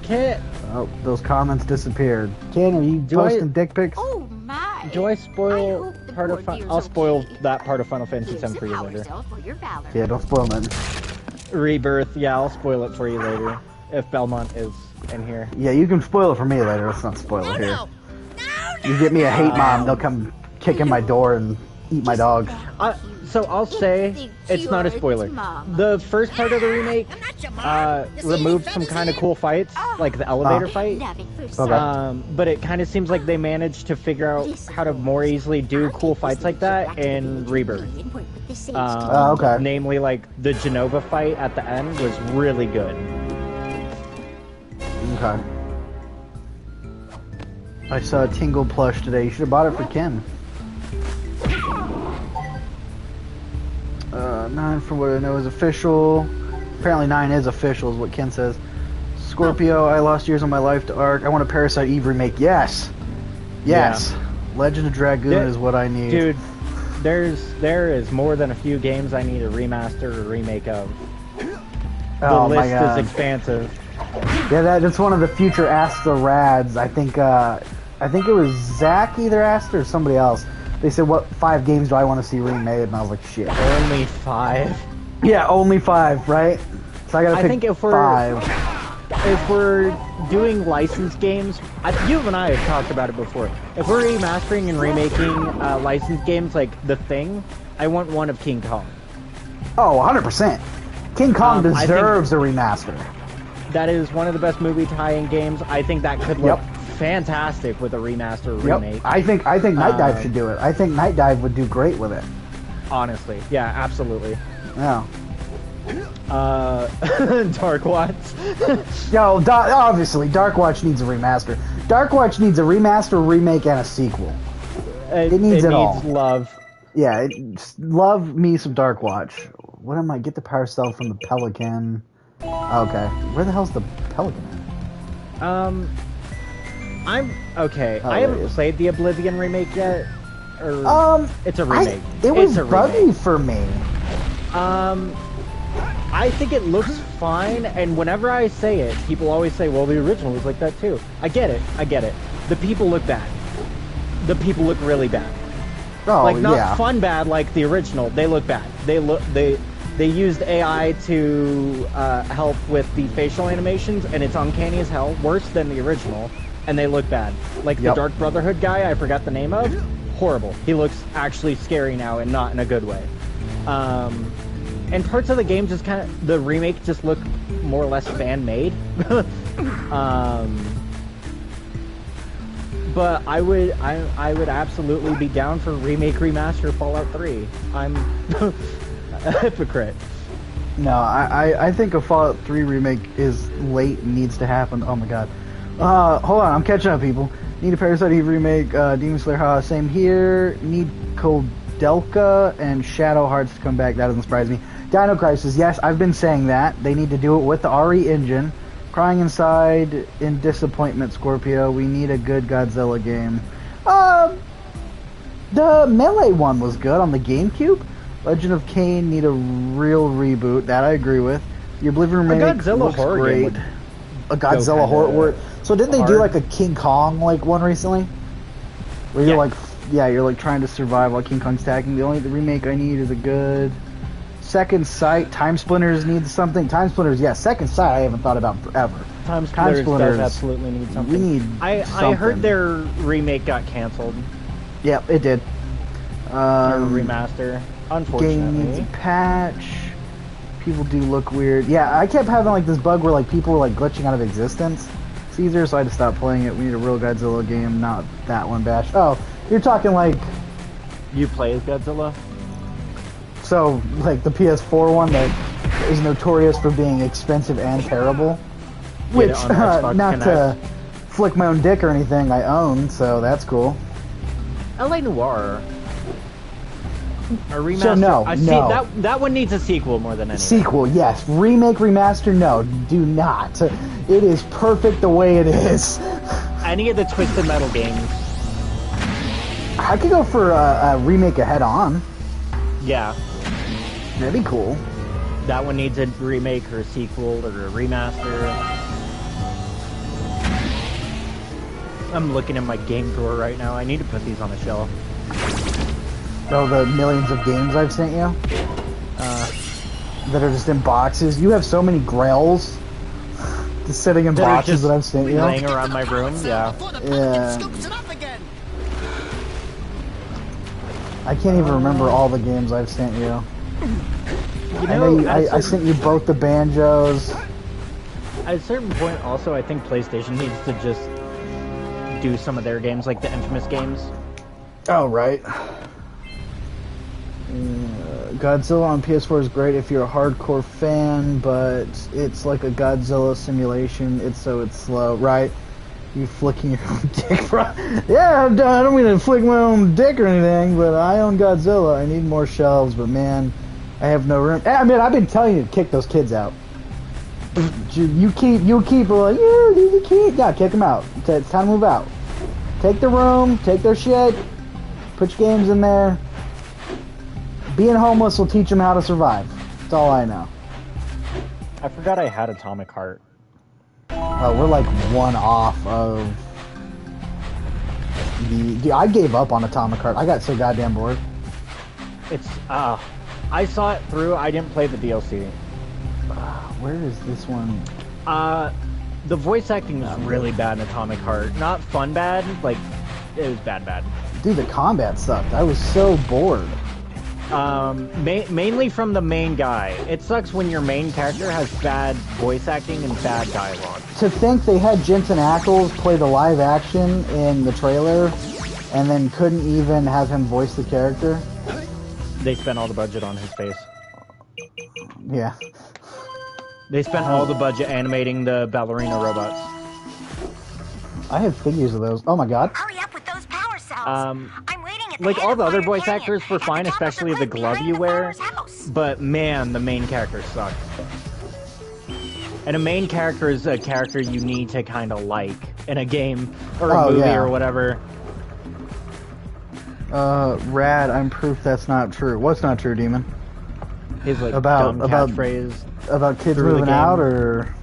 Kit. Oh, those comments disappeared. Ken, are you posting dick pics? Oh my. Do I spoil part of I'll spoil that part of Final Fantasy VII for you later. Yeah, don't spoil nothing. Rebirth, yeah, I'll spoil it for you later. If Belmont is in here. Yeah, you can spoil it for me later. Let's not spoil it here. You get me a hate mom, they'll come kick in my door and eat my dog. So I'll say it's not a spoiler. The first part of the remake removed some kind of cool fights, like the elevator fight. Okay. But it kind of seems like they managed to figure out how to more easily do cool fights like that in Rebirth. Okay. Namely, like the Genova fight at the end was really good. Okay. I saw a Tingle plush today. You should have bought it for Ken. 9 from what I know is official. Apparently 9 is official is what Ken says. Scorpio, I lost years of my life to Ark. I want a Parasite Eve remake. Yes! Yes! Yeah. Legend of Dragoon is what I need. Dude, there is more than a few games I need a remaster or remake of. The list is expansive. Yeah, that's one of the future Ask the Rads. I think it was Zach either asked or somebody else. They said, what 5 games do I want to see remade? And I was like, shit. Only 5? Yeah, only 5, right? So I gotta pick 5. If we're doing licensed games, you and I have talked about it before. If we're remastering and remaking licensed games like The Thing, I want one of King Kong. Oh, 100%. King Kong deserves a remaster. That is one of the best movie tie-in games. I think that could look fantastic with a remaster or remake. I think Night Dive should do it. I think Night Dive would do great with it. Honestly, yeah, absolutely. Yeah. Dark Watch. Yo, obviously, Dark Watch needs a remaster. Dark Watch needs a remaster, remake, and a sequel. It needs all. Love. Yeah, love me some Dark Watch. What am I? Get the power cell from the Pelican. Okay, where the hell's the Pelican at? I'm okay. I haven't played the Oblivion remake yet. It's a remake. It was buggy for me. I think it looks fine, and whenever I say it, people always say, "Well, the original was like that too." I get it. The people look bad. The people look really bad. Oh, like not fun bad like the original. They look bad. They used AI to help with the facial animations, and it's uncanny as hell, worse than the original, and they look bad. Like the Dark Brotherhood guy, I forgot the name of, horrible. He looks actually scary now, and not in a good way. And parts of the game just kind of, the remake just look more or less fan-made. But I would absolutely be down for remake remaster Fallout 3. I'm a hypocrite. No, I think a Fallout 3 remake is late and needs to happen. Oh my god. Hold on, I'm catching up, people. Need a Parasite Eve remake, Demon Slayer, same here. Need Kodelka and Shadow Hearts to come back. That doesn't surprise me. Dino Crisis, yes, I've been saying that. They need to do it with the RE engine. Crying inside in disappointment, Scorpio. We need a good Godzilla game. The Melee one was good on the GameCube. Legend of Kain need a real reboot. That I agree with. The Oblivion remake looks great. A Godzilla horror. So didn't they do like a King Kong like one recently? Where you're like, you're like trying to survive while King Kong's attacking. The remake I need is a good Second Sight. Time Splinters needs something. Time Splinters, yes. Second Sight I haven't thought about forever. Time Splinters does absolutely need something. We need I heard their remake got canceled. Yep, it did. Remaster. Unfortunately. Game needs a patch. People do look weird. Yeah, I kept having like this bug where like people were like glitching out of existence. Caesar, so I had to stop playing it. We need a real Godzilla game, not that one, Bash. Oh, you're talking like... You play as Godzilla? So, like the PS4 one that is notorious for being expensive and terrible. Which, not to flick my own dick or anything, I own, so that's cool. L.A. Noire. A remaster? So no. That one needs a sequel more than anything. Sequel, yes. Remake, remaster, no. Do not. It is perfect the way it is. Any of the Twisted Metal games. I could go for a remake of Head On. Yeah. That'd be cool. That one needs a remake or a sequel or a remaster. I'm looking at my game drawer right now. I need to put these on a shelf. Oh, the millions of games I've sent you? That are just in boxes. You have so many grails just sitting in boxes that I've sent you. Laying around my room, yeah. Yeah. I can't even remember all the games I've sent you. I sent you both the Banjos. At a certain point, also, I think PlayStation needs to just do some of their games, like the Infamous games. Oh, right. Godzilla on PS4 is great if you're a hardcore fan, but it's like a Godzilla simulation. It's slow, right? You flicking your own dick, bro. Yeah, I don't mean to flick my own dick or anything, but I own Godzilla. I need more shelves, but man, I have no room. I mean, I've been telling you to kick those kids out. You keep like, yeah, these are kids. Yeah, kick them out. It's time to move out. Take the room, take their shit, put your games in there. Being homeless will teach them how to survive. That's all I know. I forgot I had Atomic Heart. Oh, we're like one off of the... I gave up on Atomic Heart. I got so goddamn bored. It's, I saw it through. I didn't play the DLC. Where is this one? The voice acting is really bad in Atomic Heart. Not fun bad, like, it was bad. Dude, the combat sucked. I was so bored. Mainly from the main guy. It sucks when your main character has bad voice acting and bad dialogue. To think they had Jensen Ackles play the live action in the trailer, and then couldn't even have him voice the character. They spent all the budget on his face. Yeah. They spent all the budget animating the ballerina robots. I have figures of those. Oh my god. Hurry up with those power cells. I'm waiting at the like, head all of the other Fire voice Canyon, actors were at the fine, top of the especially the cliff glove behind you the wear. farmer's house. But man, the main character sucked. And a main character is a character you need to kind of like in a game or a movie or whatever. Rad, I'm proof that's not true. What's not true, Demon? His like dumb catchphrase. About kids moving out, or...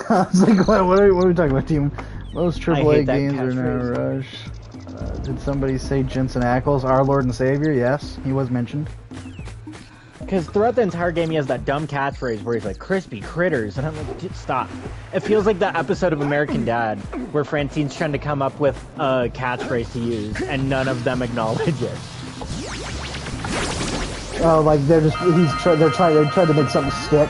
I was like, what are we talking about, Demon? Most AAA games are now Rush. Did somebody say Jensen Ackles, our Lord and Savior? Yes, he was mentioned. Because throughout the entire game, he has that dumb catchphrase where he's like, crispy critters, and I'm like, dude, stop. It feels like that episode of American Dad where Francine's trying to come up with a catchphrase to use, and none of them acknowledge it. Oh, like they tried to make something stick.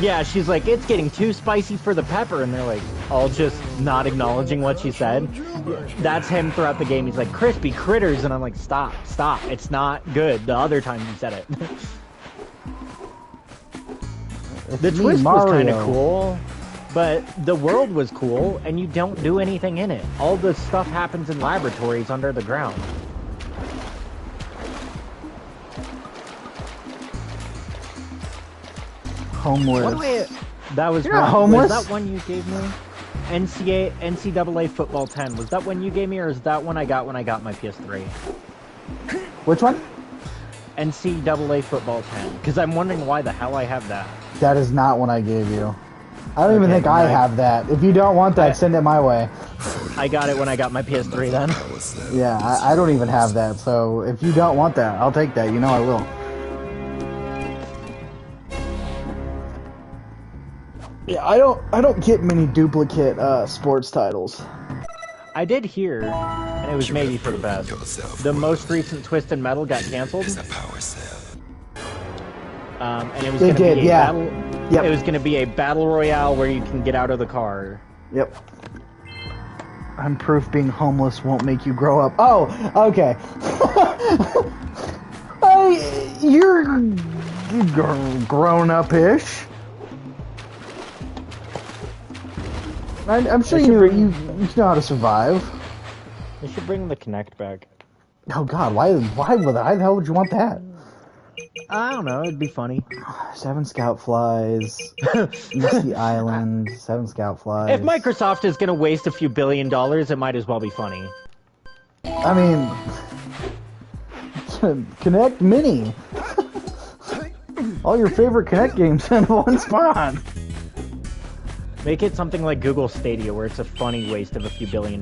Yeah, she's like, it's getting too spicy for the pepper, and they're like, all just not acknowledging what she said. That's him throughout the game. He's like, crispy critters, and I'm like, stop, it's not good. The other time you said it. The twist was kind of cool, but the world was cool, and you don't do anything in it. All the stuff happens in laboratories under the ground. Homeless. That was homeless. Was that one you gave me? NCAA Football 10. Was that one you gave me, or is that one I got when I got my PS3? Which one? NCAA Football 10. Because I'm wondering why the hell I have that. That is not what I gave you. I don't even think I have that. If you don't want that, send it my way. I got it when I got my PS3 then. Yeah, I don't even have that. So if you don't want that, I'll take that. You know I will. Yeah, I don't get many duplicate sports titles. I did hear, and it was maybe for the best, the most recent Twisted Metal got canceled. And it was going to be a battle. Yep. It was going to be a battle royale where you can get out of the car. Yep. I'm proof being homeless won't make you grow up. Oh, okay. You're grown up-ish. I'm sure you know how to survive. They should bring the Kinect back. Oh God, why the hell would you want that? I don't know, it'd be funny. 7 scout flies, Misty Island, 7 scout flies. If Microsoft is gonna waste a few $1 billion, it might as well be funny. I mean, Connect Mini. All your favorite Connect games in one spot. Make it something like Google Stadia, where it's a funny waste of a few $1 billion.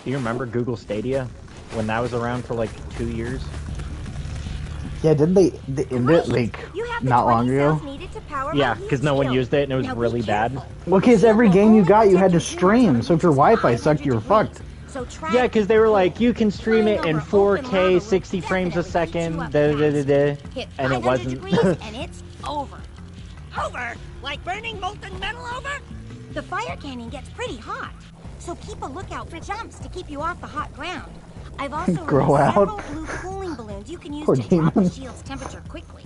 Do you remember Google Stadia? When that was around for like 2 years? Yeah, didn't they end it like not long ago? Yeah, because no one used it and it was really bad. Well, because every game you got, you had to stream, so if your Wi-Fi sucked, you were fucked. Yeah, because they were like, you can stream it in 4K, 60 frames a second, and it wasn't. And it's over. Over? Like burning molten metal over? The fire canyon gets pretty hot, so keep a lookout for jumps to keep you off the hot ground. I've also Grow released out. several blue cooling balloons you can use Poor to drop the demon. shield's temperature quickly.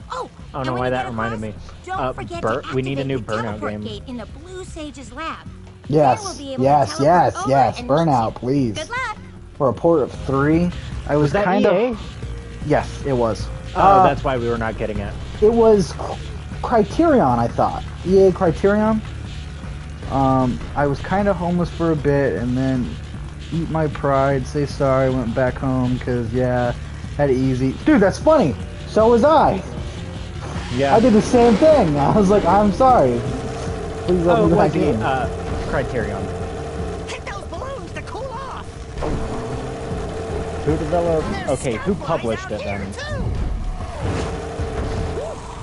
I don't know why that reminded me. Don't forget to We need a new activate the Burnout teleport game. gate in the Blue Sage's lab. Yes, yes, yes, yes. Burnout, please. Good luck. For a port of 3, I was that kind EA? of. Yes, it was. Oh, that's why we were not getting it. It was Criterion, I thought. EA Criterion. I was kind of homeless for a bit, and then eat my pride, say sorry, went back home, because, yeah, had it easy. Dude, that's funny! So was I! Yeah. I did the same thing! I was like, I'm sorry. Please let me back in. Criterion. Hit those balloons to cool off! Who developed... Okay, who published it then?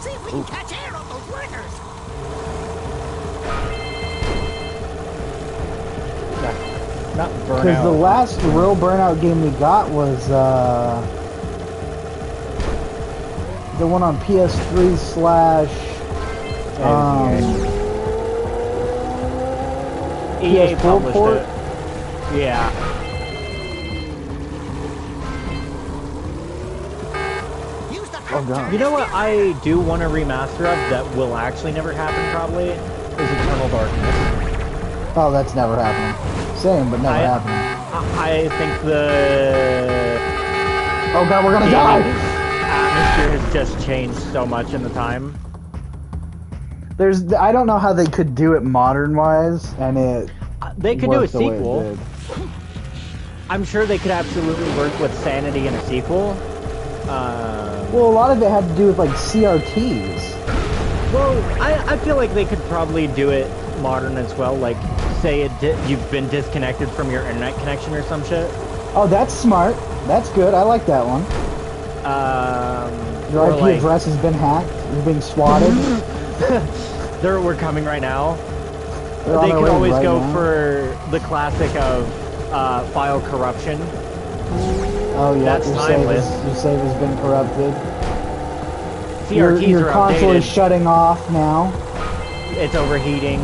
See if we can catch air on those workers! Not Burnout. Because the last real Burnout game we got was, the one on PS3 slash... EA PS4 published port? it. Yeah. Oh god. You know what I do want a remaster of that will actually never happen probably? Is Eternal Darkness. Oh, that's never happening. Same, but never happening. I think the... Oh god, we're gonna die! Atmosphere has just changed so much in the time. I don't know how they could do it modern-wise, and it... They could do a worked the way it sequel. did. I'm sure they could absolutely work with Sanity in a sequel. Well, a lot of it had to do with, like, CRTs. Well, I feel like they could probably do it modern as well. Like, say you've been disconnected from your internet connection or some shit. Oh, that's smart. That's good. I like that one. Your IP address has been hacked. You're being swatted. We're coming right now. They could always go for the classic of file corruption. Oh yeah, that's timeless. Your save has been corrupted. CRTs your are console outdated. is shutting off now. It's overheating.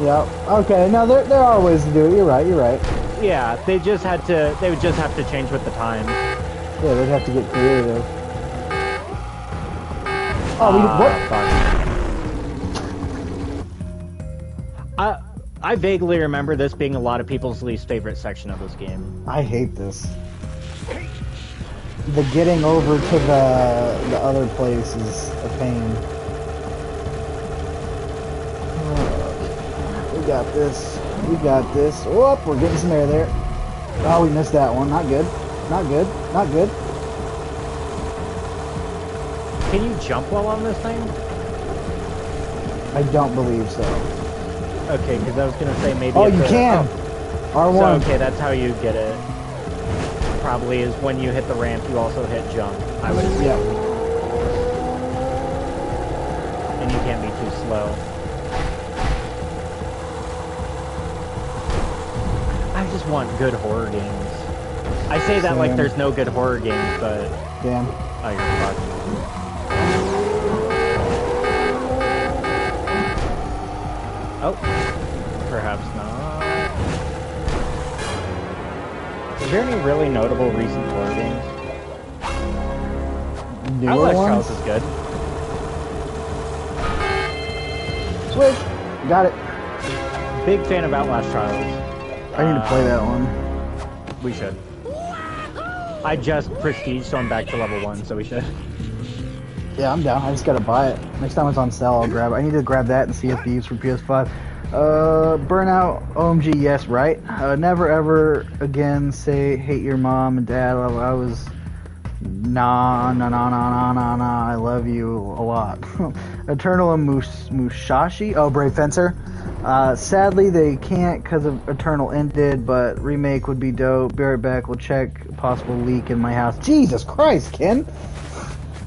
Yep. Okay. No, there are ways to do it. You're right. You're right. Yeah, they would just have to change with the times. Yeah, they'd have to get creative. Oh, what? I vaguely remember this being a lot of people's least favorite section of this game. I hate this. The getting over to the other place is a pain. We got this. We got this. Whoop, we're getting some air there. Oh, we missed that one. Not good. Not good. Not good. Can you jump while on this thing? I don't believe so. Okay, because I was going to say maybe... Oh, you can! R1. So, okay, that's how you get it. Probably is when you hit the ramp, you also hit jump, I would assume. Yeah. And you can't be too slow. I just want good horror games. I say that like there's no good horror games, but... Damn. Oh, you're fucked. Oh, perhaps not. Is there any really notable recent horror games? Newer Alyx ones? is good. Switch. Got it. Big fan of Outlast Trials. I need to play that one. We should. I just prestige, so I'm back to level 1, so we should. Yeah, I'm down. I just gotta buy it. Next time it's on sale, I'll grab it. I need to grab that and Sea of Thieves for PS5. Burnout, OMG, yes, right? Never ever again say hate your mom and dad. I was... Nah, I love you a lot. Eternal and Mushashi? Oh, Brave Fencer. Sadly, they can't because of Eternal ended, but remake would be dope. Be right back. We'll check possible leak in my house. Jesus Christ, Ken!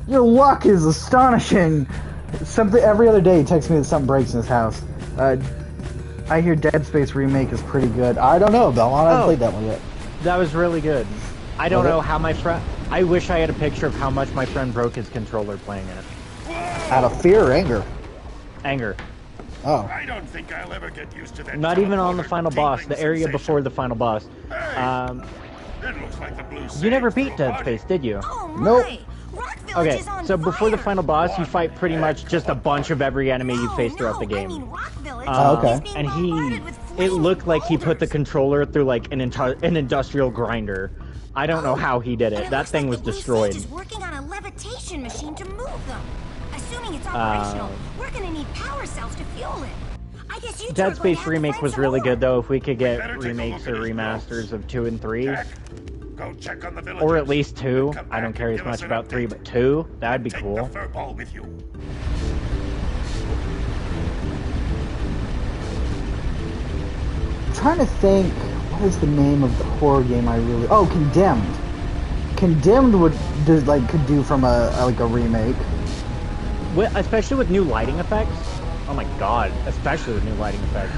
Your luck is astonishing. Something every other day he texts me that something breaks in his house. I hear Dead Space remake is pretty good. I don't know, Belmont. I haven't played that one yet. That was really good. I don't know how my friend... I wish I had a picture of how much my friend broke his controller playing it. Out of fear or anger? Anger. Oh. I don't think I'll ever get used to that. Not even on the final boss, the area before the final boss. It looks like the blue You never beat Dead Space, did you? Oh, nope. Okay, so before the final boss, you fight pretty much just a bunch of every enemy you face throughout the game. Okay. And it looked like he put the controller through like an industrial grinder. I don't know how he did it. That thing was destroyed. Is working on a levitation machine to move them. Assuming it's operational, we're gonna need power cells to fuel it. I guess you Dead Space remake was really good though. If we could get remakes or remasters of 2 and 3, go check on the or at least 2. I don't care as much about 3, but 2, that'd be cool. Take the fur ball with you. I'm trying to think. What is the name of the horror game I really... Oh, Condemned. Condemned could do from a remake. Especially with new lighting effects. Oh my god, especially with new lighting effects.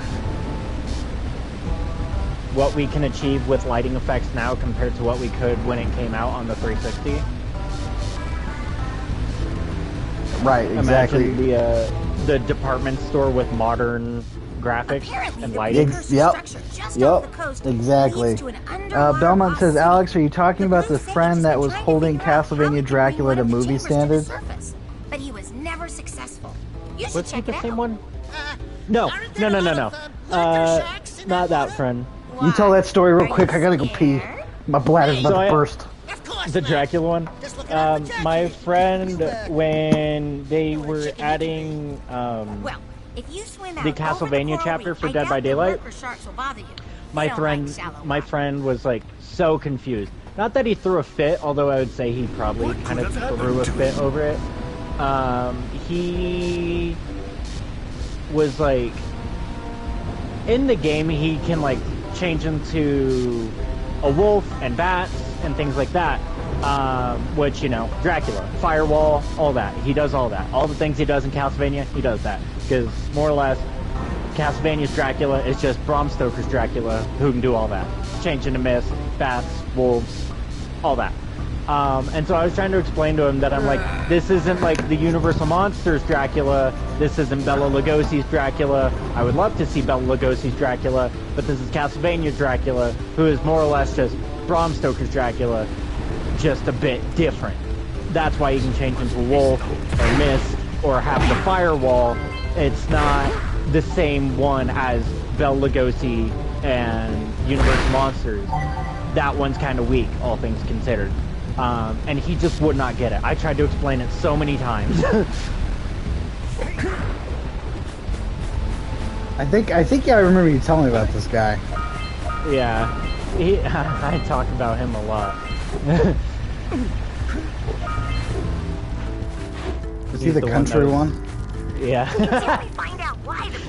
What we can achieve with lighting effects now compared to what we could when it came out on the 360. Right, exactly. Imagine the department store with modern graphics and lighting. Yep, exactly. Belmont says, Alex, are you talking about the friend that was holding Castlevania Dracula to movie standards? But he was never successful. Was he the same one? No. Not that friend. You tell that story real quick, I gotta go pee. My bladder's about to burst. The Dracula one? My friend, when they were adding, the Castlevania chapter for Dead by Daylight, my friend was like so confused. Not that he threw a fit, although I would say he probably kind of threw a fit over it. He was like, in the game he can like change into a wolf and bats and things like that. Which, you know, Dracula, Firewall, all that. He does all that. All the things he does in Castlevania, he does that. Because, more or less, Castlevania's Dracula is just Bram Stoker's Dracula, who can do all that. Change into mist, bats, wolves, all that. And so I was trying to explain to him that I'm like, this isn't like the Universal Monsters Dracula, this isn't Bela Lugosi's Dracula. I would love to see Bela Lugosi's Dracula, but this is Castlevania Dracula, who is more or less just Bram Stoker's Dracula, just a bit different. That's why you can change into a wolf, or mist, or have the firewall. It's not the same one as Bela Lugosi and Universal Monsters. That one's kind of weak, all things considered. And he just would not get it. I tried to explain it so many times. I think I remember you telling me about this guy. Yeah, I talk about him a lot. Is he the country one? Yeah.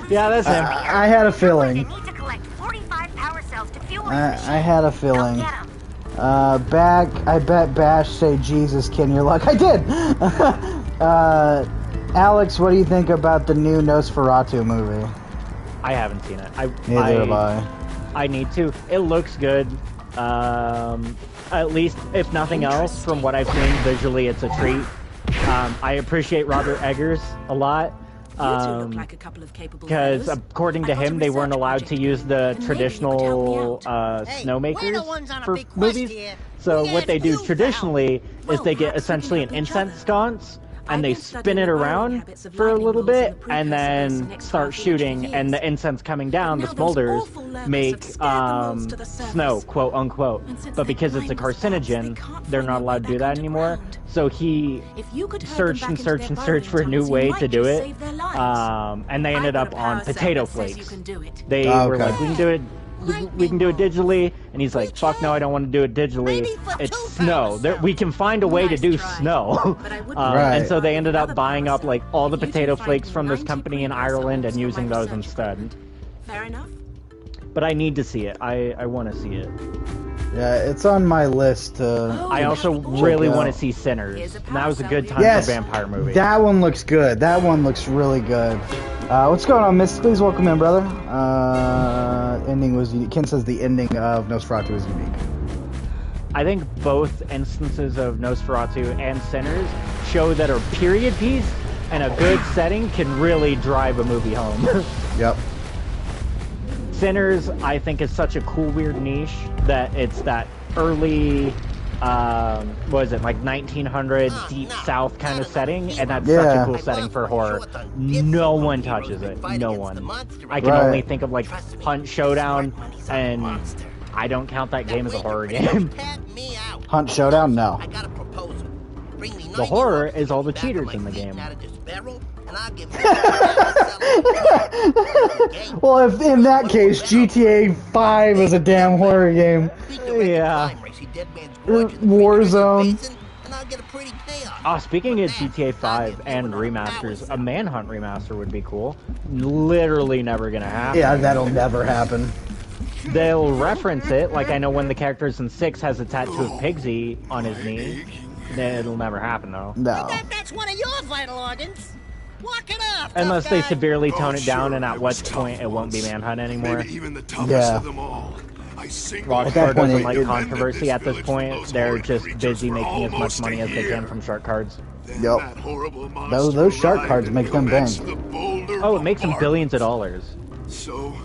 Yeah, that's him. I had a feeling. I had a feeling. I bet Bash say Jesus, Ken, your luck. I did! Alex, what do you think about the new Nosferatu movie? I haven't seen it. Neither have I. I need to. It looks good. At least, if nothing else, from what I've seen, visually it's a treat. I appreciate Robert Eggers a lot. Because according to him, they weren't allowed to use the traditional snowmakers for movies. So what they do traditionally is they get essentially an incense sconce and they spin it around for a little bit, and then start shooting, and the incense coming down, the smolders, make snow, quote unquote. But because it's a carcinogen, they're not allowed to do that anymore. So he searched and searched and searched for a new way to do it, and they ended up on potato flakes. They were like, we can do it digitally, and he's like, fuck no, I don't want to do it digitally. It's snow. We can find a way to do snow. And so they ended up buying up like all the potato flakes from this company in Ireland and using those instead. Fair enough. But I need to see it. I want to see it. Yeah, it's on my list. I also really want to see Sinners. And that was a good time for a vampire movie. That one looks good. That one looks really good. What's going on, Miss? Please welcome in, brother. Ending was unique. Ken says the ending of Nosferatu is unique. I think both instances of Nosferatu and Sinners show that a period piece and a good setting can really drive a movie home. Yep. Sinners, I think, is such a cool, weird niche that it's that early, what is it, like 1900s Deep South kind of setting, and that's such a cool setting for horror. No one touches it. No one. I can only think of like Hunt Showdown, and I don't count that game as a horror game. Hunt Showdown? No. The horror is all the cheaters in the game. Well, if in that case, GTA 5 is a damn horror game. Yeah. Warzone. Oh, speaking of GTA 5 and remasters, a Manhunt remaster would be cool. Literally never gonna happen. Yeah, that'll never happen. They'll reference it, like I know when the characters in 6 has a tattoo of Pigsy on his knee. It'll never happen, though. No. That's one of your vital organs. Walk it up, unless they severely tone it down, and at what point it won't be Manhunt anymore. Even the toughest of them all. Rockstar doesn't like controversy at this point. They're just busy making as much money as they can from shark cards. Yep. Those shark cards make them bank. Oh, it makes them billions of dollars. So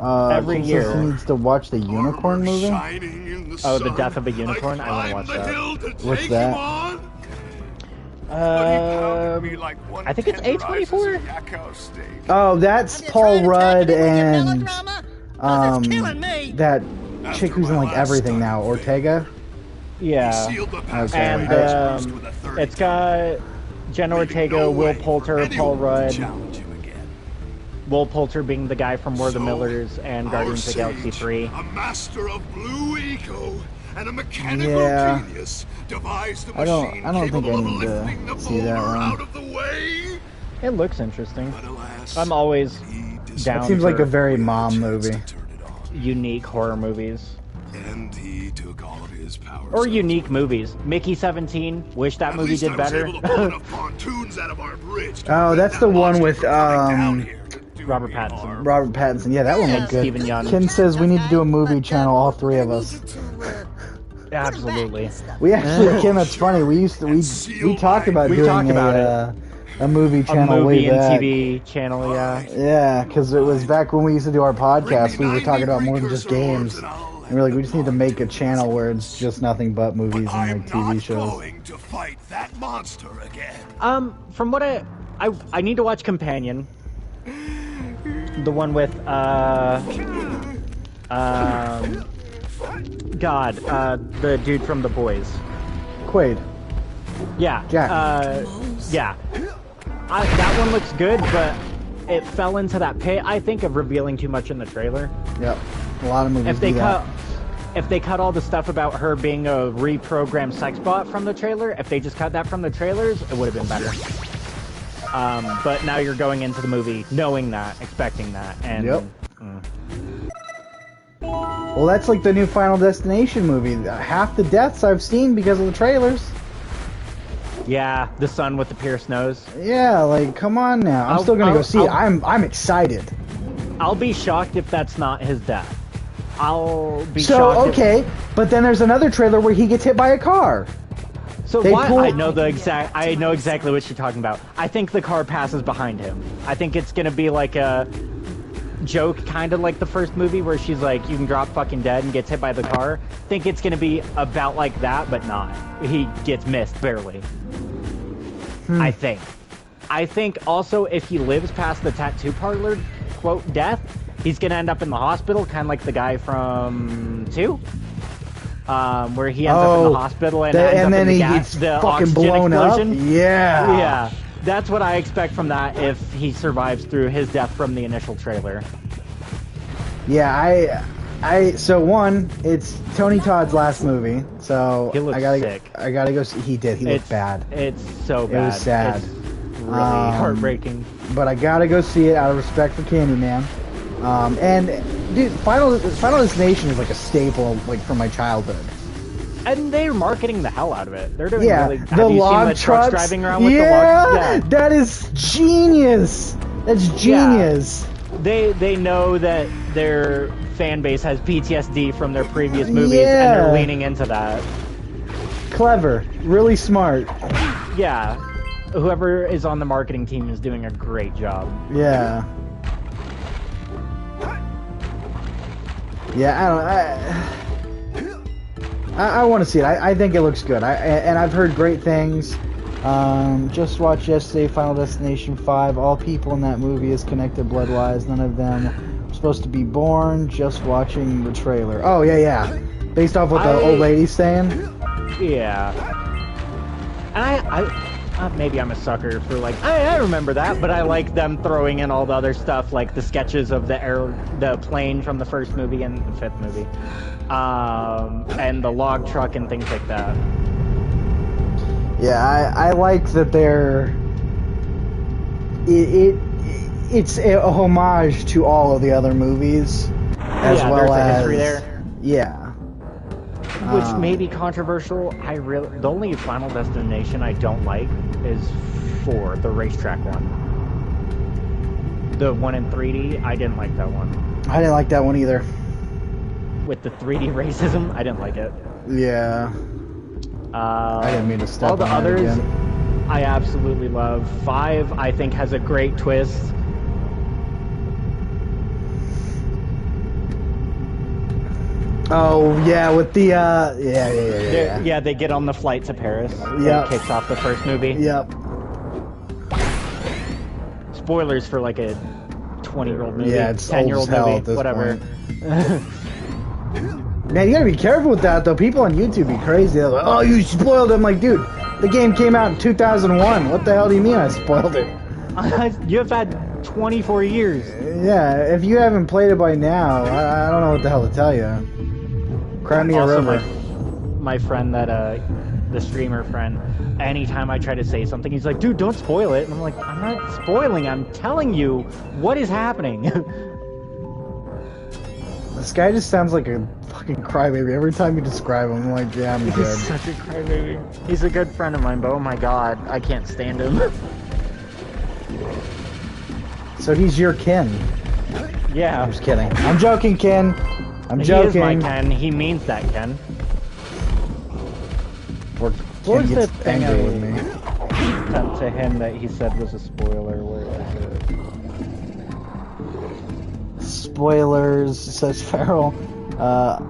every year. Needs to watch the unicorn movie. Oh, the death of a unicorn. I want to watch that. What's that? I think it's A24. Oh, that's Paul Rudd and that chick who's in like everything now, Ortega. Yeah. Okay. And it's got Jenna Ortega, Will Poulter, Paul Rudd. Will Poulter being the guy from We're the Millers and Guardians of the Galaxy 3. A master of blue eco and a mechanical genius devised a machine I don't think I capable of need lifting the to see that boulder one. out of the way. It looks interesting. But alas, I'm always down. It seems for like a very mom movie. unique horror movies. And he took all of his powers. Or unique movies. Mickey 17. Wish that movie did better. Oh, that's the one with Robert Pattinson. Robert Pattinson. Yeah, that one looked good. Stephen Young. Ken says we need to do a movie channel, all three of us. Absolutely. We actually, Ken, that's funny. We talked about doing a movie channel way back. TV channel, yeah. Yeah, because it was back when we used to do our podcast. We were talking about more than just games. And we're like, we just need to make a channel where it's just nothing but movies and like TV shows. To fight that monster again. From what I need to watch Companion. The one with the dude from The Boys. Quaid. Yeah. Jack. Yeah. That one looks good, but it fell into that pit, I think, of revealing too much in the trailer. Yep. A lot of movies If they cut all the stuff about her being a reprogrammed sex bot from the trailer, if they just cut that from the trailers, it would have been better. But now you're going into the movie knowing that, expecting that, and... Yep. Well, that's like the new Final Destination movie. Half the deaths I've seen because of the trailers. Yeah, the son with the pierced nose. Yeah, like, come on now. I'm still gonna go see it. I'm excited. I'll be shocked if that's not his death. I'll be so shocked. Okay, but then there's another trailer where he gets hit by a car. So I know exactly what you're talking about. I think the car passes behind him. I think it's gonna be like a joke, kind of like the first movie where she's like, you can drop fucking dead, and gets hit by the car. I think it's gonna be about like that, but not. He gets missed barely. I think. I think also if he lives past the tattoo parlor, quote, death, he's gonna end up in the hospital, kind of like the guy from 2. Where he ends up in the hospital and ends up in the gas, the fucking oxygen blown explosion. up. Yeah. Yeah. That's what I expect from that if he survives through his death from the initial trailer. Yeah, so one, it's Tony Todd's last movie, so He looks sick. I gotta go see. He did. He looked bad. It's so bad. It was sad. It's really heartbreaking. But I gotta go see it out of respect for Candyman. And dude, Final Destination is like a staple, like from my childhood. And they're marketing the hell out of it. They're doing Yeah, really. the Have you log seen the trucks driving around with the yeah, log? that is genius. That's genius. They know that their fan base has PTSD from their previous movies, and Yeah. they're leaning into that. Clever, really smart. Yeah, whoever is on the marketing team is doing a great job. Yeah. Yeah, I want to see it. I think it looks good. And I've heard great things. Just watched yesterday Final Destination 5. All people in that movie is connected blood-wise. None of them are supposed to be born. Just watching the trailer. Oh, yeah. Based off what the old lady's saying? Yeah. And maybe I'm a sucker for like, I remember that, but I like them throwing in all the other stuff, like the sketches of the plane from the first movie and the 5th movie. And the log truck and things like that. Yeah, I like that they're... It's a homage to all of the other movies, as well there's as... a history there. Yeah. Which may be controversial. The only Final Destination I don't like is 4, the racetrack one. The one in 3D, I didn't like that one. I didn't like that one either. With the 3D racism, I didn't like it. Yeah. I didn't mean to step all the on that others, again. I absolutely love. 5, I think, has a great twist. Oh yeah, with the yeah. They get on the flight to Paris. Yeah, kicks off the first movie. Yep. Spoilers for like a 20-year-old movie. Yeah, it's 10-year-old old as hell movie. at this Whatever. Man, you gotta be careful with that though. People on YouTube be crazy. They're like, "Oh, you spoiled it." I'm like, dude, the game came out in 2001. What the hell do you mean I spoiled it? You have had 24 years. Yeah, if you haven't played it by now, I don't know what the hell to tell you. Cry me a river. My friend the streamer friend, anytime I try to say something, he's like, dude, don't spoil it. And I'm like, I'm not spoiling, I'm telling you what is happening. This guy just sounds like a fucking crybaby. Every time you describe him, I'm like, yeah, I'm good. He's such a crybaby. He's a good friend of mine, but oh my god, I can't stand him. So he's your kin? Yeah. I'm just kidding. I'm joking, Ken. I'm joking. He is my Ken. He means that, Ken. Or What Ken was the gets thing angry with me. sent to him that he said was a spoiler? Where was it? Spoilers, says Farrell.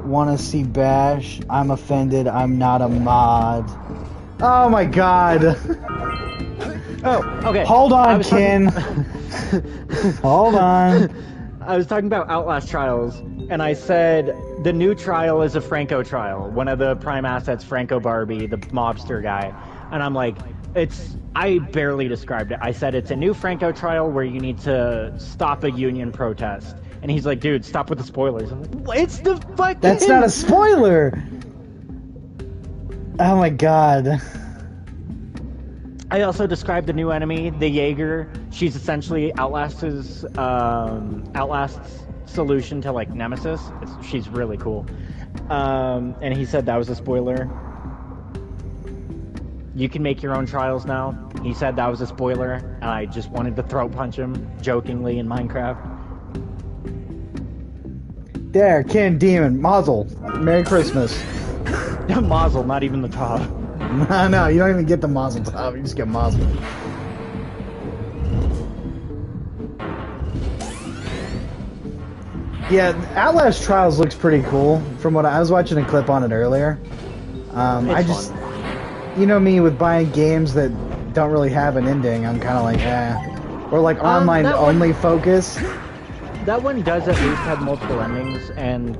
Wanna see Bash? I'm offended. I'm not a mod. Oh my god. Oh, okay. Hold on, Ken. Hold on. I was talking about Outlast Trials, and I said the new trial is a Franco trial. One of the prime assets, Franco Barbie, the mobster guy. And I'm like, I barely described it. I said it's a new Franco trial where you need to stop a union protest. And he's like, dude, stop with the spoilers. I'm like, it's the fucking... That's not a spoiler! Oh my god. I also described the new enemy, the Jaeger. She's essentially Outlast's solution to like Nemesis. She's really cool. And he said that was a spoiler. You can make your own trials now. He said that was a spoiler, and I just wanted to throat punch him jokingly in Minecraft. There, Ken Demon, Mazel. Merry Christmas. Mazel, not even the top. No, you don't even get the Mazel top. You just get Mazel. Yeah, Outlast Trials looks pretty cool. From what I was watching a clip on it earlier. I just, you know me with buying games that don't really have an ending, I'm kind of like, or like online only focus. That one does at least have multiple endings, and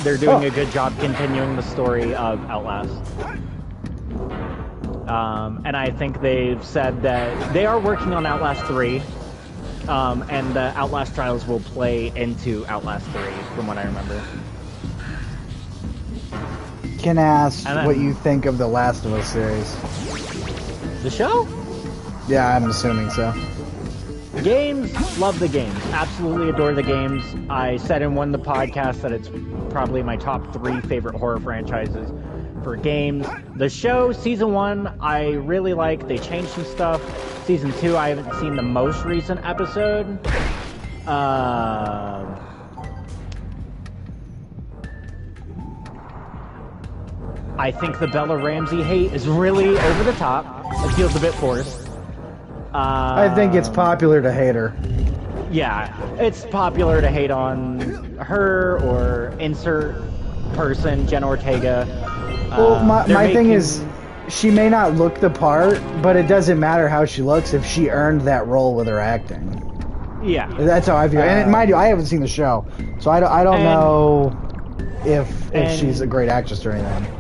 they're doing a good job continuing the story of Outlast. And I think they've said that they are working on Outlast 3, and the Outlast trials will play into Outlast 3, from what I remember. Can ask what you think of the Last of Us series. The show? Yeah, I'm assuming so. Games, love the games. Absolutely adore the games. I said in one of the podcasts that it's probably my top 3 favorite horror franchises for games. The show, season 1, I really like. They changed some stuff. Season 2, I haven't seen the most recent episode. I think the Bella Ramsey hate is really over the top. It feels a bit forced. I think it's popular to hate her. Yeah, it's popular to hate on her or insert person, Jenna Ortega. Well, my thing is, she may not look the part, but it doesn't matter how she looks if she earned that role with her acting. Yeah. That's how I feel. And mind you, I haven't seen the show, so I don't know if she's a great actress or anything.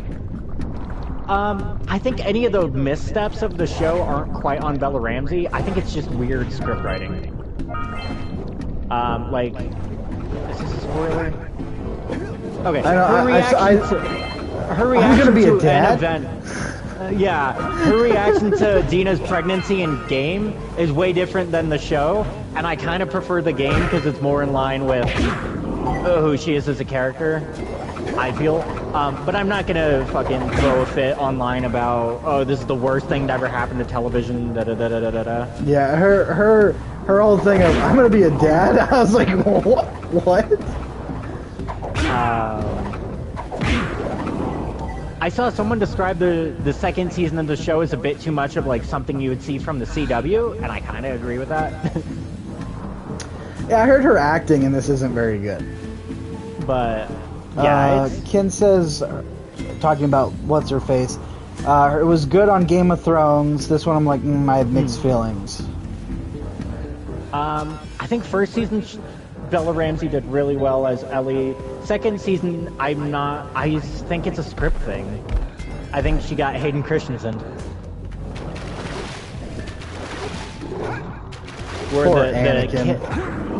I think any of the missteps of the show aren't quite on Bella Ramsey. I think it's just weird script writing. Like, is this a spoiler? Okay. Her reaction be to a dad? an event. Yeah, her reaction to Dina's pregnancy in game is way different than the show, and I kind of prefer the game because it's more in line with who she is as a character. I feel, but I'm not gonna fucking throw a fit online about, oh, this is the worst thing to ever happen to television. Da da da da da da. Yeah, her whole thing of I'm gonna be a dad. I was like, what? I saw someone describe the second season of the show as a bit too much of like something you would see from the CW, and I kind of agree with that. Yeah, I heard her acting in this isn't very good. But yeah, Ken says, talking about what's her face, it was good on Game of Thrones. This one I'm like, I have mixed feelings. I think first season Bella Ramsey did really well as Ellie. Second season, I think it's a script thing. I think she got Hayden Christensen. Where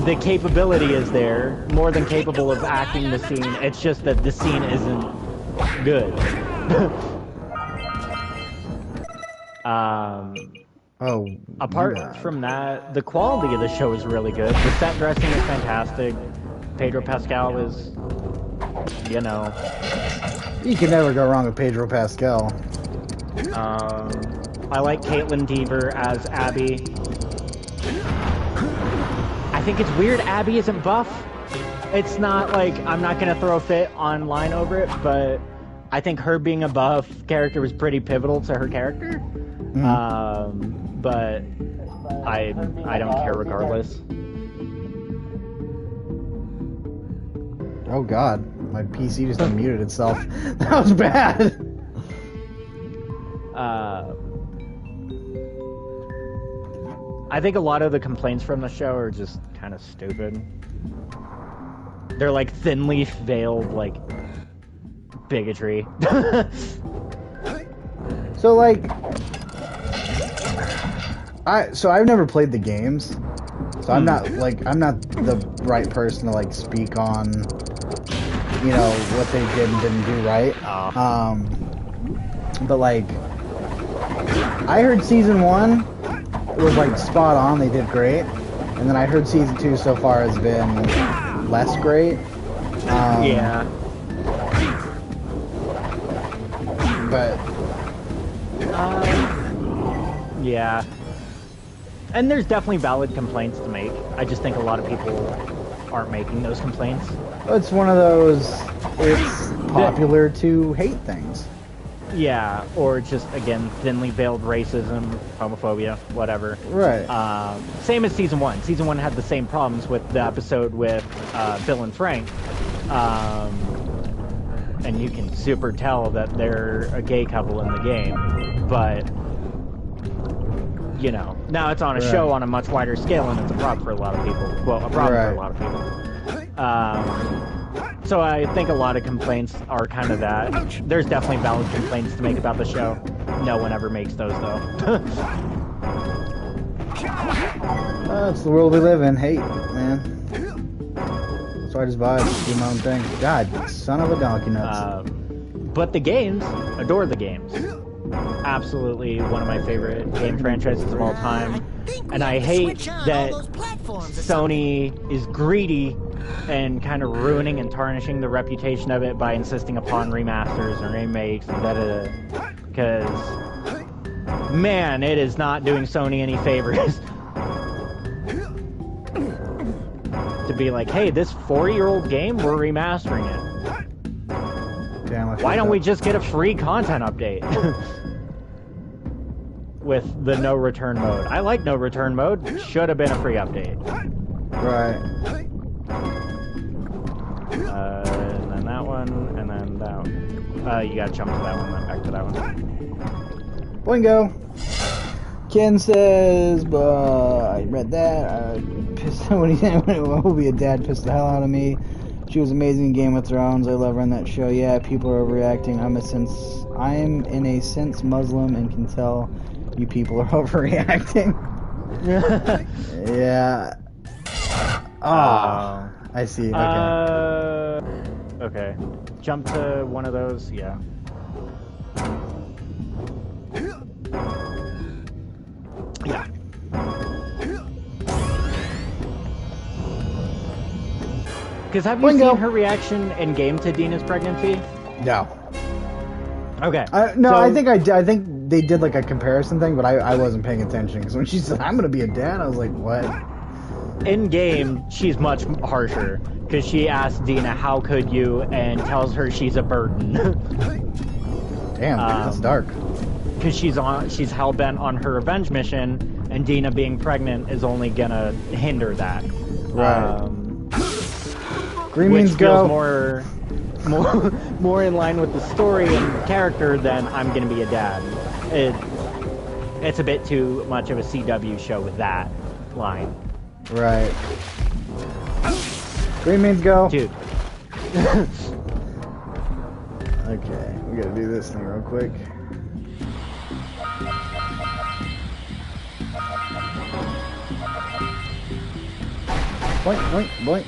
the capability is there, more than capable of acting the scene. It's just that the scene isn't good. Apart from that, the quality of the show is really good. The set dressing is fantastic. Pedro Pascal is, you know. You can never go wrong with Pedro Pascal. I like Caitlin Dever as Abby. I think it's weird Abby isn't buff. It's not like, I'm not going to throw a fit online over it, but I think her being a buff character was pretty pivotal to her character. But I don't care regardless. Oh god, my PC just unmuted itself. That was bad. I think a lot of the complaints from the show are just kind of stupid. They're like thinly veiled, like, bigotry. So like, I've never played the games, so I'm not the right person to like speak on, you know, what they did and didn't do right. But like, I heard season 1 was like spot on. They did great, and then I heard season 2 so far has been less great. Yeah. But. Yeah. And there's definitely valid complaints to make. I just think a lot of people aren't making those complaints. It's one of those, it's popular to hate things. Yeah, or just, again, thinly veiled racism, homophobia, whatever. Right. Same as Season 1. Season 1 had the same problems with the episode with Bill and Frank. And you can super tell that they're a gay couple in the game. But you know, now it's on a show on a much wider scale, and it's a prop for a lot of people. Well, a problem for a lot of people. So I think a lot of complaints are kind of that. There's definitely valid complaints to make about the show. No one ever makes those, though. It's the world we live in. Hate, man. So I just vibe, do my own thing. God, son of a donkey nuts. But the games, adore the games. Absolutely one of my favorite game franchises of all time. And I hate that Sony is greedy and kind of ruining and tarnishing the reputation of it by insisting upon remasters or remakes and da-da-da. Because, man, it is not doing Sony any favors. To be like, hey, this 40-year-old game, we're remastering it. Damn, why don't we just get a free content update? With the no return mode. I like no return mode. Should have been a free update. Right. And then that one, and then that one. You gotta jump to that one, then back to that one. Boingo! Ken says, I read that. Pissed when he will be a dad pissed the hell out of me. She was amazing in Game of Thrones. I love her on that show. Yeah, people are overreacting. I'm in a sense Muslim and can tell you people are overreacting. Yeah. Oh, I see. Okay. Okay. Jump to one of those. Yeah. Yeah. Because have you seen her reaction in game to Dina's pregnancy? No. Okay. No, so, I think they did like a comparison thing, but I wasn't paying attention because when she said I'm gonna be a dad, I was like, what? In game, she's much harsher because she asks Dina, "How could you?" and tells her she's a burden. Damn, that's dark. Because she's hell bent on her revenge mission, and Dina being pregnant is only gonna hinder that. Right. Green which means feels go. more in line with the story and character than I'm gonna be a dad. It's a bit too much of a CW show with that line. Right. Green means go. Dude. Okay, we gotta do this thing real quick. Boink, boink, boink.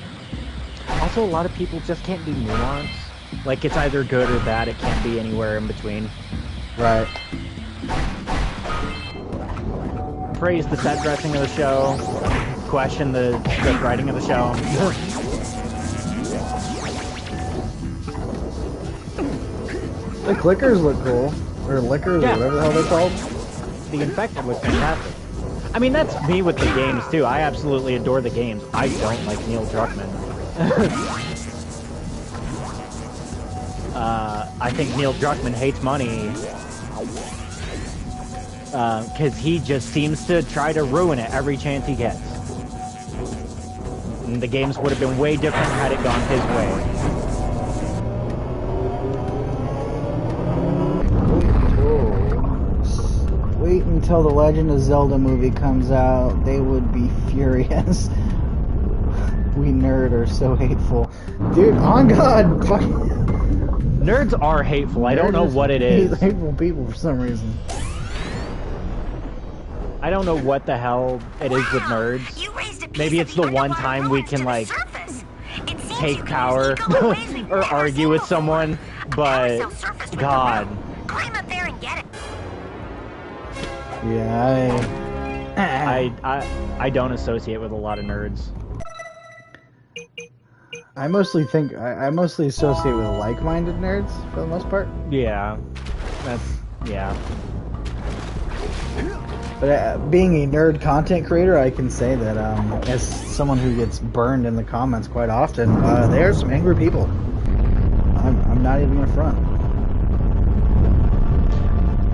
Also, a lot of people just can't do nuance. Like, it's either good or bad, it can't be anywhere in between. Right. Praise the set dressing of the show, question the script writing of the show. The clickers look cool. Or liquors, or whatever the hell they're called. The Infected was fantastic. I mean, that's me with the games, too. I absolutely adore the games. I don't like Neil Druckmann. I think Neil Druckmann hates money because he just seems to try to ruin it every chance he gets. And the games would have been way different had it gone his way. Wait until the Legend of Zelda movie comes out. They would be furious. We nerd are so hateful. Dude, on God, fucking... Nerds are hateful. I don't know what it is. Hateful people for some reason. I don't know what the hell it is with nerds. Maybe it's the one time we can, like, take power or argue with someone, but God. Climb up there and get it. Yeah, I don't associate with a lot of nerds. I mostly associate with like-minded nerds for the most part. Yeah, yeah. But being a nerd content creator, I can say that as someone who gets burned in the comments quite often, there are some angry people. I'm not even gonna front.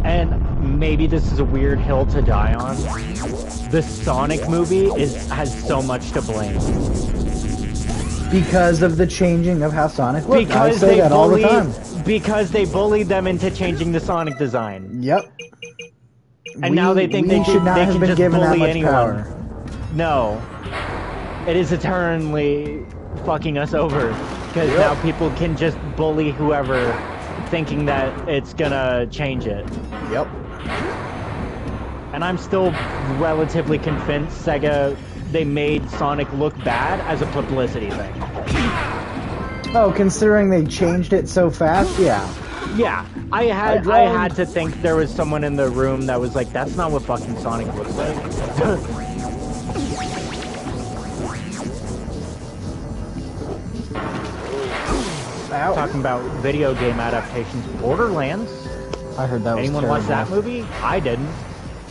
And maybe this is a weird hill to die on. The Sonic movie has so much to blame. Because of the changing of how Sonic looks. I say that all the time. Because they bullied them into changing the Sonic design. Yep. And now they think they should not they have can been just given that bully much anyone. power. No. It is eternally fucking us over. Because now people can just bully whoever, thinking that it's gonna change it. Yep. And I'm still relatively convinced Sega, they made Sonic look bad as a publicity thing. Oh, considering they changed it so fast, yeah. Yeah, I had to think there was someone in the room that was like, that's not what fucking Sonic looks like. Talking about video game adaptations, Borderlands. I heard that was Anyone terrible. watch that movie? I didn't.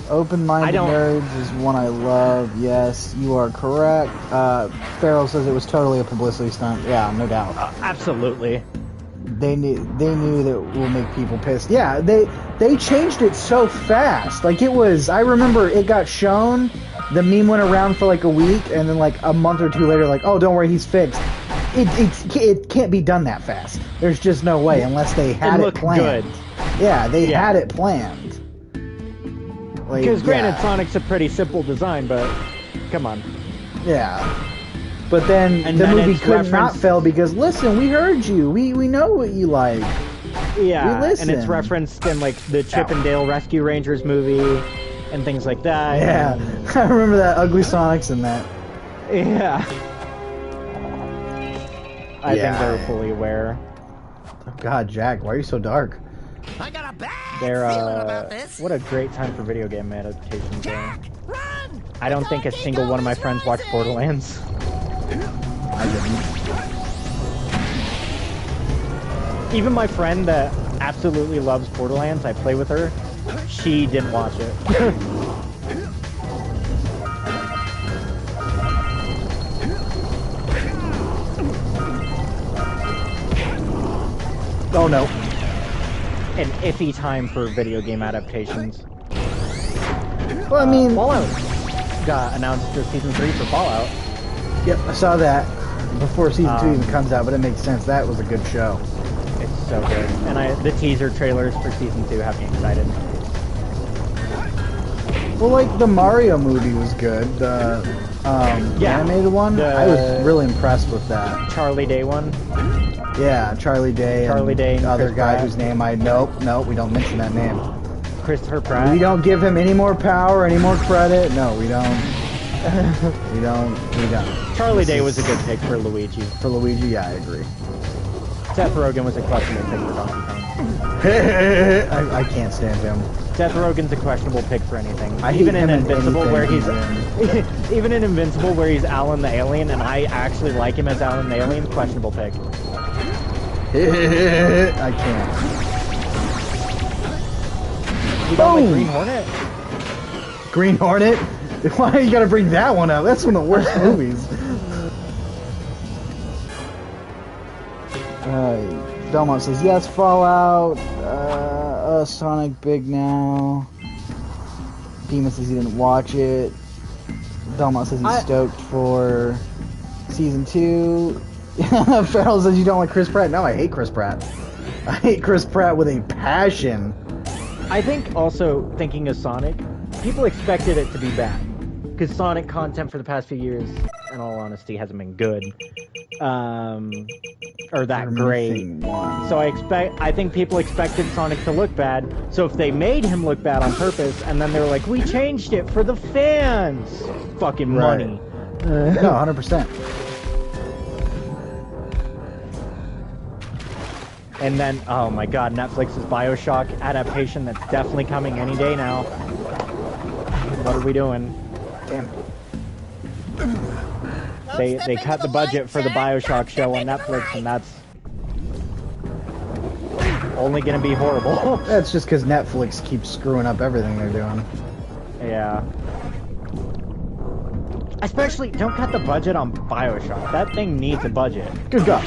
Open-minded nerds is one I love. Yes, you are correct. Farrell says it was totally a publicity stunt. Yeah, no doubt. Absolutely. They knew that it will make people pissed. Yeah, they changed it so fast. Like it was. I remember it got shown. The meme went around for like a week, and then like a month or two later, like, oh, don't worry, he's fixed. It can't be done that fast. There's just no way unless they had it planned. Good. Yeah, they had it planned. Like, because granted, Sonic's a pretty simple design, but come on. Yeah. But then the movie could not fail because, listen, we heard you. We know what you like. Yeah, we listen. and it's referenced in like the Chip and Dale Rescue Rangers movie and things like that. Yeah, I remember that. Ugly Sonic's in that. Yeah. I think they're fully aware. Oh God, Jack, why are you so dark? I got a bad feeling about this. What a great time for video game adaptations. I don't think a single one of my friends watched Borderlands. I didn't. Even my friend that absolutely loves Borderlands, I play with her, she didn't watch it. Oh no. An iffy time for video game adaptations. Well, I mean, Fallout got announced for Season 3 for Fallout. Yep, I saw that before Season 2 even comes out, but it makes sense. That was a good show. It's so good. And the teaser trailers for Season 2 have me excited. Well, like, the Mario movie was good. The animated one? I was really impressed with that. Charlie Day one? Yeah, Charlie Day. Charlie Day and the other Chris guy Pratt. whose name nope, we don't mention that name. Christopher Pratt. We don't give him any more power, any more credit. No, we don't. we don't. Charlie Day was a good pick for Luigi. For Luigi, yeah, I agree. Seth Rogen was a questionable pick for Donkey Kong. I can't stand him. Seth Rogen's a questionable pick for anything. I even hate in him in Invincible, where he's anything even in Invincible, where he's Alan the Alien, and I actually like him as Alan the Alien. Questionable pick. I can't. You don't like Green Hornet? Green Hornet? Why you gotta bring that one up? That's one of the worst movies. Belmont says yes, Fallout. Sonic big now. Demon says he didn't watch it. Belmont says he's stoked for Season 2. Farrell says you don't like Chris Pratt. No, I hate Chris Pratt. I hate Chris Pratt with a passion. I think also, thinking of Sonic, people expected it to be bad. Because Sonic content for the past few years, in all honesty, hasn't been good. Or that great. So I think people expected Sonic to look bad. So if they made him look bad on purpose, and then they were like, we changed it for the fans! Fucking money. No, 100%. And then, oh my god, Netflix's BioShock adaptation that's definitely coming any day now. What are we doing? Damn. They cut the budget for the BioShock show on Netflix, and that's only gonna be horrible. That's just because Netflix keeps screwing up everything they're doing. Yeah. Especially, don't cut the budget on BioShock. That thing needs a budget. Good God.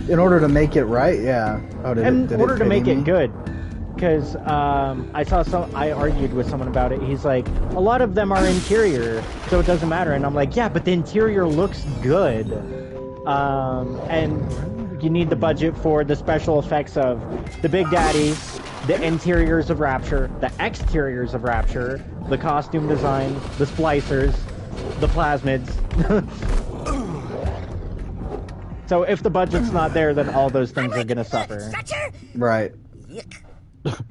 In order to make it right, yeah. Oh, In order to make it good. Because I argued with someone about it. He's like, a lot of them are interior, so it doesn't matter. And I'm like, yeah, but the interior looks good. And You need the budget for the special effects of the Big Daddies, the interiors of Rapture, the exteriors of Rapture, the costume design, the splicers, the plasmids. So if the budget's not there, then all those things are gonna suffer. Right.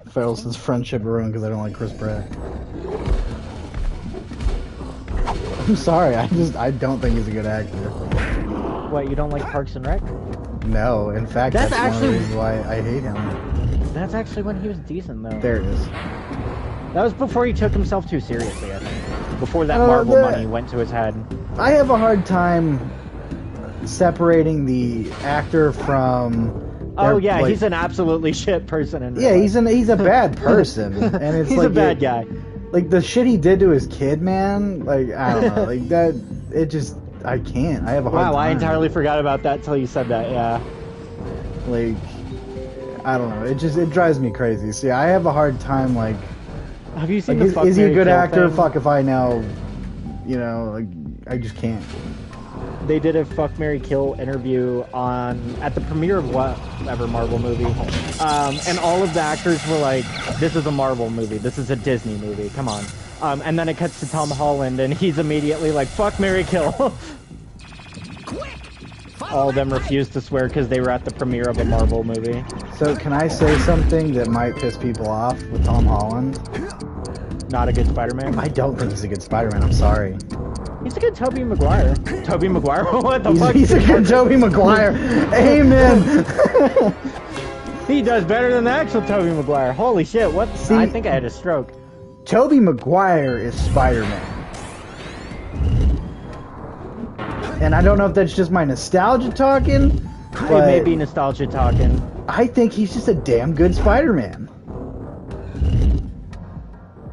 Farrell says friendship ruined because I don't like Chris Pratt. I'm sorry, I don't think he's a good actor. What, you don't like Parks and Rec? No, in fact, that's one of the reasons why I hate him. That's actually when he was decent, though. There it is. That was before he took himself too seriously, I think. Before that Marvel money went to his head. I have a hard time separating the actor from... Oh yeah, like, he's an absolutely shit person. In yeah, he's a bad person, and it's he's like a bad guy. Like the shit he did to his kid, man. Like I don't know, like that. It just I can't. I have a hard time. Wow, I entirely forgot about that till you said that. Yeah. Like I don't know. It drives me crazy. See, I have a hard time. Like, have you seen like, the is he a good actor? Thing? Fuck if I know. You know, like I just can't. They did a Fuck, Marry, Kill interview at the premiere of whatever Marvel movie, and all of the actors were like, "This is a Marvel movie. This is a Disney movie. Come on." And then it cuts to Tom Holland, and he's immediately like, "Fuck, Marry, Kill." All of them refused to swear because they were at the premiere of a Marvel movie. So can I say something that might piss people off with Tom Holland? Not a good Spider-Man? I don't think he's a good Spider-Man. I'm sorry. He's a good Tobey Maguire. Tobey Maguire? What the fuck? He's a good Tobey Maguire. Amen. He does better than the actual Tobey Maguire. Holy shit, what? See, I think I had a stroke. Tobey Maguire is Spider-Man. And I don't know if that's just my nostalgia talking. It may be nostalgia talking. I think he's just a damn good Spider-Man.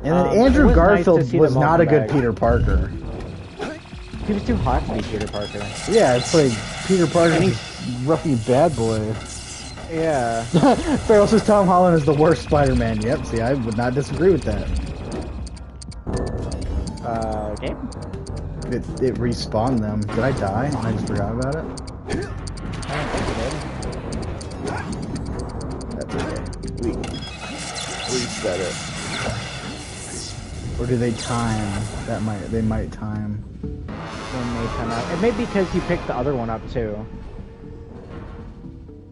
And then Andrew Garfield was not a good Peter Parker. He was too hot to be Peter Parker. Yeah, it's like Peter Parker, roughy bad boy. Yeah. Farrell says Tom Holland is the worst Spider-Man. Yep, see, I would not disagree with that. Okay. It respawned them. Did I die? I just forgot about it. I don't think That's okay. We reset it. Or do they time? They might time. They may time out. It may be because you picked the other one up too.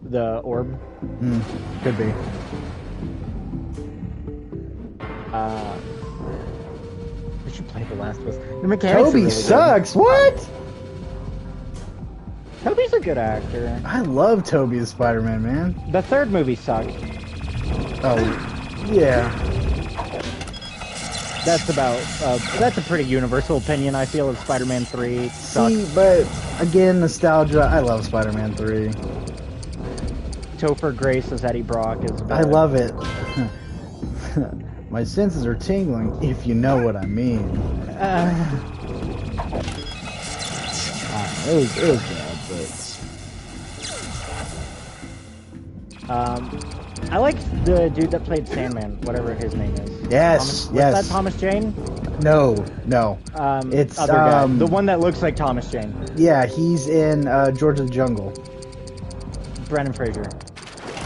The orb. Could be. We should play The Last of Us. The mechanics Toby really sucks. Good. What? Toby's a good actor. I love Toby as Spider-Man, man. The third movie sucked. Oh, yeah. That's about. That's a pretty universal opinion. I feel of Spider-Man 3. Sucked. See, but again, nostalgia. I love Spider-Man 3. Topher Grace as Eddie Brock is. I love it. My senses are tingling, if you know what I mean. It was bad, but. I like the dude that played Sandman, whatever his name is. Yes, yes. Was that Thomas Jane? No. It's other guy. The one that looks like Thomas Jane. Yeah, he's in George of the Jungle. Brendan Fraser.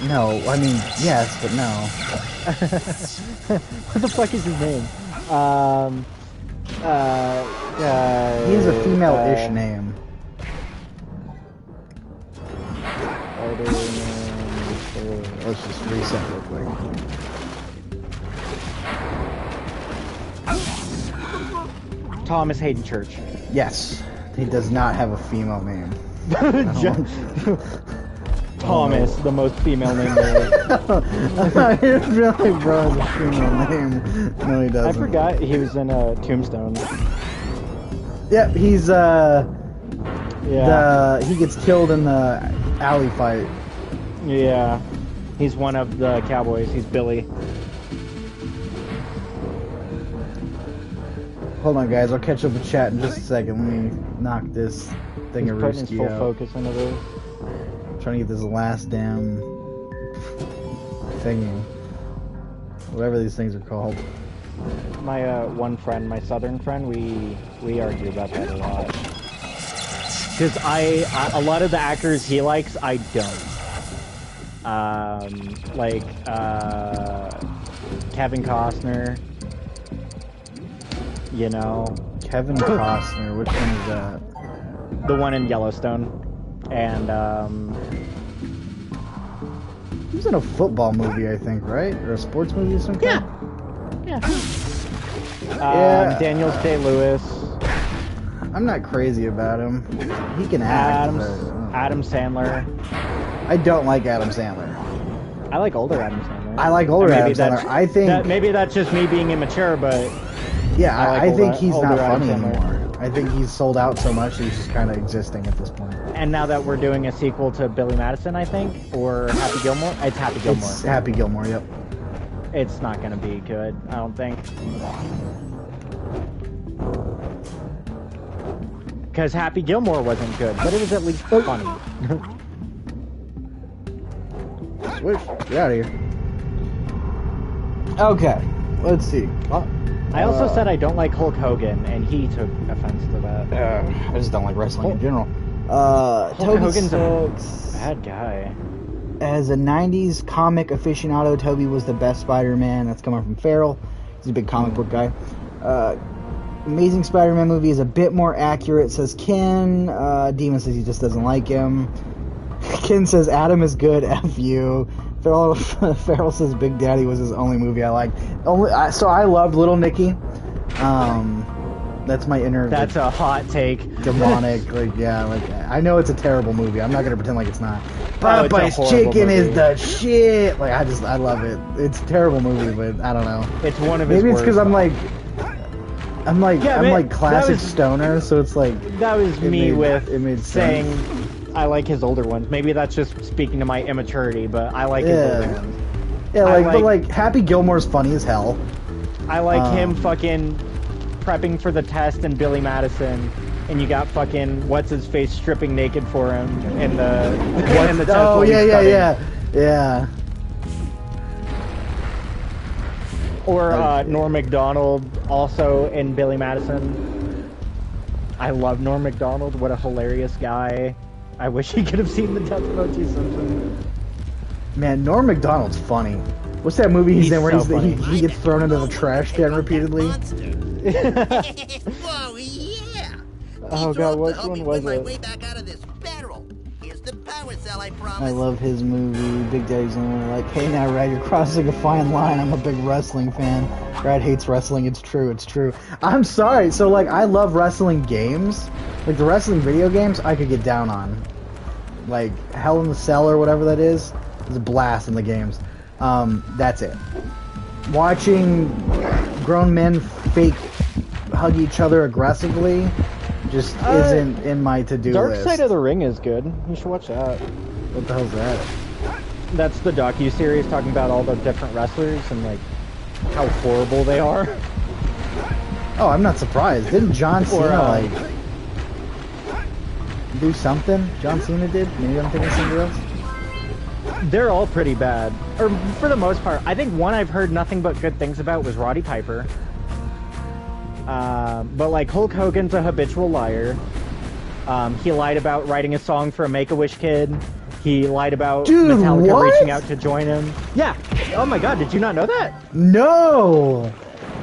No, I mean, yes, but no. What the fuck is his name? He has a female-ish name. Let's just reset real quick. Thomas Hayden Church. Yes, he does not have a female name. Thomas, the most female name there. It really bro has a female name. No, he doesn't. I forgot he was in Tombstone. Yep, he's he gets killed in the alley fight. Yeah. He's one of the cowboys. He's Billy. Hold on, guys. I'll catch up with chat in just a second. Let me knock this thing of putting his full focus into this. Trying to get this last damn thingy. Whatever these things are called. My one friend, my southern friend, we argue about that a lot. Because a lot of the actors he likes, I don't. Like, Kevin Costner. You know. Kevin Costner, which one is that? The one in Yellowstone. And, he was in a football movie, I think, right? Or a sports movie or something? Yeah. Yeah. Daniel Day-Lewis. I'm not crazy about him. He can act. Adam Sandler. I don't like Adam Sandler. I like older Adam Sandler. I like older Adam Sandler. I think maybe that's just me being immature, but yeah, I think he's not funny Adam Sandler. anymore. I think he's sold out so much that he's just kind of existing at this point. And now that we're doing a sequel to Billy Madison, I think, or Happy Gilmore, it's Happy Gilmore. It's Happy Gilmore, yep. It's not gonna be good, I don't think. Because Happy Gilmore wasn't good, but it was at least funny. Switch, get out of here. Okay, let's see. I also said I don't like Hulk Hogan, and he took offense to that. I just don't like wrestling in general. Hulk Toby Hogan's sucks. a bad guy. As a 90s comic aficionado, Toby was the best Spider-Man. That's coming from Farrell. He's a big comic book guy. Amazing Spider-Man movie is a bit more accurate, says Ken. Demon says he just doesn't like him. Ken says Adam is good, F you. Farrell says Big Daddy was his only movie I liked. So I loved Little Nicky. That's my inner... That's a hot take. Demonic, I know it's a terrible movie. I'm not going to pretend like it's not. Oh, Popeye's Chicken is the shit. Like, I love it. It's a terrible movie, but I don't know. It's one of his Maybe it's because I'm like Yeah, classic stoner, so it's like... That was me saying sense. I like his older ones. Maybe that's just speaking to my immaturity, but I like his older ones. Yeah, but Happy Gilmore's funny as hell. I like him fucking prepping for the test in Billy Madison, and you got fucking what's his face stripping naked for him in the test. Oh yeah. Or Norm Macdonald also in Billy Madison. I love Norm Macdonald. What a hilarious guy. I wish he could have seen the death of O.J. Simpson. Man, Norm Macdonald's funny. What's that movie he's in where so he gets thrown into the trash can repeatedly? Whoa, yeah! Oh god, which one was my it? way back out of this barrel. Here's the power cell, I promise. I love his movie. Big Daddy's only like, hey now, Rad, you're crossing a fine line. I'm a big wrestling fan. Rad hates wrestling. It's true. It's true. I'm sorry. So I love wrestling games. Like the wrestling video games, I could get down on. Like Hell in the Cell or whatever that is a blast in the games. That's it. Watching grown men fake hug each other aggressively just isn't in my to-do Dark list. Side of the Ring is good. You should watch that. What the hell's that? That's the docu-series talking about all the different wrestlers and how horrible they are. Oh, I'm not surprised. Didn't John Cena do something? John Cena did? Maybe I'm thinking somebody else. They're all pretty bad, or for the most part. I think one I've heard nothing but good things about was Roddy Piper. But Hulk Hogan's a habitual liar. He lied about writing a song for a Make-A-Wish kid. He lied about Metallica reaching out to join him. Yeah. Oh my God, did you not know that? No.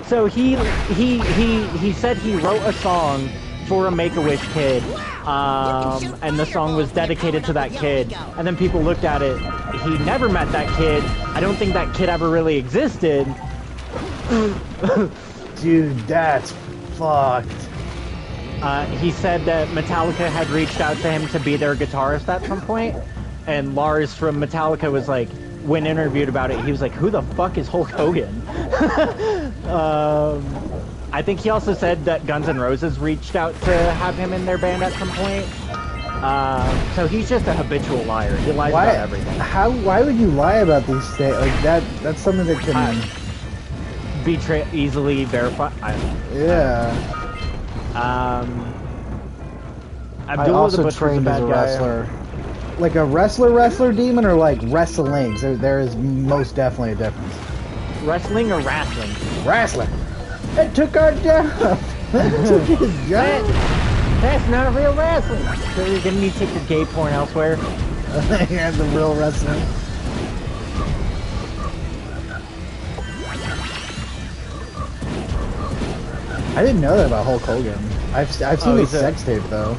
So he said he wrote a song for a Make-A-Wish kid, and the song was dedicated to that kid. And then people looked at it. He never met that kid. I don't think that kid ever really existed. Dude, that's fucked. He said that Metallica had reached out to him to be their guitarist at some point, and Lars from Metallica was like, when interviewed about it, he was like, who the fuck is Hulk Hogan? I think he also said that Guns N' Roses reached out to have him in their band at some point. So he's just a habitual liar. He lies about everything. Why would you lie about these things? That's something that can be easily verified. Yeah. I also trained as a wrestler. Like a wrestler demon, or like wrestling? There is most definitely a difference. Wrestling or wrestling? Wrestling. It took our job. It took his job. That's not real wrestling. So you're gonna need to take your gay porn elsewhere. Yeah, the real wrestling. I didn't know that about Hulk Hogan. I've seen his sex tape though.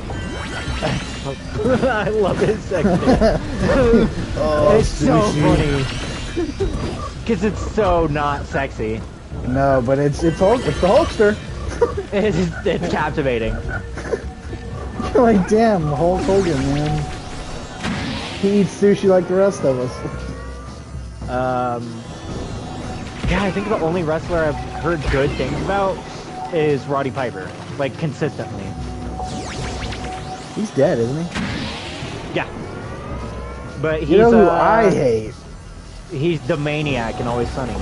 I love his sex tape. Oh, it's so funny. Because it's so not sexy. No, but it's the Hulkster. It's captivating. You're like, damn, Hulk Hogan, man. He eats sushi like the rest of us. Yeah, I think the only wrestler I've heard good things about is Roddy Piper. Like, consistently. He's dead, isn't he? Yeah. But he's, you know who I hate? He's the Maniac in Always Sunny.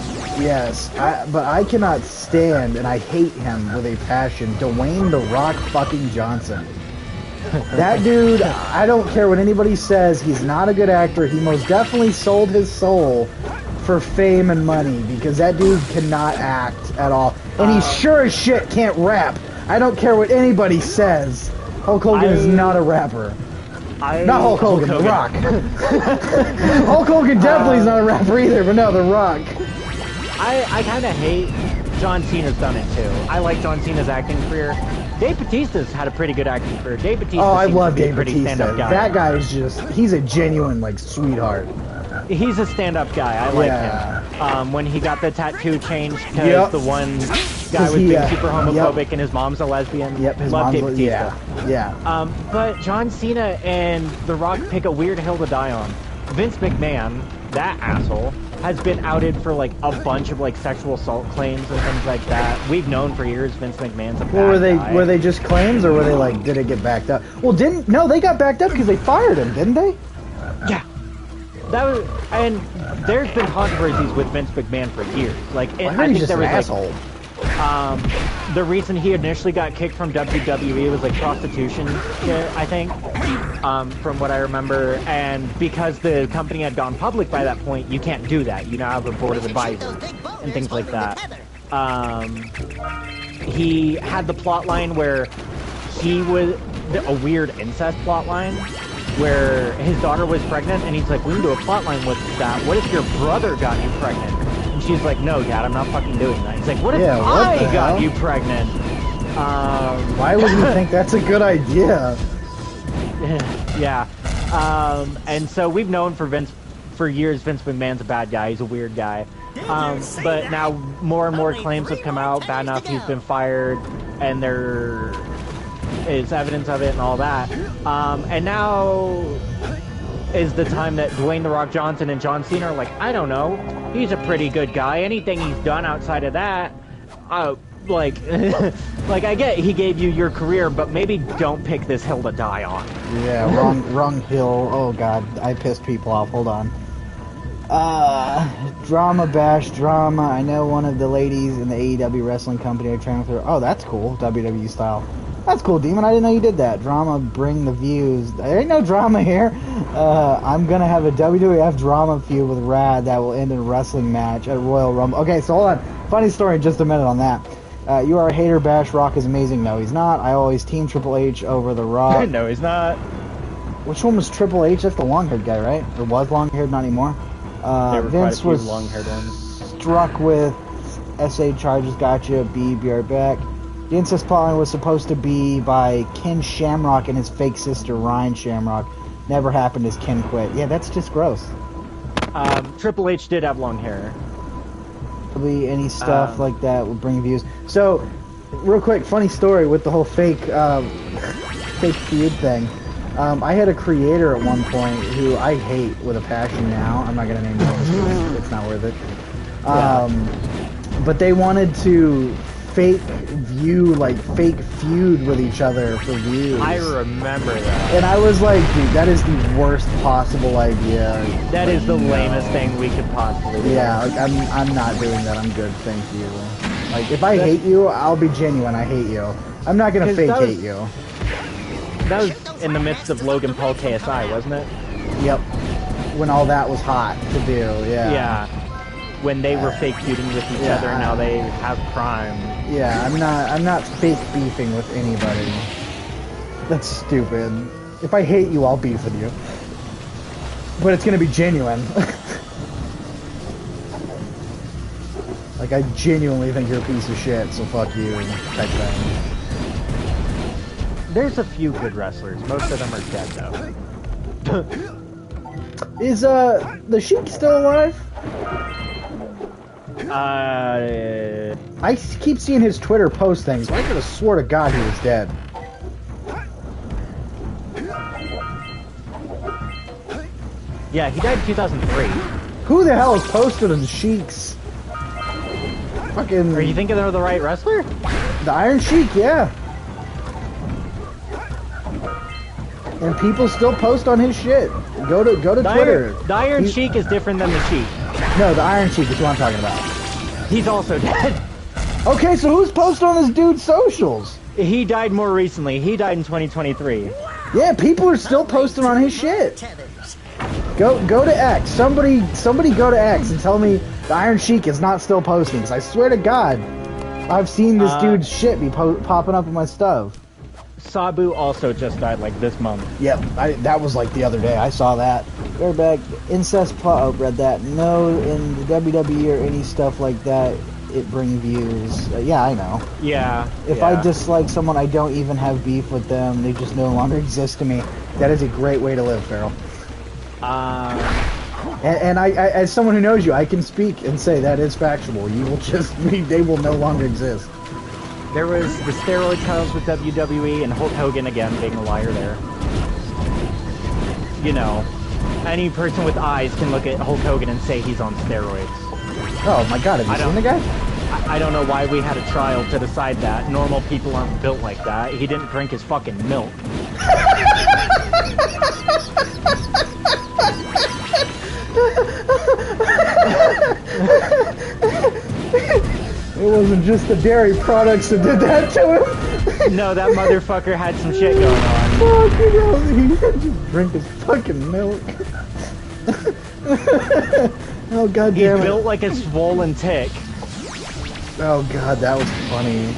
Yes, but I cannot stand, and I hate him with a passion, Dwayne "The Rock" fucking Johnson. That dude, I don't care what anybody says, he's not a good actor. He most definitely sold his soul for fame and money, because that dude cannot act at all. And he sure as shit can't rap. I don't care what anybody says. Hulk Hogan is not a rapper. Not Hulk Hogan, The Rock. Hulk Hogan definitely is not a rapper either, but no, The Rock. I kind of hate John Cena's done it too. I like John Cena's acting career. Dave Bautista's had a pretty good acting career. Dave Bautista I love Dave pretty Bautista. stand-up guy. That guy is he's a genuine, like, sweetheart. He's a stand-up guy. I like him. When he got the tattoo changed because the one guy was being super homophobic and his mom's a lesbian. Yep, his Love mom's Dave Bautista. Yeah. But John Cena and The Rock pick a weird hill to die on. Vince McMahon, that asshole, has been outed for like a bunch of like sexual assault claims and things like that. We've known for years Vince McMahon's a bad guy. Were they just claims, or were they like, did it get backed up? Well, they got backed up because they fired him, didn't they? Yeah. That was, and there's been controversies with Vince McMahon for years. Like, I heard he's just an asshole. The reason he initially got kicked from WWE was like prostitution shit, I think, from what I remember. And because the company had gone public by that point, you can't do that. You now have a board of advisors and things like that. He had the plot line where he was a weird incest plot line where his daughter was pregnant, and he's like, we can do a plot line with that. What if your brother got you pregnant? And she's like, no, Dad, I'm not fucking doing that. He's like, what if I got you pregnant? Why would you think that's a good idea? Yeah. And so we've known for years Vince McMahon's a bad guy. He's a weird guy. But now more and more claims have come out. Bad enough he's been fired, and there is evidence of it and all that. And now is the time that Dwayne "The Rock" Johnson and John Cena are like, I don't know, he's a pretty good guy. Anything he's done outside of that, like, like I get he gave you your career, but maybe don't pick this hill to die on. Yeah, wrong hill. Oh god, I pissed people off. Hold on. Drama bash drama. I know one of the ladies in the AEW wrestling company are trying to. Oh, that's cool. WWE style. That's cool, Demon. I didn't know you did that. Drama, bring the views. There ain't no drama here. I'm gonna have a WWF drama feud with Rad that will end in a wrestling match at Royal Rumble. Okay, so hold on. Funny story in just a minute on that. You are a hater, Bash. Rock is amazing. No, he's not. I always team Triple H over The Rock. No, he's not. Which one was Triple H? That's the long-haired guy, right? Or was long-haired, not anymore. There were Vince quite a few was long-haired ones. struck with SA charges. Gotcha. Be right back. The incest plotline was supposed to be by Ken Shamrock and his fake sister Ryan Shamrock. Never happened as Ken quit. Yeah, that's just gross. Triple H did have long hair. Probably any stuff like that will bring views. So, real quick, funny story with the whole fake feud thing. I had a creator at one point who I hate with a passion now. I'm not going to name names. It's not worth it. But they wanted to fake feud with each other for views. I remember that. And I was like, dude, that is the worst possible idea. That is the lamest thing we could possibly do. Yeah, like, I'm not doing that. I'm good, thank you. Like, if I hate you, I'll be genuine. I hate you. I'm not gonna fake hate you. That was in the midst of Logan Paul KSI, wasn't it? Yep. When all that was hot to do, yeah. Yeah. When they were fake feuding with each other, and now they have crime. Yeah, I'm not fake beefing with anybody. That's stupid. If I hate you, I'll beef with you. But it's gonna be genuine. Like, I genuinely think you're a piece of shit, so fuck you, type thing. There's a few good wrestlers. Most of them are dead, though. Is, the Sheik still alive? I keep seeing his Twitter post things. I could have swore to God he was dead. Yeah, he died in 2003. Who the hell is posted on the Sheik's? Fucking... Are you thinking they're the right wrestler? The Iron Sheik, yeah. And people still post on his shit. Go to Twitter. The Iron Sheik is different than the Sheik. No, the Iron Sheik is what I'm talking about. He's also dead. Okay, so who's posting on this dude's socials? He died more recently. He died in 2023. Yeah, people are still posting on his shit. Go to X. Somebody go to X and tell me the Iron Sheik is not still posting. Because I swear to God, I've seen this dude's shit be popping up in my stuff. Sabu also just died like this month. Yep, that was like the other day. I saw that. Bareback, incest plot. Oh, read that. No, in the WWE or any stuff like that, it brings views. Yeah, I know. Yeah. If I dislike someone, I don't even have beef with them. They just no longer exist to me. That is a great way to live, Farrell. And I, as someone who knows you, I can speak and say that is factual. You will just, they will no longer exist. There was the steroid trials with WWE and Hulk Hogan again being a liar there. You know, any person with eyes can look at Hulk Hogan and say he's on steroids. Oh my God, have you seen the guy? I don't know why we had a trial to decide that. Normal people aren't built like that. He didn't drink his fucking milk. It wasn't just the dairy products that did that to him. No, that motherfucker had some shit going on. Fucking hell, he didn't just drink his fucking milk. Oh God damn it. He's built like a swollen tick. Oh God, that was funny.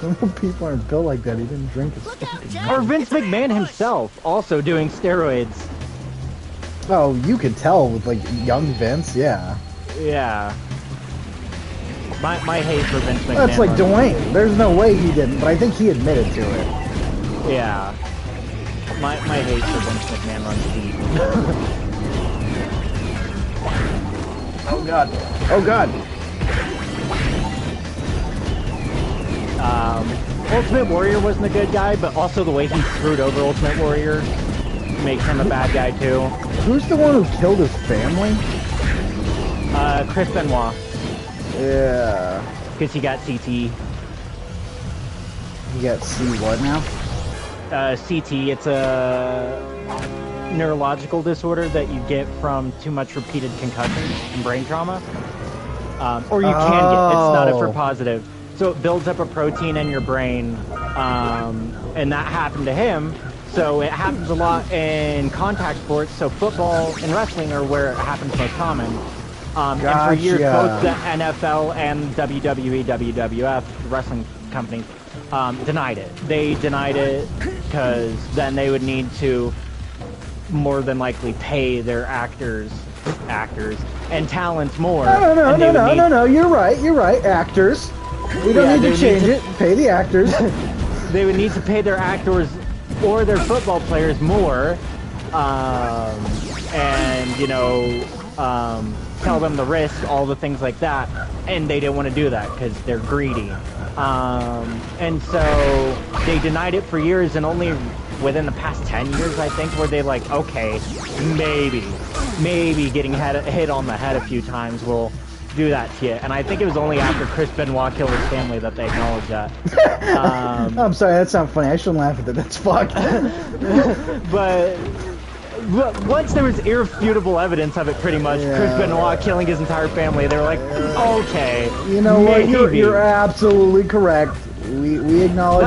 Some people aren't built like that. He didn't drink his fucking milk. Or Vince McMahon himself, also doing steroids. Oh, you could tell with like young Vince, yeah. Yeah. My hate for Vince McMahon. That's like Dwayne. There's no way he didn't, but I think he admitted to it. Yeah. My hate for Vince McMahon runs deep. Oh God. Oh God. Ultimate Warrior wasn't a good guy, but also the way he screwed over Ultimate Warrior makes him a bad guy too. Who's the one who killed his family? Chris Benoit. Yeah. Because he got CT. You got C what now? CT, it's a neurological disorder that you get from too much repeated concussions and brain trauma. Or you can get, it's not a for positive. So it builds up a protein in your brain, and that happened to him. So it happens a lot in contact sports, so football and wrestling are where it happens most common. And for years, both the NFL and WWE, WWF, the wrestling companies, denied it. They denied it because then they would need to more than likely pay their actors and talent more. No, you're right, actors. We don't need to change it, pay the actors. They would need to pay their actors or their football players more, and, you know, tell them the risk, all the things like that, and they didn't want to do that because they're greedy. And so they denied it for years, and only within the past 10 years, I think, were they like, okay, maybe getting hit on the head a few times will do that to you. And I think it was only after Chris Benoit killed his family that they acknowledged that. I'm sorry, that's not funny. I shouldn't laugh at that. That's fucked. But once there was irrefutable evidence of it, pretty much, Chris Benoit killing his entire family, they were like, okay, you know what? You're absolutely correct. We acknowledge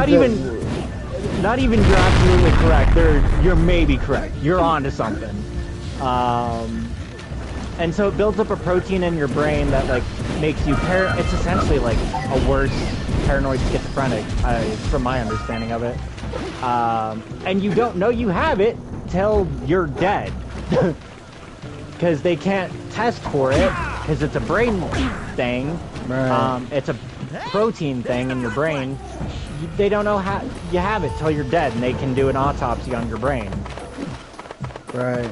Not even you're absolutely correct. You're maybe correct. You're onto something. And so it builds up a protein in your brain that like makes you it's essentially like a worse paranoid schizophrenic, from my understanding of it. And you don't know you have it till you're dead. Because they can't test for it, because it's a brain thing. Right. It's a protein thing in your brain. They don't know how you have it till you're dead, and they can do an autopsy on your brain. Right.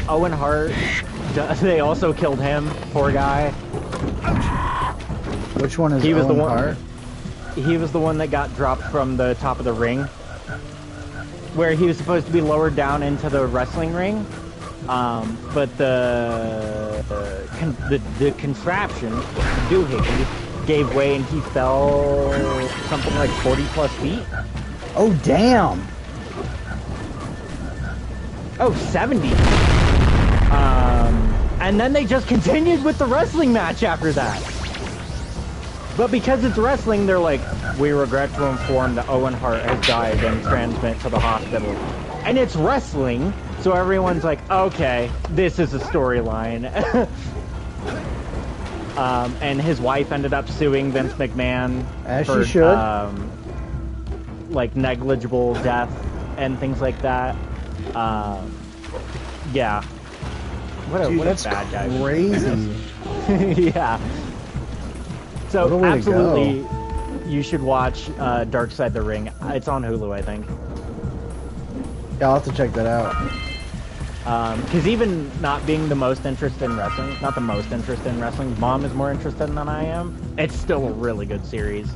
Owen Hart, they also killed him. Poor guy. Which one is Owen Hart? He was the one that got dropped from the top of the ring, where he was supposed to be lowered down into the wrestling ring, but the contraption, the doohickey, gave way and he fell something like 40+ feet. Oh, damn! Oh, 70. And then they just continued with the wrestling match after that. But because it's wrestling, they're like, we regret to inform that Owen Hart has died and transmit to the hospital. And it's wrestling, so everyone's like, okay, this is a storyline. And his wife ended up suing Vince McMahon as for, she should, like negligible death and things like that. Yeah. What a bad guy. Crazy. Yeah. So absolutely, you should watch Dark Side the Ring. It's on Hulu, I think. Yeah, I'll have to check that out. Because even not being the most interested in wrestling, not the most interested in wrestling, Mom is more interested than I am. It's still a really good series.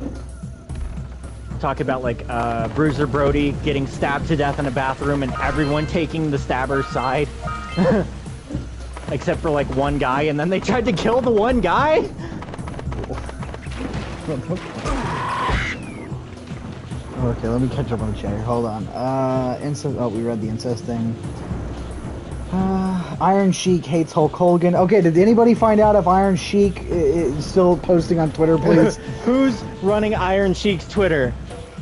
Talk about like Bruiser Brody getting stabbed to death in a bathroom and everyone taking the stabber's side. Except for like one guy, and then they tried to kill the one guy? Okay, let me catch up on the chat. Hold on. Incest. Oh, we read the incest thing. Iron Sheik hates Hulk Hogan. Okay, did anybody find out if Iron Sheik is still posting on Twitter, please? Who's running Iron Sheik's Twitter?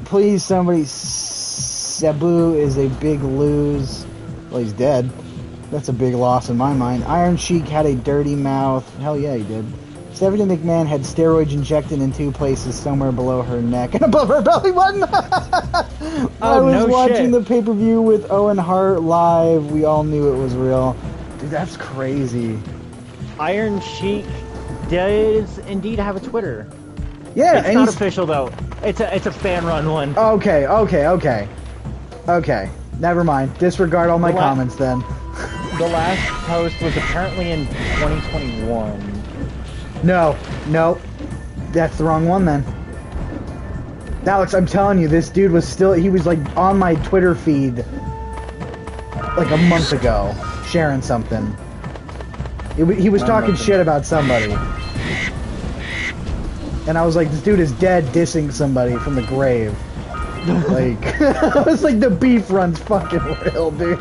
Please, somebody. Sabu is a big lose. Well, he's dead. That's a big loss in my mind. Iron Sheik had a dirty mouth. Hell yeah, he did. Stephanie McMahon had steroids injected in 2 places, somewhere below her neck and above her belly button. I was watching the pay-per-view with Owen Hart live. We all knew it was real. Dude, that's crazy. Iron Sheik does indeed have a Twitter. Yeah, it's not official though. It's a fan-run one. Okay. Never mind. Disregard all my comments then. The last post was apparently in 2021. No, that's the wrong one then. Alex, I'm telling you, this dude was he was like on my Twitter feed like a month ago, sharing something. He was talking shit about somebody. And I was like, this dude is dead dissing somebody from the grave. Like, I was like, the beef runs fucking real, dude.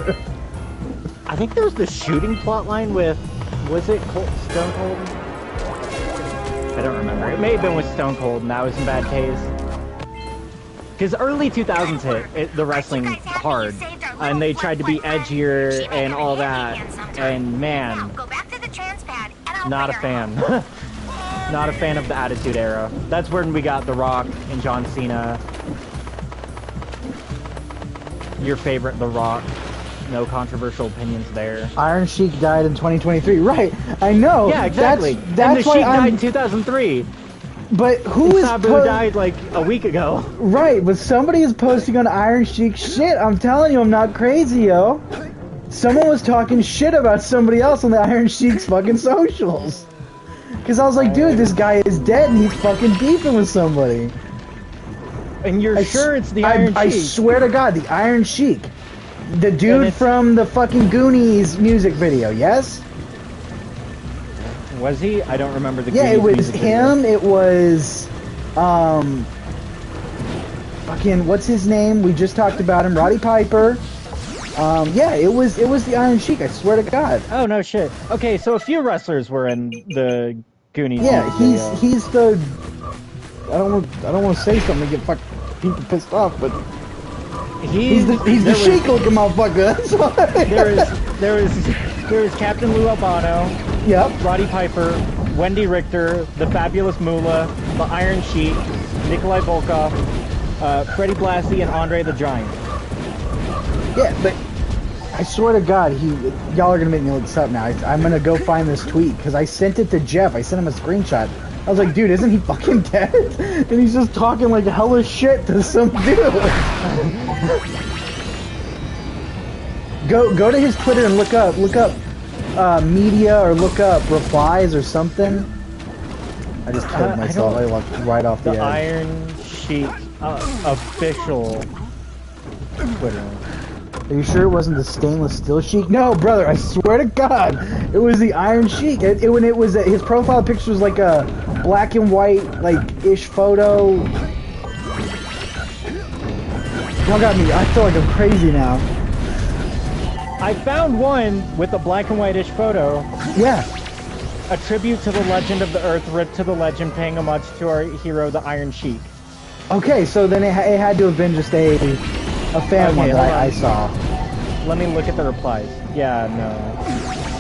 I think there was the shooting plotline with, was it Stone Cold? I don't remember. It may have been with Stone Cold, and that was in bad taste. Because early 2000s hit the wrestling hard, and they tried to be edgier and all that, and man, not a fan. Not a fan of the Attitude Era. That's when we got The Rock and John Cena. Your favorite, The Rock. No controversial opinions there. Iron Sheik died in 2023. Right, I know. Yeah, exactly. That's and the Sheik died in 2003. But who is Sabu died like a week ago. Right, but somebody is posting on Iron Sheik shit. I'm telling you, I'm not crazy, yo. Someone was talking shit about somebody else on the Iron Sheik's fucking socials. Because I was like, dude, this guy is dead and he's fucking beefing with somebody. And you're sure it's the Iron Sheik? I swear to God, the Iron Sheik. The dude from the fucking Goonies music video, yes? Was he? I don't remember the Goonies music video. Yeah, it was him, video. It was, fucking, what's his name? We just talked about him, Roddy Piper. Yeah, it was the Iron Sheik, I swear to God. Oh, no shit. Okay, so a few wrestlers were in the Goonies music video. He's the, I don't want to say something to get people pissed off, but He's the Sheik looking motherfucker. That's why. There is Captain Lou Albano. Yep. Roddy Piper, Wendy Richter, the Fabulous Moolah, the Iron Sheik, Nikolai Volkov, Freddie Blassie, and Andre the Giant. Yeah, but I swear to God, y'all are gonna make me look this up now. I'm gonna go find this tweet because I sent it to Jeff. I sent him a screenshot. I was like, dude, isn't he fucking dead? And he's just talking like hella shit to some dude. Go to his Twitter and look up media or look up replies or something. I just killed myself. I walked right off the edge. The Iron Sheik official Twitter. Are you sure it wasn't the stainless steel Sheik? No, brother, I swear to God, it was the Iron Sheik. When it was his profile picture was like a black and white ish photo. Y'all got me. I feel like I'm crazy now. I found one with a black and white-ish photo. Yeah. A tribute to the legend of the Earth, ripped to the legend, paying homage to our hero, the Iron Sheik. Okay, so then it had to have been just a fan one that I saw. Let me look at the replies. Yeah, no.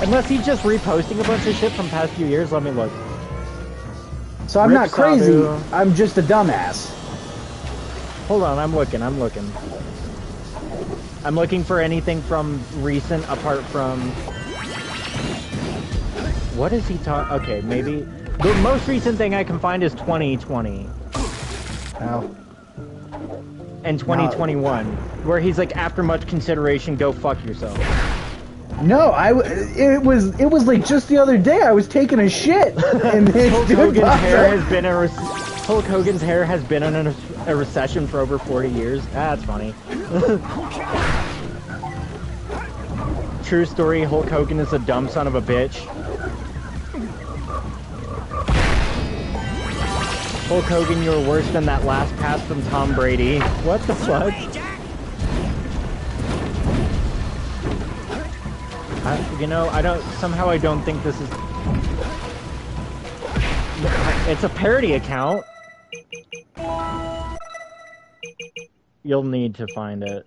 Unless he's just reposting a bunch of shit from past few years, let me look. So I'm not crazy, I'm just a dumbass. Hold on, I'm looking. I'm looking for anything from recent apart from... What is he talking... Okay, maybe... The most recent thing I can find is 2020. Oh. And 2021, where he's like, after much consideration, go fuck yourself. No, it was like just the other day I was taking a shit and Hulk Hogan's hair has been in a recession for over 40 years. That's funny. True story, Hulk Hogan is a dumb son of a bitch. Hulk Hogan, you're worse than that last pass from Tom Brady. What the fuck? Somehow I don't think this is... It's a parody account. You'll need to find it.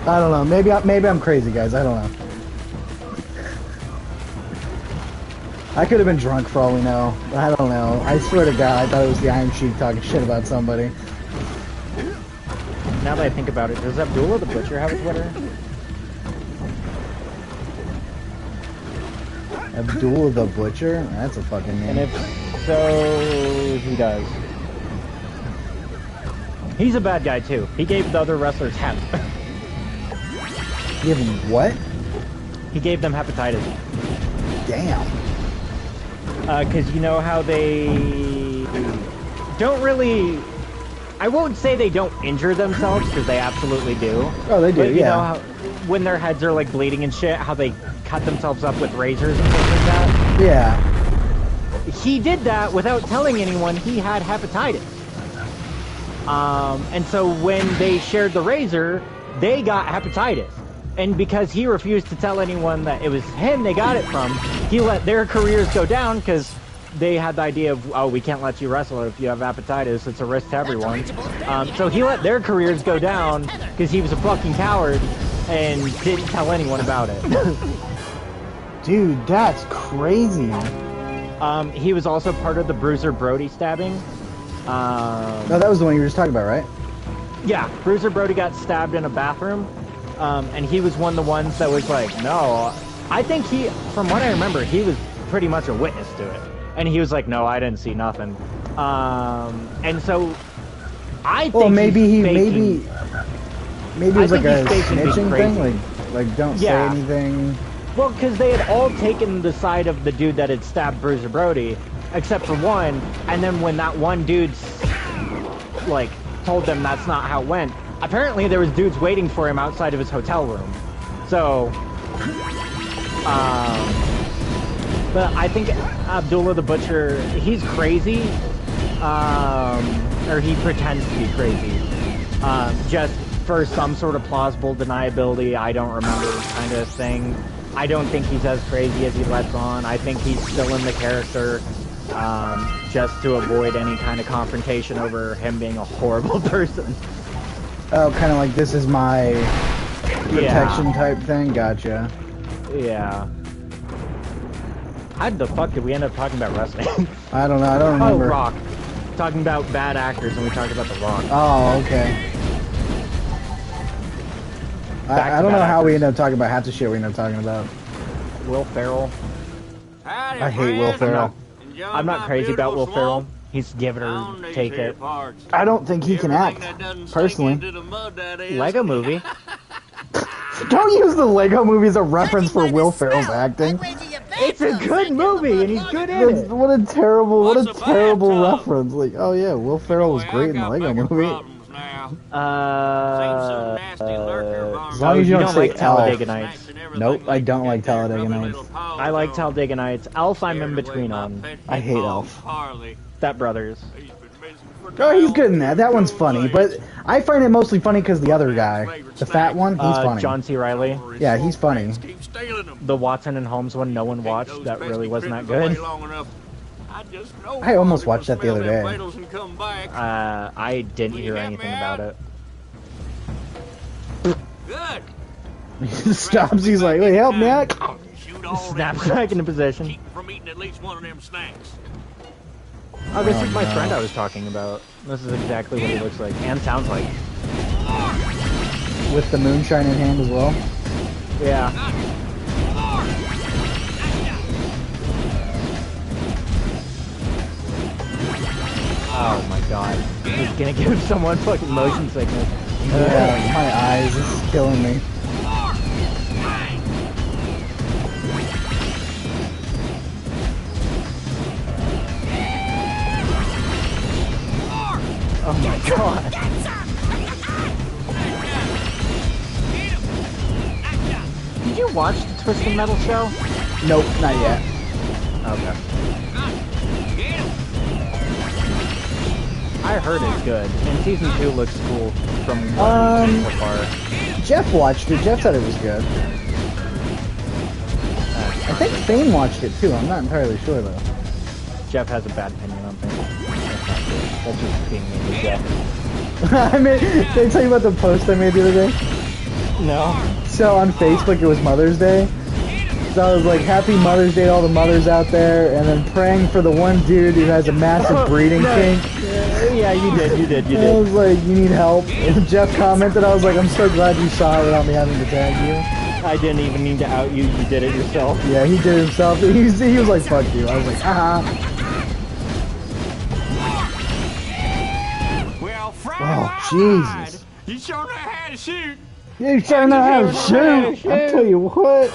I don't know. Maybe I'm crazy, guys. I don't know. I could have been drunk for all we know. I don't know. I swear to God, I thought it was the Iron Sheik talking shit about somebody. Now that I think about it, does Abdullah the Butcher have a Twitter? Abdullah the Butcher? That's a fucking name. And if so, he does. He's a bad guy too. He gave the other wrestlers hep. Give him what? He gave them hepatitis. Damn. Because you know how they don't really... I won't say they don't injure themselves, because they absolutely do. Oh, they do, but you yeah. know how, when their heads are like bleeding and shit, how they cut themselves up with razors and things like that? Yeah. He did that without telling anyone he had hepatitis. And so when they shared the razor, they got hepatitis. And because he refused to tell anyone that it was him they got it from, he let their careers go down because they had the idea of, oh, we can't let you wrestle if you have hepatitis. It's a risk to everyone. So he let their careers go down because he was a fucking coward and didn't tell anyone about it. Dude, that's crazy. He was also part of the Bruiser Brody stabbing. No, that was the one you were just talking about, right? Yeah, Bruiser Brody got stabbed in a bathroom. And he was one of the ones that was like, no. I think from what I remember, he was pretty much a witness to it. And he was like, no, I didn't see nothing. And so, I think maybe it was like a snitching thing? Like don't say anything? Well, because they had all taken the side of the dude that had stabbed Bruiser Brody, except for one. And then when that one dude, like, told them that's not how it went, apparently there was dudes waiting for him outside of his hotel room. So, but I think Abdullah the Butcher, he's crazy, or he pretends to be crazy, just for some sort of plausible deniability, I don't remember kind of thing. I don't think he's as crazy as he lets on. I think he's still in the character. just to avoid any kind of confrontation over him being a horrible person. Oh, kind of like this is my protection type thing? Gotcha. Yeah. How the fuck did we end up talking about wrestling? I don't know, I don't remember. Oh, Rock. Talking about bad actors, and we talked about The Rock. Oh, okay. I don't know how we ended up talking about half the shit we ended up talking about. Will Ferrell. I hate Will Ferrell. I'm not crazy about Will Ferrell. He's give it or take it. I don't think he can act, personally. Lego Movie. Don't use the Lego Movie as a reference for Will Ferrell's acting. It's a good movie, and he's good in it. What a terrible reference. Like, oh yeah, Will Ferrell was great in the Lego Movie. As long as you don't like Talladega Nights. Nope, I don't like Talladega Nights. I like Talladega Nights. Elf I'm in between on. I hate Elf. Step Brothers. Oh, he's good in that. That one's funny, but I find it mostly funny because the other guy, the fat one, he's funny. John C. Reilly. Yeah, he's funny. The Watson and Holmes one no one watched. That really wasn't that good. I almost watched that the other day. I didn't hear anything about it. Good. He stops, he's like, wait, help me out. Snaps back into position. From eating at least one of them snacks. Oh, this is my friend I was talking about. This is exactly what he looks like and sounds like. With the moonshine in hand as well? Yeah. Oh my god. He's gonna give someone fucking motion sickness. Yeah, my eyes, this is killing me. Oh my god. Did you watch the Twisted Metal show? Nope, not yet. Okay. I heard it's good, and season 2 looks cool from what I've seen so far. Jeff watched it. Jeff said it was good. I think Fane watched it too. I'm not entirely sure though. Jeff has a bad opinion on things. That's just being mean to Jeff. Did I tell you about the post I made the other day? No. So on Facebook it was Mother's Day. So I was like, happy Mother's Day to all the mothers out there, and then praying for the one dude who has a massive breeding kink. Yeah, you did. I was like, you need help. And Jeff commented, I was like, I'm so glad you saw it without me having to tag you. I didn't even need to out you, you did it yourself. Yeah, he did it himself. He was like, fuck you. I was like, haha. Well, Oh, Jesus. You sure know how to shoot. You sure know how to shoot. I'll tell you what.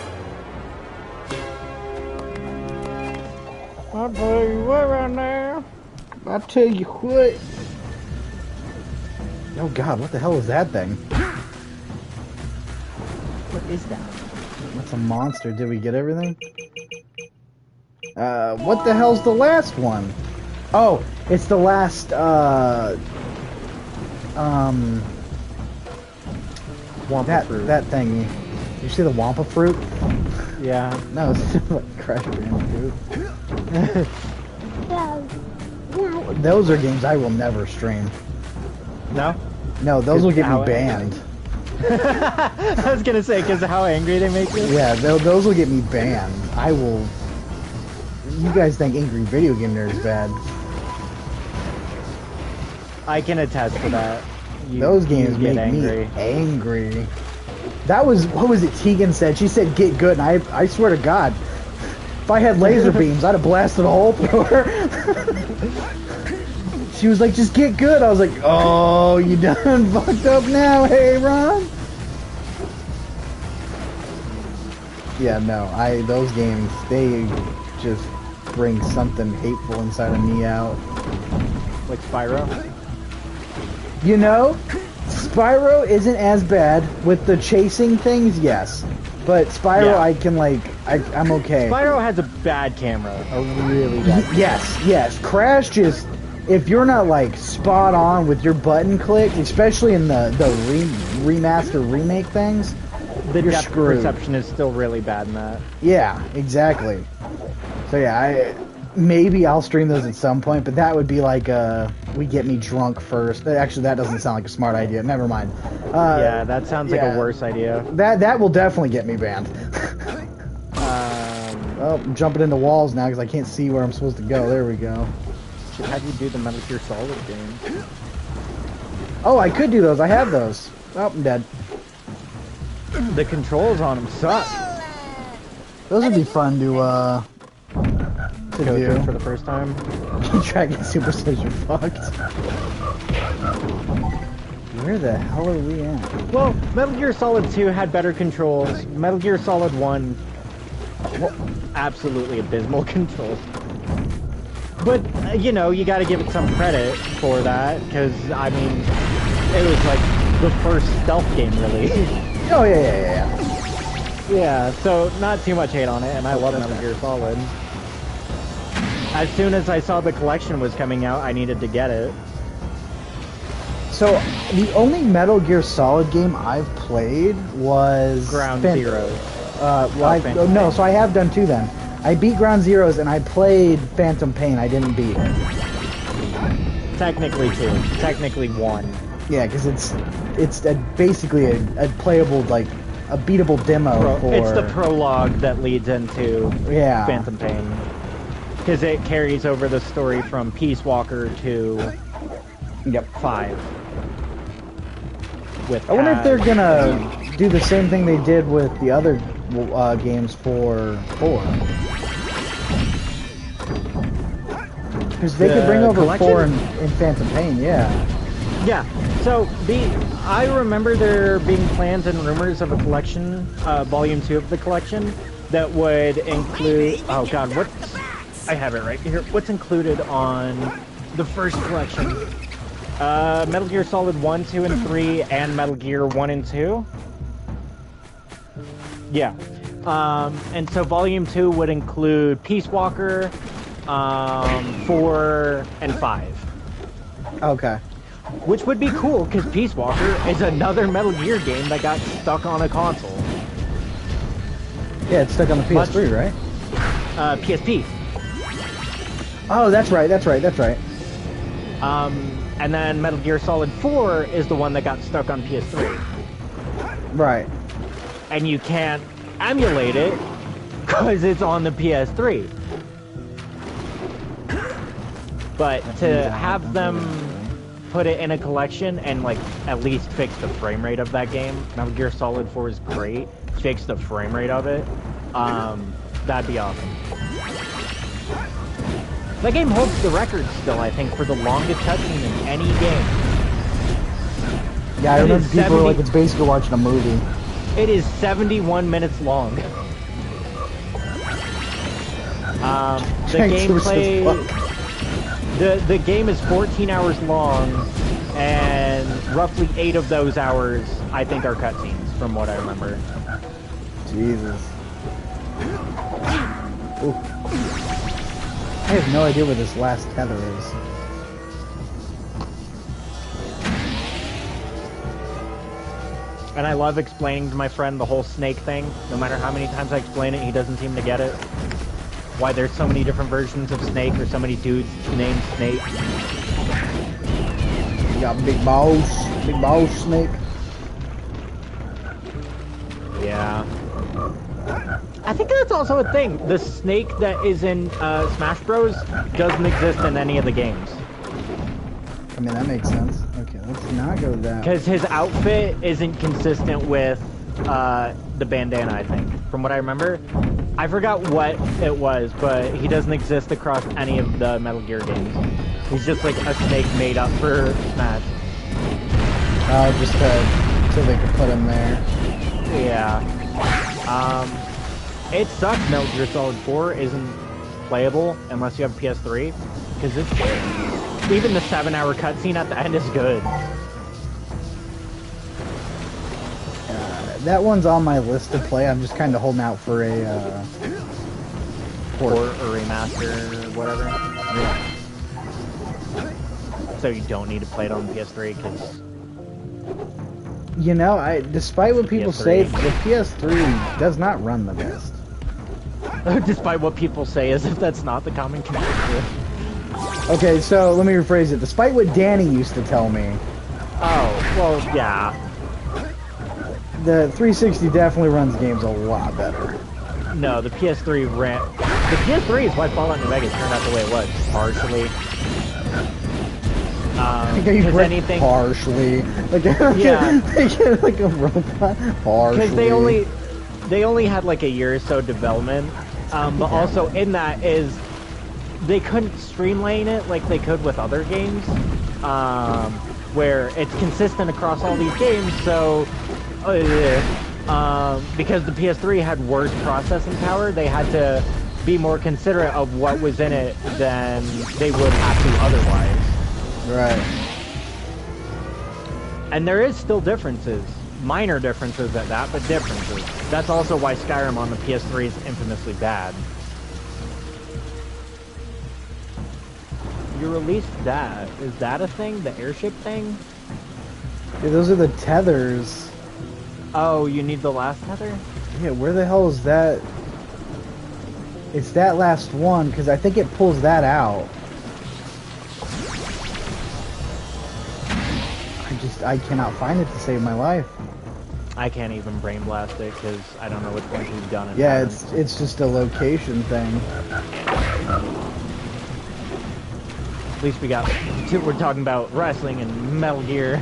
I'll tell you what right now. I'll tell you what. Oh god, what the hell is that thing? What is that? That's a monster. Did we get everything? What the hell's the last one? Oh, it's the last, Wampa fruit. That thing. You see the Wampa fruit? Yeah. No, it's like Crash Bandicoot. Those are games I will never stream. No? No, those will get me banned. I was gonna say, because of how angry they make you? Yeah, those will get me banned. I will... You guys think Angry Video Game Nerd is bad. I can attest to that. Those games make me angry. That was... What was it Tegan said? She said get good, and I swear to God, if I had laser beams, I'd have blasted a hole through her. She was like, just get good. I was like, oh, you done fucked up now, hey, Ron? Yeah, no, those games, they just bring something hateful inside of me out. Like Spyro? You know, Spyro isn't as bad with the chasing things, yes. But Spyro, yeah. I can, like, I'm okay. Spyro has a bad camera. A really bad camera. Yes. Crash just... If you're not, like, spot on with your button click, especially in the remaster remake things, the you're depth screwed. perception is still really bad in that. Yeah, exactly. So yeah, maybe I'll stream those at some point, but that would be like we get me drunk first. Actually, that doesn't sound like a smart idea. Never mind. Yeah, that sounds like a worse idea. That will definitely get me banned. Oh, I'm jumping into walls now because I can't see where I'm supposed to go. There we go. Should have you do the Metal Gear Solid game. Oh, I could do those. I have those. Oh, I'm dead. The controls on them suck. Those would be fun to Go do through for the first time. Dragon Super Saiyan fucked. Where the hell are we at? Well, Metal Gear Solid 2 had better controls. Metal Gear Solid 1, well, absolutely abysmal controls. But, you know, you gotta give it some credit for that, because, I mean, it was like the first stealth game, really. Oh, yeah. Yeah, so not too much hate on it, and I love Metal Gear Solid. As soon as I saw the collection was coming out, I needed to get it. So, the only Metal Gear Solid game I've played was... Ground Zero. No, so I have done 2 then. I beat Ground Zeroes and I played Phantom Pain. I didn't beat it. Technically 2. Technically 1. Yeah, because it's basically a playable, like, a beatable demo for... It's the prologue that leads into Yeah. Phantom Pain. Because it carries over the story from Peace Walker to 5. With I wonder if they're gonna do the same thing they did with the other games for 4. Because they could bring over collection? 4 in Phantom Pain, yeah. Yeah, so I remember there being plans and rumors of a collection, volume 2 of the collection, that would include, oh god, I have it right here. What's included on the first collection? Metal Gear Solid 1, 2, and 3, and Metal Gear 1 and 2? Yeah. And so volume 2 would include Peace Walker, 4, and 5. Okay. Which would be cool, because Peace Walker is another Metal Gear game that got stuck on a console. Yeah, it's stuck on the PS3, right? PSP. Oh, that's right. And then Metal Gear Solid 4 is the one that got stuck on PS3. Right. And you can't emulate it, because it's on the PS3. But to have them put it in a collection and, like, at least fix the frame rate of that game, Metal Gear Solid 4 is great, fix the frame rate of it, that'd be awesome. That game holds the record still, I think, for the longest cutscene in any game. Yeah, I remember people were like, it's basically watching a movie. It is 71 minutes long. The gameplay... The game is 14 hours long, and roughly 8 of those hours, I think, are cutscenes, from what I remember. Jesus. Ooh. I have no idea where this last tether is. And I love explaining to my friend the whole snake thing. No matter how many times I explain it, he doesn't seem to get it. Why there's so many different versions of Snake, or so many dudes named Snake. You got Big Boss Snake. Yeah. I think that's also a thing. The Snake that is in Smash Bros. Doesn't exist in any of the games. I mean, that makes sense. Okay, let's not go that. Because his outfit isn't consistent with the bandana, I think. From what I remember. I forgot what it was, but he doesn't exist across any of the Metal Gear games. He's just like a snake made up for Smash. Just so they could put him there. Yeah. It sucks Metal Gear Solid 4 isn't playable unless you have PS3, because it's good. Even the 7-hour cutscene at the end is good. That one's on my list to play. I'm just kind of holding out for a port or remaster or whatever. Yeah. So you don't need to play it on PS3, because... You know, despite what people PS3. say, the PS3 does not run the best. Despite what people say, as if that's not the common consensus. Okay, so let me rephrase it. Despite what Danny used to tell me. Oh, well, yeah. The 360 definitely runs games a lot better. No, the PS3 ran... The PS3 is why Fallout New Vegas turned out the way it was. Partially. Because anything... Partially. Like, yeah. like a robot. Partially. Because they only had like a year or so development. But also in that is... They couldn't streamline it like they could with other games. Where it's consistent across all these games, so... because the PS3 had worse processing power, they had to be more considerate of what was in it than they would have to otherwise. Right. And there is still differences. Minor differences at that, but differences. That's also why Skyrim on the PS3 is infamously bad. You released that. Is that a thing? The airship thing? Yeah, those are the tethers. Oh, you need the last tether? Yeah, where the hell is that? It's that last one, because I think it pulls that out. I cannot find it to save my life. I can't even brain blast it, because I don't know which ones you've done it. Yeah, it's just a location thing. At least we're talking about wrestling and Metal Gear.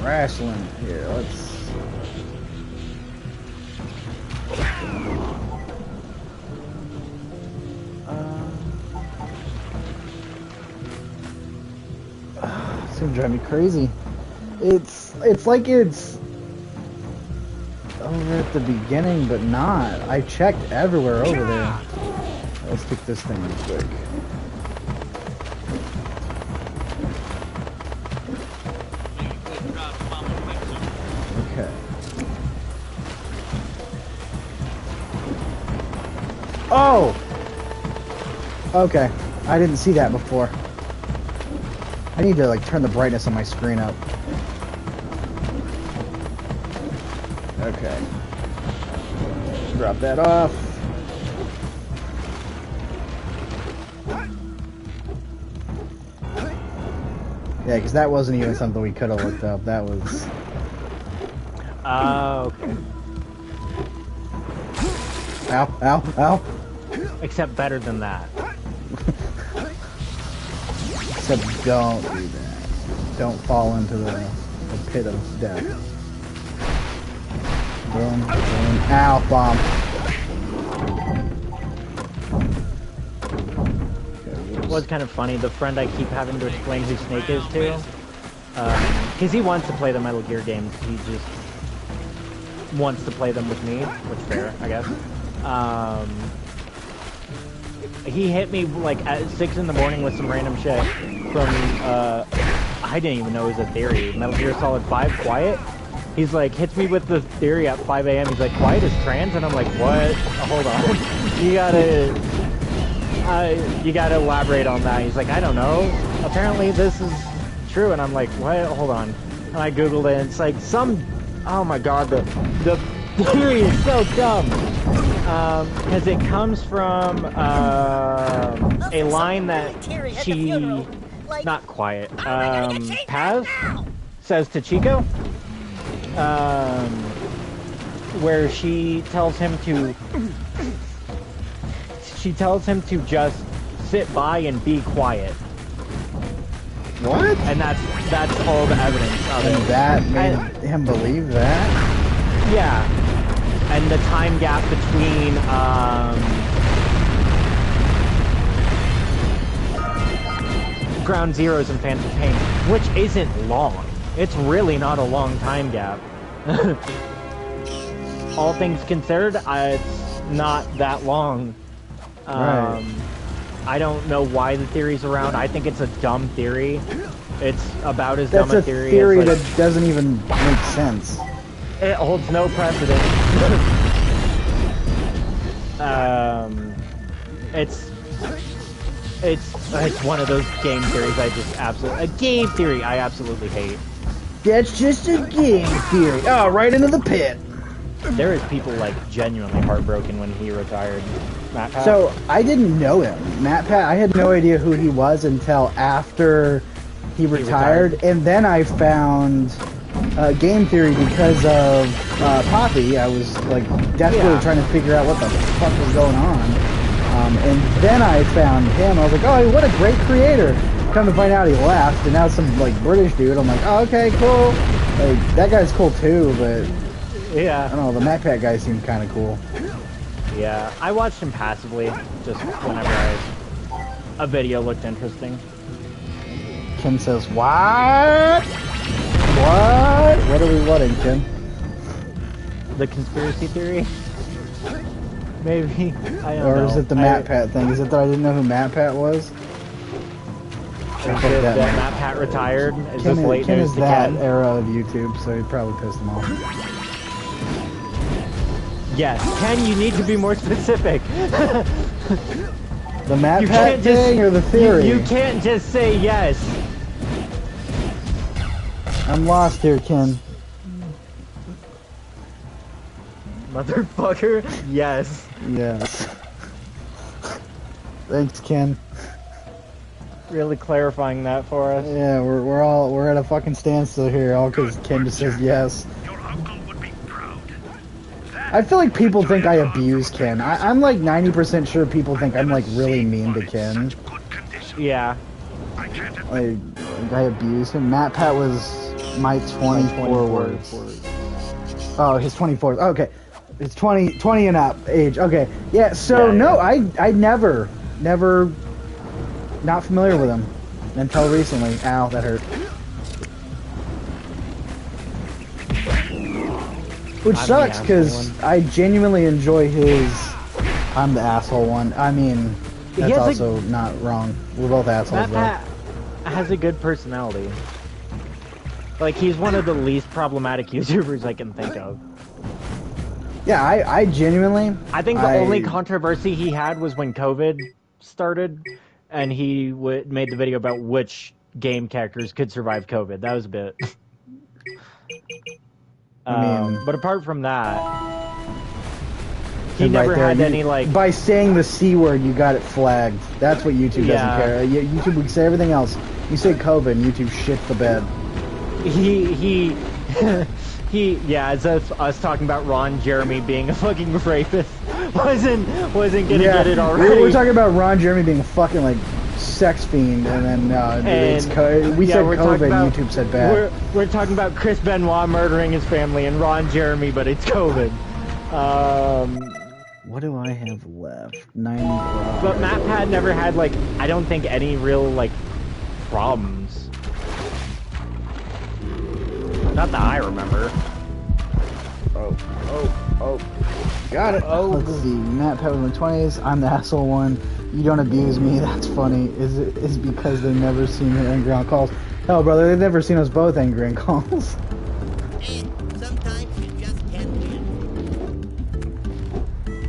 Wrestling. Here, let's... It's gonna drive me crazy. It's like it's over at the beginning, but not. I checked everywhere over there. Let's pick this thing real quick. Okay. Oh! Okay. I didn't see that before. I need to like turn the brightness on my screen up. Okay. Drop that off. Yeah, because that wasn't even something we could have looked up. That was... Okay. Ow, ow, ow. Except better than that. Except don't do that. Don't fall into the pit of death. Boom, boom. Ow, bomb. It was kind of funny. The friend I keep having to explain who Snake is to, because he wants to play the Metal Gear games. He just wants to play them with me, which is fair, I guess. He hit me like at 6 in the morning with some random shit from, I didn't even know it was a theory. Metal Gear Solid 5, Quiet. He's like, hits me with the theory at 5 a.m. He's like, Quiet is trans? And I'm like, what? Hold on. You gotta elaborate on that. He's like, I don't know. Apparently this is true. And I'm like, what? Hold on. And I Googled it, and it's like oh my god, the theory is so dumb. Because it comes from a line that she, not Quiet, Paz says to Chico, where she tells him to just sit by and be quiet. What? And that's all the evidence of it. And that made him believe that? Yeah. And the time gap between, Ground Zeroes and Phantom Pain, which isn't long. It's really not a long time gap. All things considered, it's not that long. Right. I don't know why the theory's around. I think it's a dumb theory. It's about as dumb a theory as like, that doesn't even make sense. It holds no precedent. It's one of those game theories I absolutely hate. That's just a game theory. Oh, right into the pit. there is people like genuinely heartbroken when he retired. Matt Pat. So I didn't know him. Matt Pat, I had no idea who he was until after he retired. And then I found Game Theory because of Poppy. I was like desperately trying to figure out what the fuck was going on. And then I found him. I was like, oh, what a great creator. Come to find out he left, and now some like British dude. I'm like, oh, okay, cool. Like that guy's cool too, but yeah, I don't know. The Matt Pat guy seemed kind of cool. Yeah, I watched him passively, just whenever a video looked interesting. Kim says, what? What? What are we wanting, Kim? The conspiracy theory? Maybe. I don't know. Or is it the Matt Pat thing? Is it that I didn't know who Matt Pat was? That Matt Pat retired? Is Ken this late Ken news is to that Ken? era of YouTube, so he probably pissed him off. Yes, Ken, you need to be more specific. The Matt Pat thing or the theory? You can't just say yes. I'm lost here, Ken. Motherfucker, yes. Yes. Thanks, Ken. Really clarifying that for us. Yeah, we're at a fucking standstill here, all because Ken just says yes. I feel like people think I abuse Ken. I'm like 90% sure people think I'm like really mean to Ken. Yeah. Like I abuse him. Matt Pat was my 24 words. Oh, his 24. Okay. It's 20 and up age. Okay. Yeah, so yeah, no, I never not familiar with him until recently. Ow, that hurt. Which sucks because I genuinely enjoy his I'm the asshole one. I mean, that's also not wrong. We're both assholes though. Matt Pat has a good personality. Like, he's one of the least problematic YouTubers I can think of. Yeah, I genuinely... I think the only controversy he had was when COVID started, and he made the video about which game characters could survive COVID. That was a bit... but apart from that, he never had any, like... By saying the C word, you got it flagged. That's what YouTube doesn't care. YouTube would say everything else. You say COVID, and YouTube shits the bed. As us talking about Ron Jeremy being a fucking rapist wasn't gonna get it already. We're talking about Ron Jeremy being a fucking like sex fiend, and then we said COVID, YouTube said bad. We're talking about Chris Benoit murdering his family and Ron Jeremy, but it's COVID. What do I have left? 90. But Matt Pat never had like I don't think any real like problems. Not that I remember. Oh. Got it. Let's see. Matt Pat was in the 20s. I'm the asshole one. You don't abuse me. That's funny. Is because they've never seen me angry on calls. Hell, brother, they've never seen us both angry on calls. Sometimes you just can't win.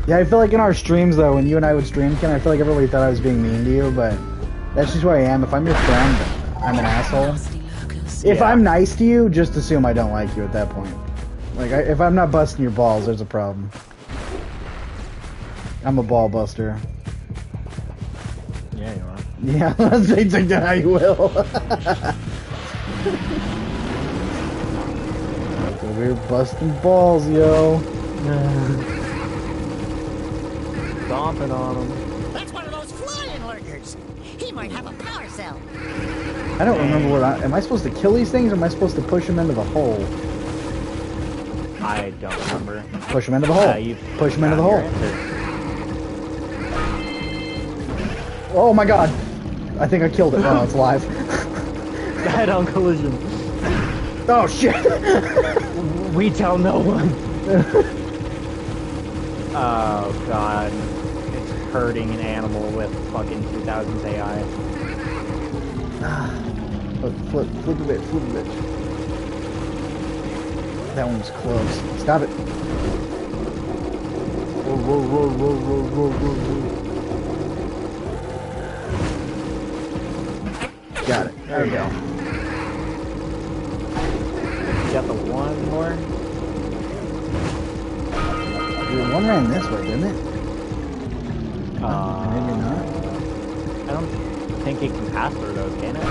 Yeah, I feel like in our streams, though, when you and I would stream, Ken, I feel like everybody thought I was being mean to you, but that's just who I am. If I'm your friend, I'm an asshole. If I'm nice to you, just assume I don't like you at that point. Like, if I'm not busting your balls, there's a problem. I'm a ball buster. Yeah, you are. Yeah, let's say take that how you will. We're busting balls, yo. Stomping on him. That's one of those flying lurkers. He might have a power cell. I don't remember what am I supposed to kill these things or am I supposed to push them into the hole? I don't remember. Push them into the hole. Push them into the hole. Oh my god. I think I killed it. Oh, it's live. Head-on collision. Oh shit. We tell no one. Oh god. It's hurting an animal with fucking 2000s AI. Flip a bit. That one was close. Stop it. Whoa. Got it. There we go. You got the one more? One ran this way, didn't it? Maybe not. I don't think it can pass through those, can it?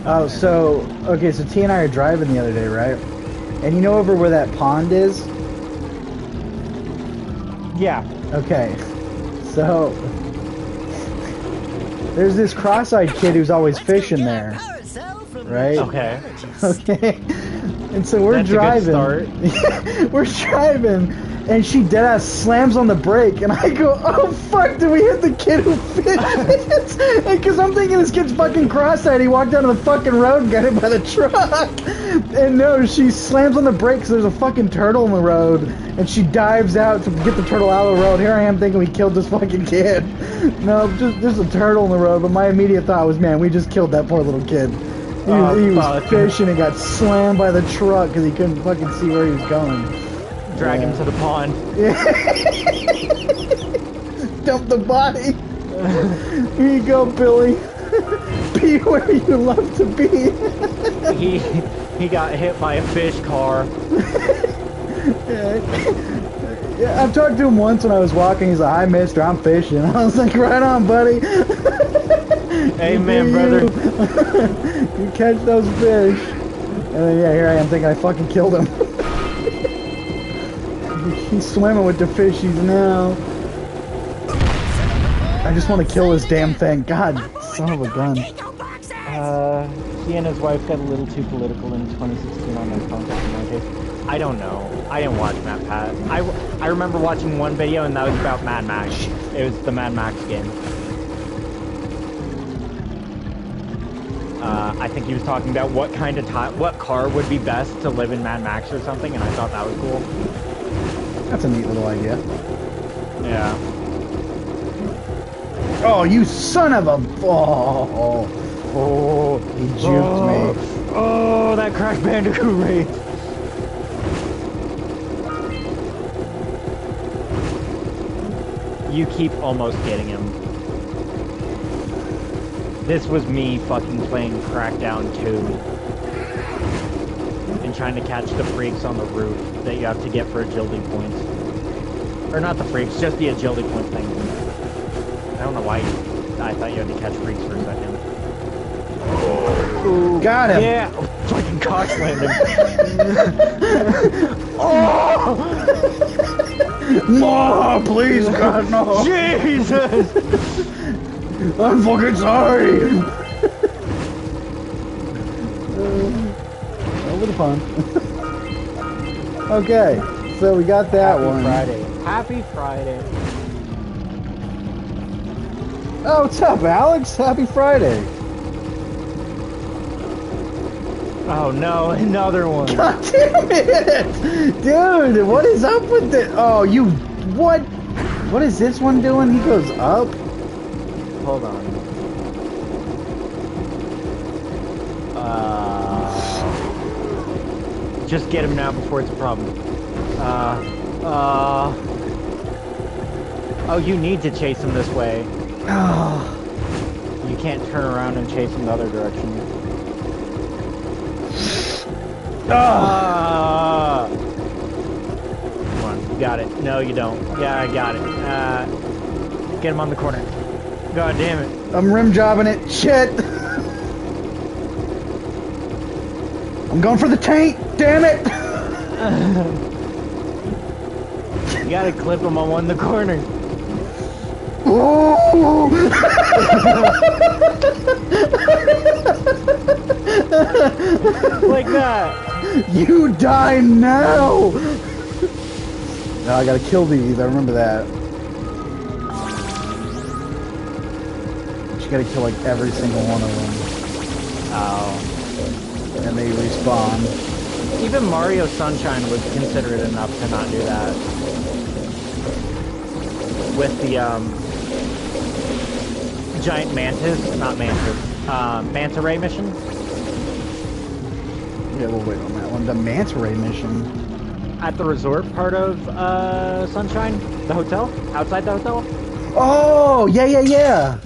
Oh, so okay, so T and I are driving the other day, right? And you know over where that pond is? Yeah. Okay. So there's this cross-eyed kid who's always fishing there. Right? Okay. Okay. And so we're driving. We're driving, and she deadass slams on the brake, and I go, "Oh fuck! Did we hit the kid who fishes?" Because I'm thinking this kid's fucking cross-eyed. He walked down the fucking road and got hit by the truck. And no, she slams on the brakes. There's a fucking turtle in the road, and she dives out to get the turtle out of the road. Here I am thinking we killed this fucking kid. No, just there's a turtle in the road. But my immediate thought was, man, we just killed that poor little kid. He was fishing and got slammed by the truck because he couldn't fucking see where he was going. Drag him to the pond. Dump the body. Here you go, Billy. Be where you love to be. He got hit by a fish car. Yeah, I've talked to him once when I was walking. He's like, "Hi, mister, I'm fishing." I was like, "Right on, buddy." Amen, brother. You catch those fish. And then, yeah, here I am thinking I fucking killed him. He's swimming with the fishies now. I just want to kill this damn thing. God, son of a gun. He and his wife got a little too political in 2016 on their contact in my case. I don't know. I didn't watch Mad Pat. I remember watching one video, and that was about Mad Max. It was the Mad Max game. I think he was talking about what kind of what car would be best to live in Mad Max or something, and I thought that was cool. That's a neat little idea. Yeah. Oh, you son of a... Oh, he juked me. Oh, that Crash Bandicoot race. You keep almost getting him. This was me fucking playing Crackdown 2 and trying to catch the freaks on the roof that you have to get for agility points. Or not the freaks, just the agility point thing. I don't know why I thought you had to catch freaks for a second. Ooh, got him! Yeah! Oh, fucking cock landing. Oh! No, please, God, no! Jesus! I'm fucking sorry! Over the pond. Okay, so we got that one. Friday. Happy Friday. Oh, what's up, Alex? Happy Friday. Oh no, another one. God damn it! Dude, what is up with this? Oh, you... What? What is this one doing? He goes up? Hold on. Just get him now before it's a problem. Oh, you need to chase him this way. You can't turn around and chase him the other direction. Come on, you got it. No, you don't. Yeah, I got it. Get him on the corner. God damn it. I'm rim jobbing it. Shit. I'm going for the taint. Damn it. You gotta clip him on one of the corners. Oh! Like that. You die now. No, I gotta kill these. I remember that. You gotta kill like every single one of them. Oh. And they respawn. Even Mario Sunshine was considerate enough to not do that. With the, giant manta ray mission. Yeah, we'll wait on that one. The manta ray mission. At the resort part of, Sunshine? The hotel? Outside the hotel? Oh, yeah.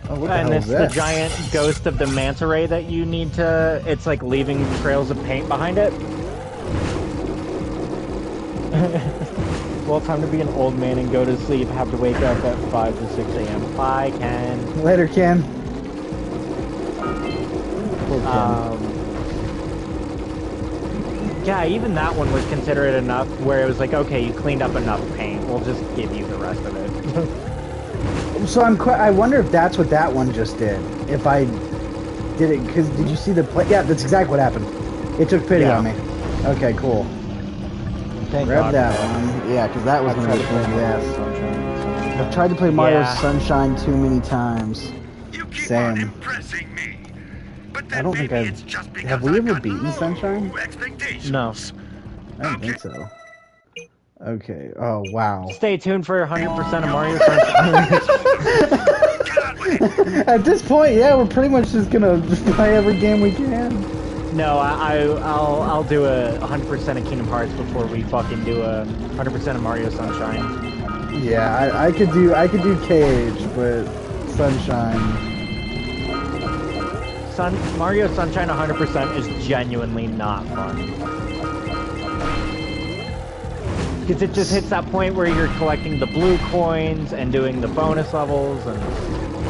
Oh, what the and hell it's is that? the giant ghost of the manta ray that you need to... It's like leaving trails of paint behind it. Well, time to be an old man and go to sleep. Have to wake up at 5 to 6 a.m. Bye, Ken. Later, Ken. Poor Ken. Yeah, even that one was considerate enough where it was like, okay, you cleaned up enough paint. We'll just give you the rest of it. So I wonder if that's what that one just did. If I did it, because did you see the play? Yeah, that's exactly what happened. It took pity on me. Okay, cool. Thank Grab God that for one. Yeah, because that was going to be cool. Yes. I've tried to play Mario Sunshine too many times. You keep Same. on impressing me. But then I don't think maybe I've... it's just because Have we I've ever got beaten low Sunshine? expectations. No. I don't think so. Okay. Oh, wow. Stay tuned for 100% of Mario Sunshine. At this point, yeah, we're pretty much just gonna play every game we can. No, I'll do a 100% of Kingdom Hearts before we fucking do a 100% of Mario Sunshine. Yeah, I could do KH, but Sunshine. Mario Sunshine 100% is genuinely not fun. Because it just hits that point where you're collecting the blue coins and doing the bonus levels and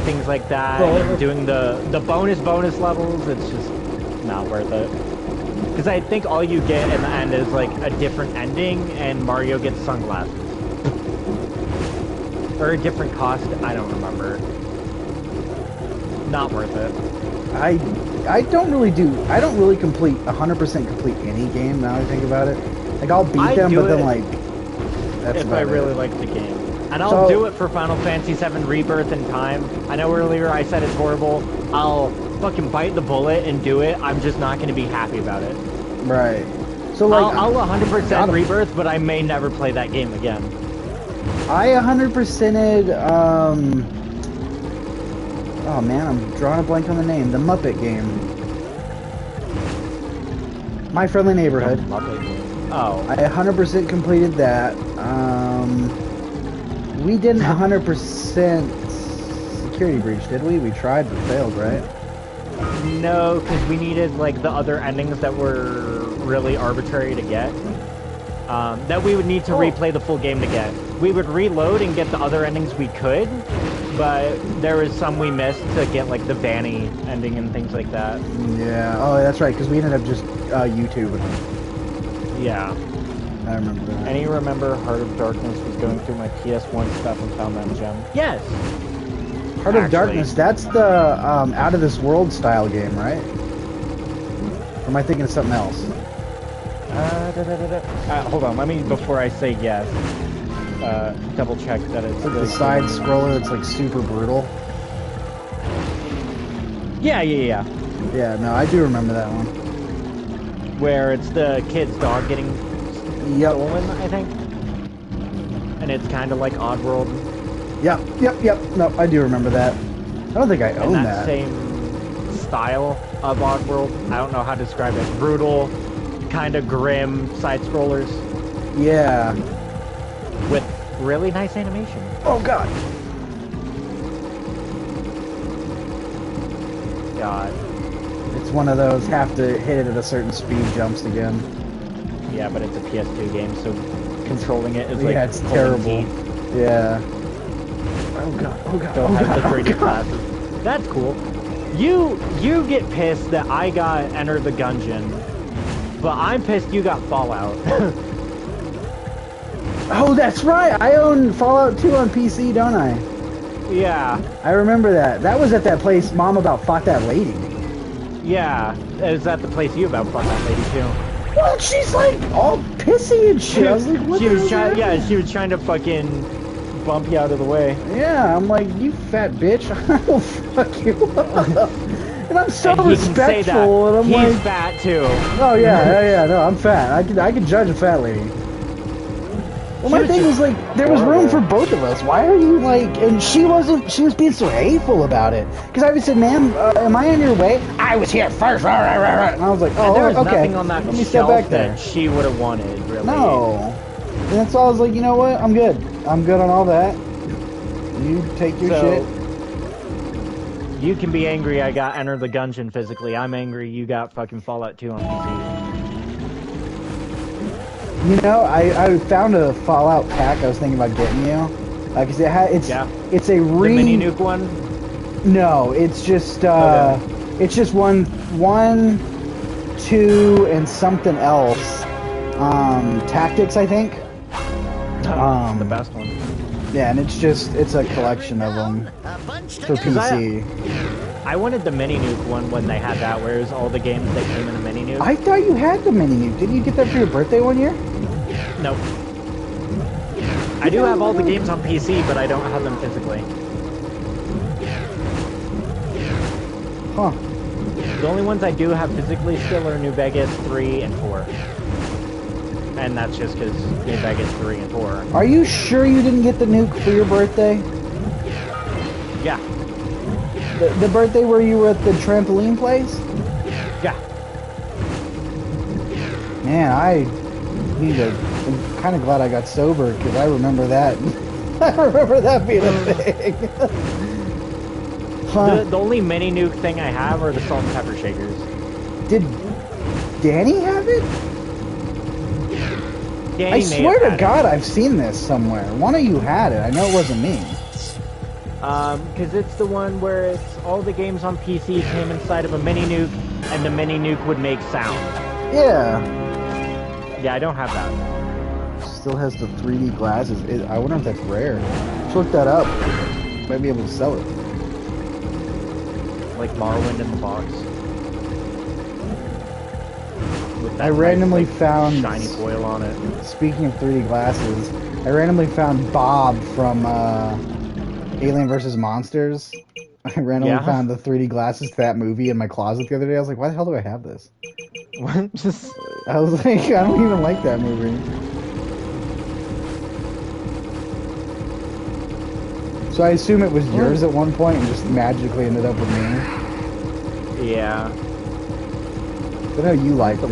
things like that, and doing the bonus levels. It's just not worth it. Because I think all you get in the end is like a different ending, and Mario gets sunglasses. Or a different costume, I don't remember. Not worth it. I don't really complete 100% complete any game now that I think about it. Like I'll beat them, but then like that's if I really like the game. And I'll do it for Final Fantasy VII Rebirth in time. I know earlier I said it's horrible. I'll fucking bite the bullet and do it. I'm just not going to be happy about it. Right. So like I'll 100% Rebirth, but I may never play that game again. I 100%ed oh man, I'm drawing a blank on the name. The Muppet game. My Friendly Neighborhood. Muppet game. Oh. I 100% completed that. We didn't 100% security breach, did we? We tried but failed, right? No, because we needed like the other endings that were really arbitrary to get. That we would need to replay the full game to get. We would reload and get the other endings we could, but there was some we missed to get like the Vanny ending and things like that. Yeah. Oh, that's right, because we ended up just YouTubing. Yeah. I remember that. And you remember Heart of Darkness was going through my PS1 stuff and found that gem? Yes! Heart of Darkness, that's the Out of This World style game, right? Or am I thinking of something else? Hold on, let me, before I say yes, double check that it's like the side scroller that's like super brutal. Yeah. Yeah, no, I do remember that one. Where it's the kid's dog getting stolen, I think. And it's kind of like Oddworld. Yep. No, I do remember that. I don't think I own that. Same style of Oddworld. I don't know how to describe it. Brutal, kind of grim side scrollers. Yeah. With really nice animation. Oh god. God. It's one of those have to hit it at a certain speed jumps again. Yeah, but it's a PS2 game, so controlling it is like it's terrible. Yeah. Oh god. Still has the 3D classes. That's cool. You get pissed that I got Enter the Gungeon, but I'm pissed you got Fallout. Oh, that's right. I own Fallout 2 on PC, don't I? Yeah. I remember that. That was at that place Mom about fought that lady. Yeah. It was at the place you about fought that lady too. Well, she's like all pissy and shit. I was like, what she was trying to fucking bump you out of the way. Yeah, I'm like, you fat bitch. I'll fuck you up. And I'm so respectful. And I'm he's like, fat too. Oh yeah, no, I'm fat. I can judge a fat lady. Well, my thing was like, there was room for both of us. Why are you like? And she was being so hateful about it. Because I said, "Ma'am, am I in your way? I was here first." And I was like, "Oh, there was okay." nothing on that Let me step back there. that she would have wanted, really. No. And that's why I was like, you know what? I'm good. I'm good on all that. You take your shit. You can be angry I got Enter the Gungeon physically. I'm angry you got fucking Fallout 2 on PC. You know, I found a Fallout pack I was thinking about getting you. Cause it's a The mini nuke one? No, it's just it's just one, 2, and something else. Tactics, I think. The best one. Yeah, and it's a collection of them for PC. I wanted the mini nuke one when they had that, where it was all the games that came in a mini nuke. I thought you had the mini nuke. Didn't you get that for your birthday one year? Nope. I do have all the games on PC, but I don't have them physically. Huh. The only ones I do have physically still are New Vegas 3 and 4. And that's just because New Vegas 3 and 4. Are you sure you didn't get the nuke for your birthday? Yeah. The birthday where you were at the trampoline place? Yeah. Man, I'm kind of glad I got sober, because I remember that. I remember that being a thing. Huh. The only mini nuke thing I have are the salt and pepper shakers. Did Danny have it? Danny I swear to God, I've seen this somewhere. One of you had it. I know it wasn't me. Because it's the one where it's all the games on PC came inside of a mini nuke, and the mini nuke would make sound. Yeah. Yeah, I don't have that. Still has the 3D glasses. I wonder if that's rare. Let's look that up. Might be able to sell it. Like Morrowind in the box. I randomly found shiny foil on it. Speaking of 3D glasses, I randomly found Bob from Alien vs. Monsters. I randomly found the 3D glasses to that movie in my closet the other day. I was like, why the hell do I have this? What? I was like, I don't even like that movie. So I assume it was yours at one point and just magically ended up with me. Yeah. I know you liked it.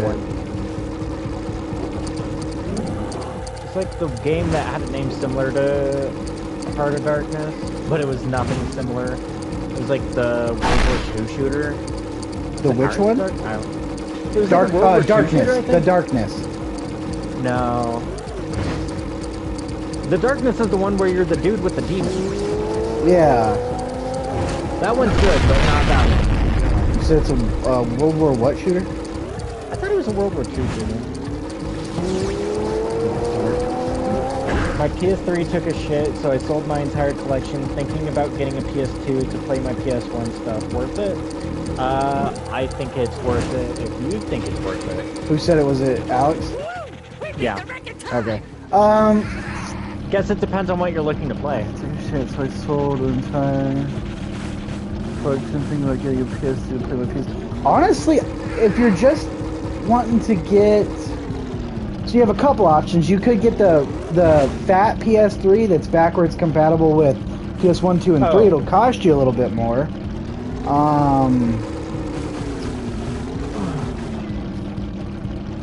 It's like the game that had a name similar to Heart of Darkness, but it was nothing similar. It was like the World War II shooter. The which one? It was Darkness. The Darkness. No. The Darkness is the one where you're the dude with the demons. Yeah. That one's good, but not that one. So it's a World War what shooter? I thought it was a World War II shooter. My PS3 took a shit, so I sold my entire collection, thinking about getting a PS2 to play my PS1 stuff. Worth it? I think it's worth it if you think it's worth it. Who said it? Was it Alyx? Yeah. Okay. Guess it depends on what you're looking to play. Shit, so I sold an entire collection thinking about getting a PS2 to play my PS2. Honestly, if you're just wanting to get... So you have a couple options. You could get the fat PS3 that's backwards compatible with PS1, 2, and 3. It'll cost you a little bit more.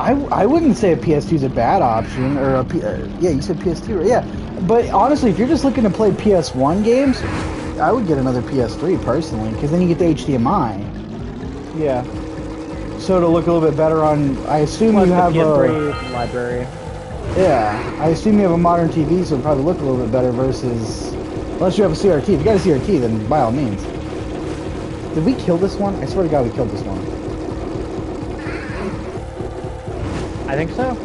I wouldn't say a PS2 is a bad option, or a yeah, you said PS2, right? Yeah. But honestly, if you're just looking to play PS1 games, I would get another PS3 personally, because then you get the HDMI. Yeah. So to look a little bit better on, I assume you have PS3 library. Yeah, I assume you have a modern TV, so it'll probably look a little bit better versus, unless you have a CRT. If you got a CRT, then by all means. Did we kill this one? I swear to God, we killed this one. I think so.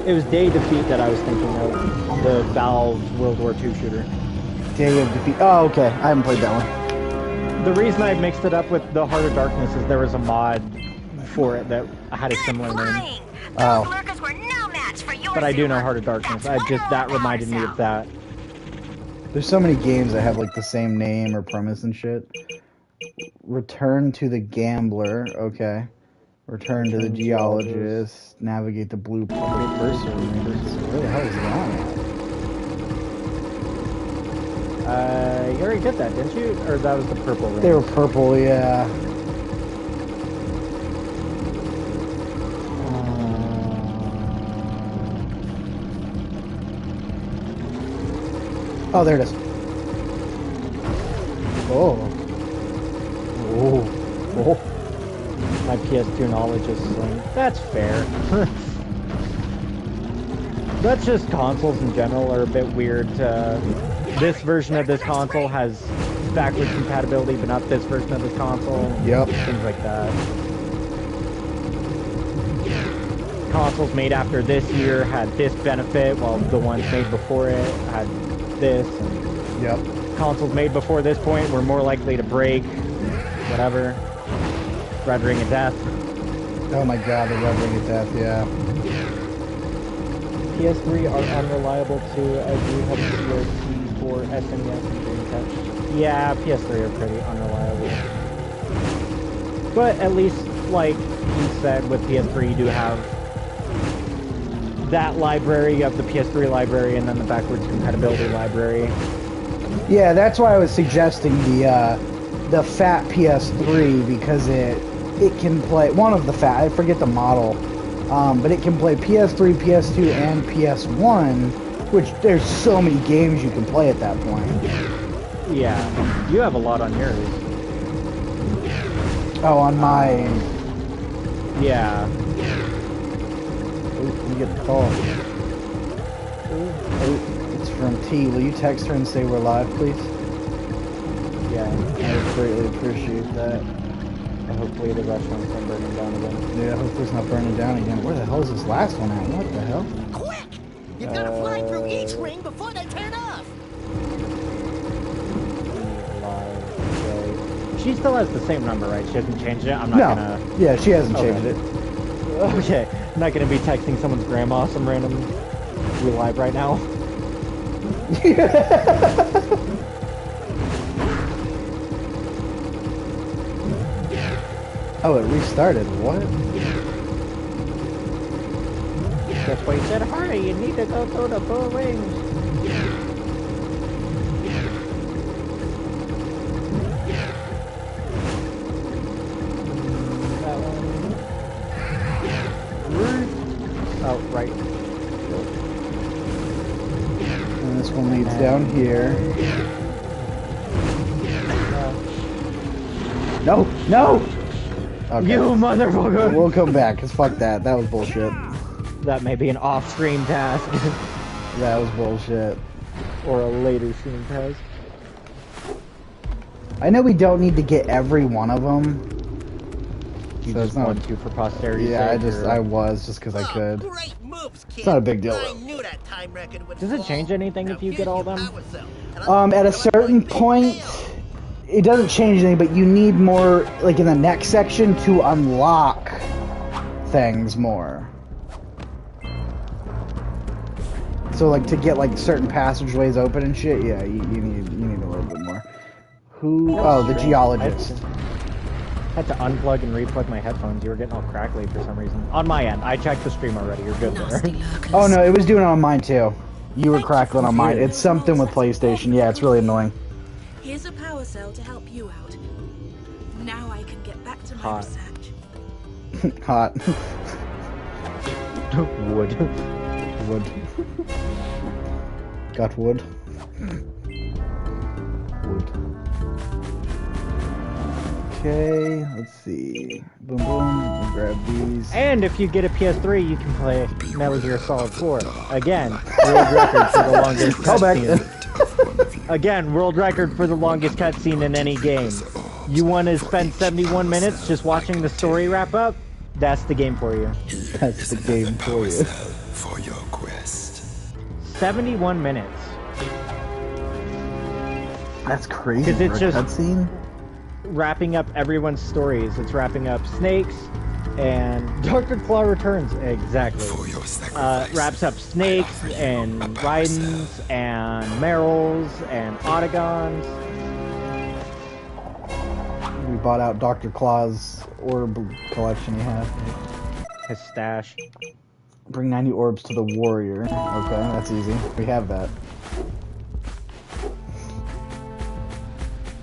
It was Day Defeat that I was thinking of. The Valve World War II shooter. Day of Defeat. Oh, okay. I haven't played that one. The reason I mixed it up with the Heart of Darkness is there was a mod for it that had a similar name. Oh. But I do know Heart of Darkness. That reminded me of that. There's so many games that have like the same name or premise and shit. Return to the Gambler. Okay. Return to the Geologist. Navigate the blue Precursor. Where the hell is that? You already did that, didn't you? Or that was the purple rings? They were purple, yeah. Oh, there it is. Oh. Oh. My PS2 knowledge is slim. That's fair. That's just consoles in general are a bit weird. This version of this console has backwards compatibility, but not this version of this console. Yep. Things like that. Consoles made after this year had this benefit, while the ones made before it had this. And yep. Consoles made before this point were more likely to break. Whatever. Red Ring of Death. Oh my god, the Red Ring of Death, yeah. PS3 are unreliable too, as we have CRT for SNES and Dreamcast. Yeah, PS3 are pretty unreliable. But at least, like you said, with PS3 you do have that library of the PS3 library and then the backwards compatibility library. Yeah, that's why I was suggesting the fat PS3, because it can play one of the fat, I forget the model, but it can play PS3, PS2, and PS1, which there's so many games you can play at that point. Yeah, you have a lot on yours. Oh, on mine. Yeah. Ooh, let me get the call. Oh, it's from T. Will you text her and say we're live, please? Yeah, I would greatly appreciate that. Hopefully the restaurant's not burning down again. Yeah, hopefully it's not burning down again. Where the hell is this last one at? What the hell? Quick! You've got to fly through each ring before they turn off! She still has the same number, right? She hasn't changed it? I'm not gonna... Yeah, she hasn't changed it. Okay, I'm not gonna be texting someone's grandma some random... We live right now? Oh, it restarted. What? That's why he said, hurry, you need to go through the 4 rings. That one. Oh, right. And this one leads down here. No! No! Okay. You motherfucker! We'll come back, because fuck that. That was bullshit. That may be an off-stream task. That was bullshit. Or a later stream task. I know we don't need to get every one of them. You So just want to for posterity's yeah, sake? I was, just because I could. Great moves, kid. It's not a big deal, I though. knew that time record would Does it fall. change anything if you get all them? At a certain point, it doesn't change anything, but you need more, like in the next section, to unlock things more. So, like, to get, like, certain passageways open and shit, yeah, you need a little bit more. Who? Oh, the geologist. I had to unplug and replug my headphones. You were getting all crackly for some reason. On my end. I checked the stream already. You're good there. Oh, no, it was doing it on mine, too. You were crackling on mine. It's something with PlayStation. Yeah, it's really annoying. Here's a power cell to help you out. Now I can get back to my research. Hot. Wood. Wood. Got wood. Wood. Okay, let's see. Boom, boom. We'll grab these. And if you get a PS3, you can play Metal Gear Solid 4. Again, world record for the longest cutscene. Again, world record for the longest cutscene in any game. You want to spend 71 minutes just watching the story wrap up? That's the game for you. That's the game for you. For your quest. 71 minutes. That's crazy. Because it's just cutscene. Wrapping up everyone's stories. It's wrapping up Snake's and Dr. Claw Returns. Exactly. Wraps up Snake's and Raiden's and Meryl's and Autogon's. We bought out Dr. Claw's orb collection he had. His stash. Bring 90 orbs to the warrior. Okay, that's easy. We have that.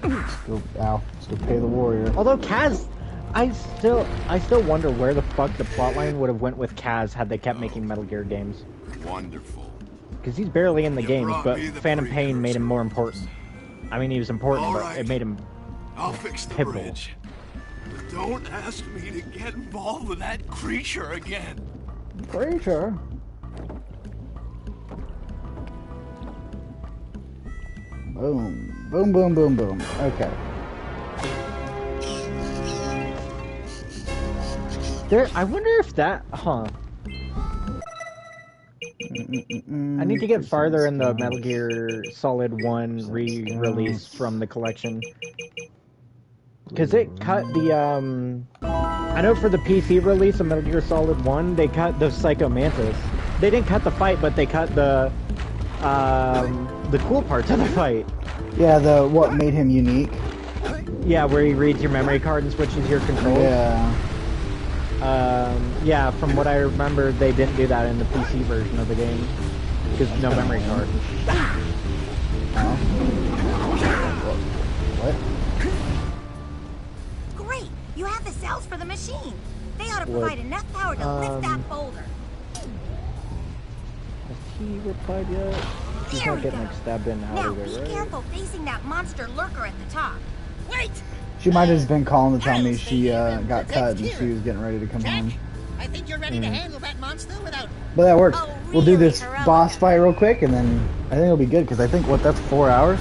Let's go, let's go pay the warrior. Although Kaz, I still wonder where the fuck the plotline would have went with Kaz had they kept making Metal Gear games. Wonderful. Because he's barely in the games, but Phantom Pain made him more important. I mean, he was important, but it made him I'll fix the bridge. But don't ask me to get involved with that creature again. Creature? Boom. Boom, boom, boom, boom. Okay. I wonder if that... Huh. I need to get farther in the Metal Gear Solid 1 re-release from the collection. Because it cut the, I know for the PC release of Metal Gear Solid 1, they cut the Psycho Mantis. They didn't cut the fight, but they cut the cool parts of the fight. Yeah, what made him unique. Yeah, where he reads your memory card and switches your controls. Yeah. Yeah, from what I remember, they didn't do that in the PC version of the game. Because no memory card. What? Great! You have the cells for the machine. They ought to provide enough power to lift that boulder. Has he replied yet? He's not getting like stabbed in out of there, right? Now, be careful facing that monster lurker at the top. Wait! She might have just been calling to tell me she got cut and she was getting ready to come home. I think you're ready to handle that monster without... But that works. Oh, We'll do really this heroic. boss fight real quick, and then I think it'll be good, because I think, that's 4 hours?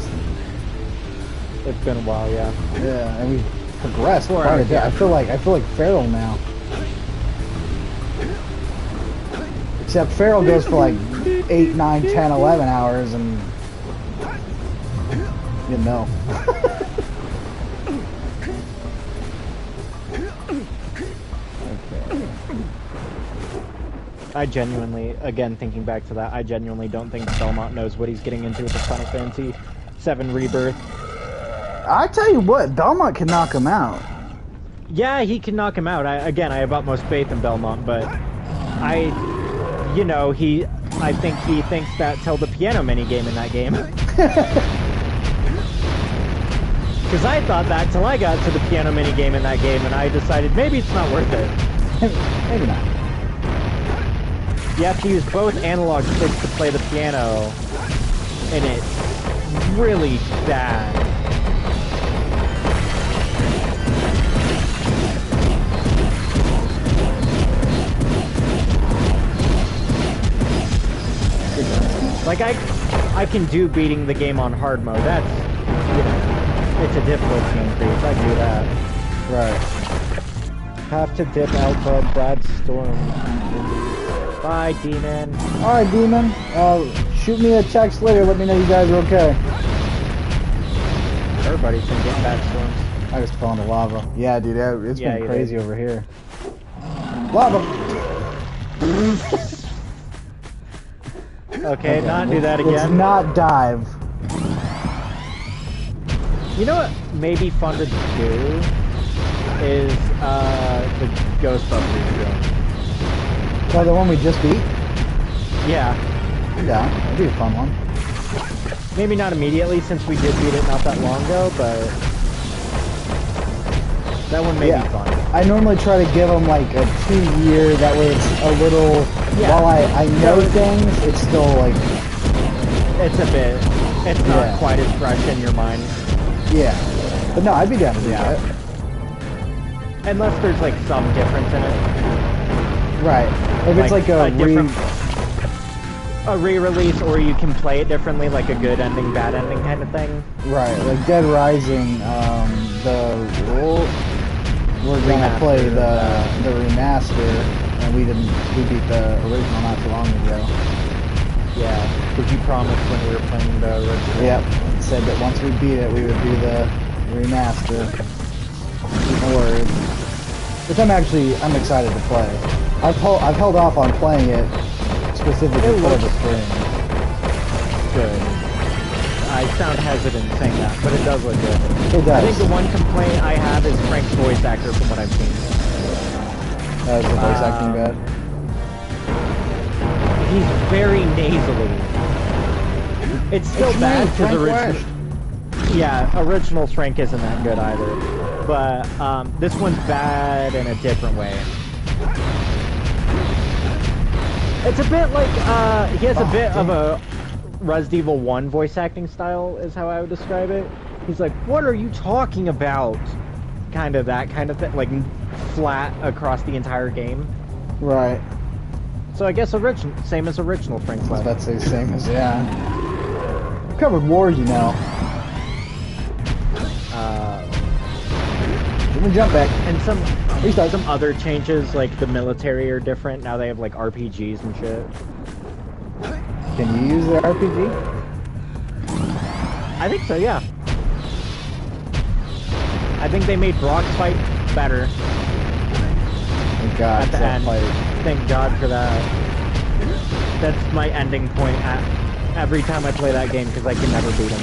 It's been a while, yeah. Yeah, and we've progressed 4 quite a hours, bit. yeah. I feel like Feral now. Except Feral goes for like 8, 9, 10, 11 hours, and... You know. I genuinely, again, thinking back to that, I genuinely don't think Belmont knows what he's getting into with the Final Fantasy VII Rebirth. I tell you what, Belmont can knock him out. Yeah, he can knock him out. I have utmost faith in Belmont, but I think he thinks that till the piano minigame in that game. Because I thought that till I got to the piano minigame in that game, and I decided maybe it's not worth it. Maybe not. You have to use both analog sticks to play the piano, and it's really bad. Like, I can do beating the game on hard mode. That's, it's a difficulty increase. I do that. Right. Have to dip Alpha, Brad Storm. Bye, Demon. Alright, Demon. Shoot me a text later. Let me know you guys are okay. Everybody's been getting bad storms. I just fell into lava. Yeah, dude. It's been crazy over here. Lava! Okay, not do that again. Let's not dive. You know what may be fun to do is the Ghostbusters game. Oh, the one we just beat? Yeah. Yeah, that'd be a fun one. Maybe not immediately since we did beat it not that long ago, but that one may be fun. I normally try to give them like a 2-year, that way it's a little, while I know things, it's still like... It's a bit, it's not quite as fresh in your mind. Yeah. But no, I'd be down to do that. Unless there's like some difference in it. Right. If it's like a re-release, or you can play it differently, like a good ending, bad ending kind of thing. Right, like Dead Rising, we're gonna play the remaster, and we beat the original not too long ago. Yeah, because you promised when we were playing the original. Yep, said that once we beat it, we would do the remaster. No worries. Which I'm excited to play. I've held off on playing it specifically for the stream. Good. I sound hesitant saying that, but it does look good. It does. I think the one complaint I have is Frank's voice actor from what I've seen. Is the voice acting bad? He's very nasally. It's still bad because original Frank isn't that good either. But this one's bad in a different way. It's a bit like he has a bit of a Resident Evil 1 voice acting style is how I would describe it. He's like, what are you talking about? Kind of that kind of thing, like flat across the entire game. Right. So I guess same as original Frank I was West. about to say same as, yeah. Covered wars, you know. Let me jump back. And some other changes, like the military are different. Now they have like RPGs and shit. Can you use the RPG? I think so, yeah. I think they made Brock's fight better. Thank God. At the end. Thank God for that. That's my ending point every time I play that game, because I can never beat him.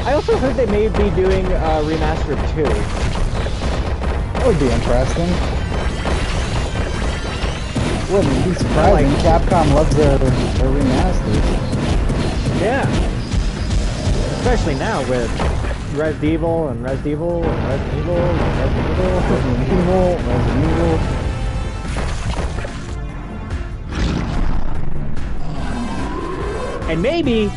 I also heard they may be doing Remastered 2. That would be interesting. Wouldn't be surprising. Like, Capcom loves their remasters. Yeah. Especially now with Resident Evil and Resident Evil and Resident Evil and Resident Evil and Resident Evil. And maybe,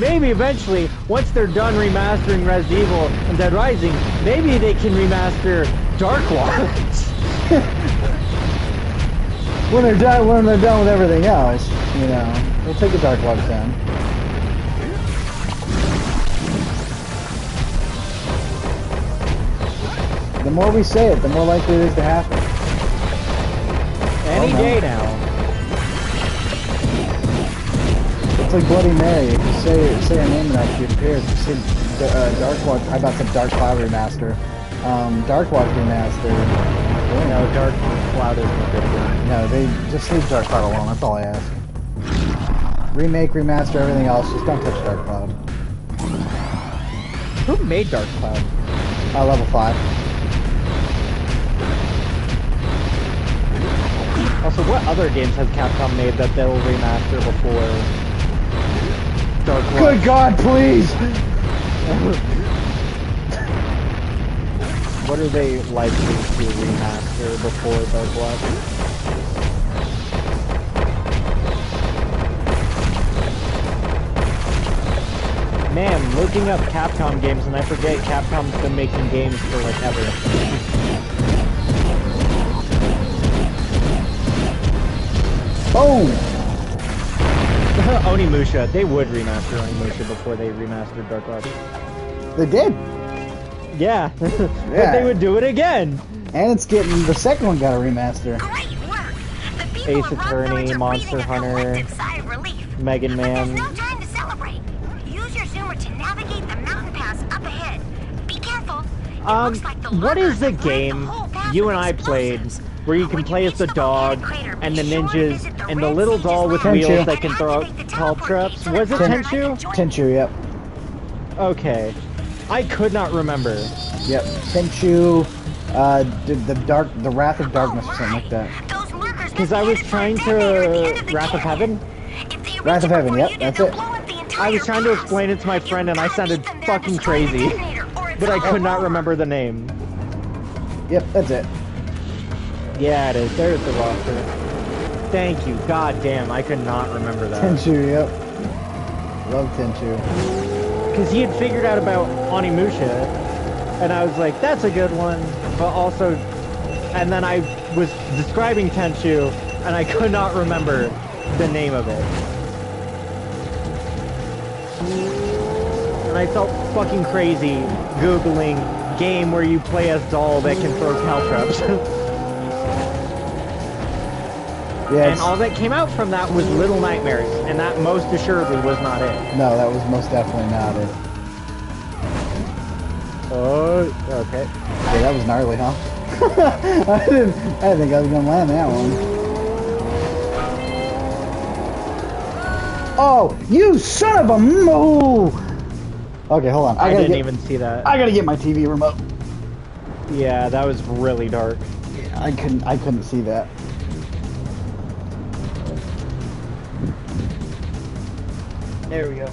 maybe eventually, once they're done remastering Resident Evil and Dead Rising, maybe they can remaster Dark Watch. when they're done with everything else, you know, we'll take the Dark Watch down. The more we say it, the more likely it is to happen. Any day now. It's like Bloody Mary. If you say her name enough, she appears. You say Dark Watch. I about to Dark Cloud remaster. Dark Watch remaster. No, Dark Cloud isn't a good one. No, they just leave Dark Cloud alone. That's all I ask. Remake, remaster, everything else. Just don't touch Dark Cloud. Who made Dark Cloud? Level 5. Also, what other games has Capcom made that they'll remaster before Dark Watch? Good God, please! What are they likely to remaster before Dark Watch? Man, looking up Capcom games and I forget Capcom's been making games for like ever. Boom! Onimusha. They would remaster Onimusha before they remastered Dark Watch. They did. Yeah. But they would do it again. And it's getting, the second one got a remaster. Great work. The people Ace of Rock Attorney, Village are Monster breathing a Hunter, collective sigh of relief. Mega But Man. there's no time to celebrate. Use your zoomer to navigate the mountain pass up ahead. Be careful. What is the game you and I played where you can play as the dog and the ninjas and the little doll with wheels that can throw out help traps? Was it Tenchu? Tenchu, yep. Okay. I could not remember. Yep. Tenchu, the Wrath of Darkness or something like that. Because I was trying to... Wrath of Heaven? Wrath of Heaven, yep, that's it. I was trying to explain it to my friend and I sounded fucking crazy. But I could not remember the name. Yep, that's it. Yeah, it is. There's the roster. Thank you. God damn, I could not remember that. Tenchu, yep. Love Tenchu. Because he had figured out about Onimusha, and I was like, that's a good one, but also... And then I was describing Tenchu, and I could not remember the name of it. And I felt fucking crazy Googling game where you play as doll that can throw caltrops. Yeah, and all that came out from that was Little Nightmares, and that most assuredly was not it. No, that was most definitely not it. Oh, okay. Yeah, that was gnarly, huh? I didn't think I was gonna land that one. Oh, you son of a moo! Okay, hold on. I didn't even see that. I gotta get my TV remote. Yeah, that was really dark. Yeah, I couldn't see that. There we go.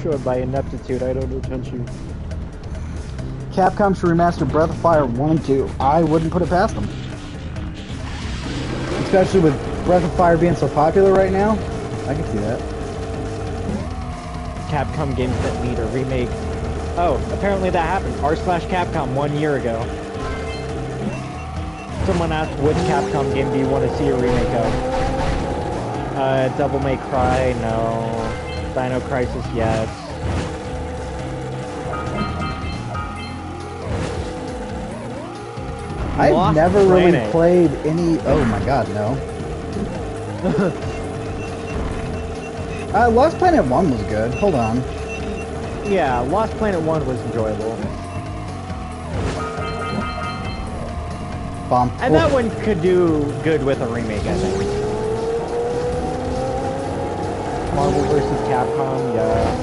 Showed by ineptitude, I don't know Tenchu. Capcom should remaster Breath of Fire 1 and 2. I wouldn't put it past them. It's especially with Breath of Fire being so popular right now. I can see that. Capcom games that need a remake. Oh, apparently that happened. r/Capcom 1 year ago. Someone asked, which Capcom game do you want to see a remake of? Devil May Cry, no. Dino Crisis, yes. I've never really played any... Oh my god, no. Lost Planet 1 was good. Hold on. Yeah, Lost Planet 1 was enjoyable. Bomb. And that one could do good with a remake, I think. Marvel vs. Capcom, yeah.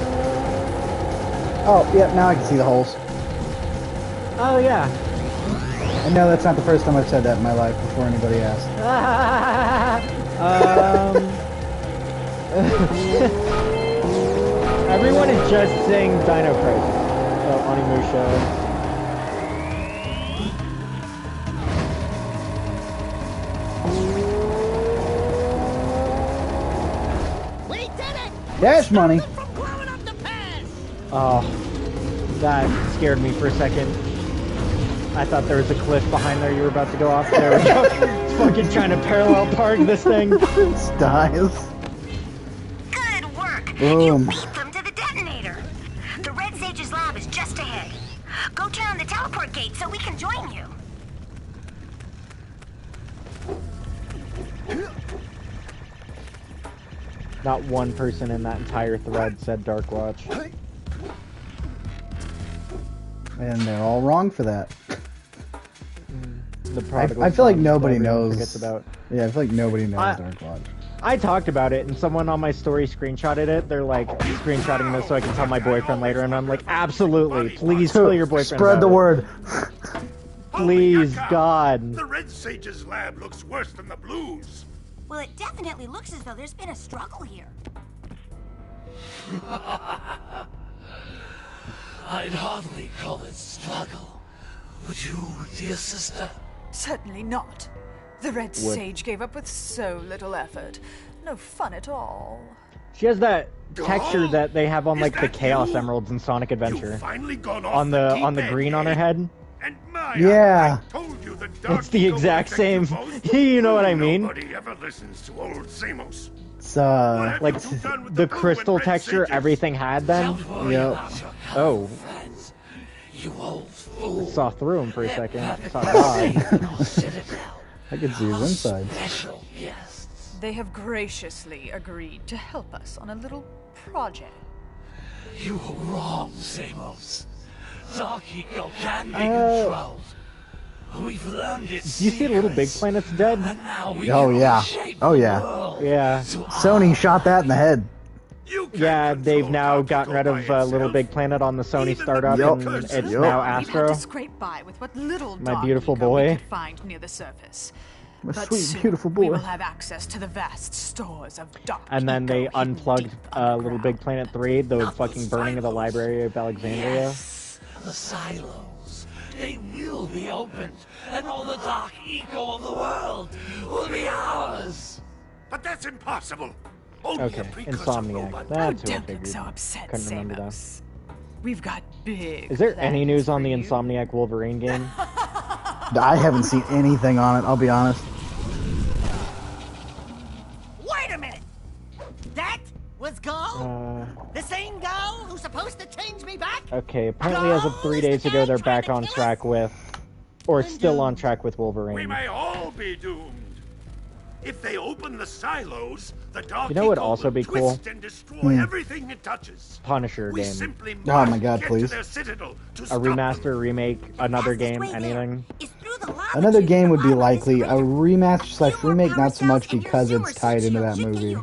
Oh, yeah, now I can see the holes. Oh, yeah. And no, that's not the first time I've said that in my life before anybody asked. Everyone is just saying Dino Crisis. Oh, Onimusha. We did it! Dash money. Oh, that scared me for a second. I thought there was a cliff behind there you were about to go off. There we go. It's fucking trying to parallel park this thing. Styles. Good work. Boom. You beat them to the detonator. The Red Sage's lab is just ahead. Go turn on the teleport gate so we can join you. Not one person in that entire thread said Dark Watch. And they're all wrong for that. The I feel like nobody knows. About. Yeah, I feel like nobody knows Dark Watch. I talked about it, and someone on my story screenshotted it. They're like, screenshotting this so I can tell my boyfriend later, and I'm like, absolutely, please tell your boyfriend Spread the word. Please, God. The Red Sage's lab looks worse than the Blues. Well, it definitely looks as though there's been a struggle here. I'd hardly call it struggle. Would you, dear sister? Certainly not. The Red Sage gave up with so little effort. No fun at all. She has that texture that they have on like the Chaos Emeralds in Sonic Adventure. On the green on her head. And Maya, yeah. I told you the dark it's the exact same. You know what I mean? Nobody ever listens to old Samos. It's like the crystal texture everything had then. Yep. Oh. You old fool. I saw through him for a second. Saw God. I could see his insides. They have graciously agreed to help us on a little project. You were wrong, Samos. Dark Eco can be controlled. We've learned it. Do you see Little Big Planet's dead? Oh yeah. Oh yeah. Yeah. Sony shot that in the head. Yeah, they've now gotten rid of Little Big Planet on the Sony startup, and it's now Astro. To scrape by with what little My beautiful boy. we could find near the surface. My But sweet, soon beautiful boy. We will have access to the vast stores of dark. And then they eco hidden unplugged deep Little Big Planet 3, the fucking burning of the Library of Alexandria. Yes, the silos. They will be opened, and all the dark eco of the world will be ours. But that's impossible. Only Okay, a precursor Insomniac. robot. That's what I Don't look figured. so upset, Couldn't remember that. Samos. We've got big. Is there any plans news on for the you. Insomniac Wolverine game? I haven't seen anything on it, I'll be honest. Wait a minute! That was Gull? The same Gull who's supposed to change me back? Okay, apparently as of 3 days ago, they're back on track with, or still on track with We Wolverine. may all be doomed. If they open the silos, the dark You know what eco also will be cool? twist and destroy everything it touches. Punisher We game. simply Oh must my God, get please. to their citadel to A stop remaster, them. remake, another game, anything. Another game would be likely. A remaster / remake, not so much because it's tied into that movie.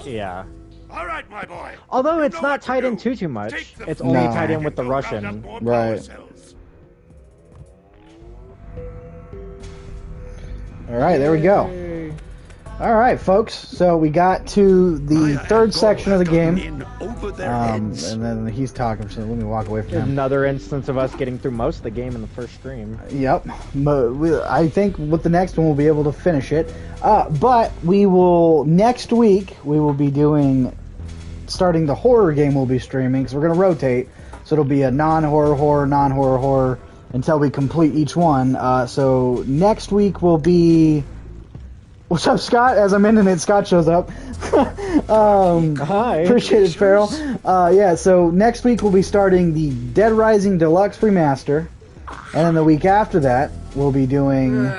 Yeah. All right, my boy. Although You it's know not what to tied in do. too much. Take the It's only No. tied in with the and go round up Russian. more Right. power cells. Alright, there we go. All right, folks. So we got to the third section of the game, and then he's talking. So let me walk away from him. Another instance of us getting through most of the game in the first stream. Yep. I think with the next one we'll be able to finish it. But we will next week. We will be starting the horror game. We'll be streaming because we're gonna rotate. So it'll be a non-horror horror, non-horror horror until we complete each one. So next week will be. What's up, Scott? As I'm ending it, Scott shows up. Hi. Appreciate it, Farrell. Yeah, so next week we'll be starting the Dead Rising Deluxe Remaster. And then the week after that, we'll be doing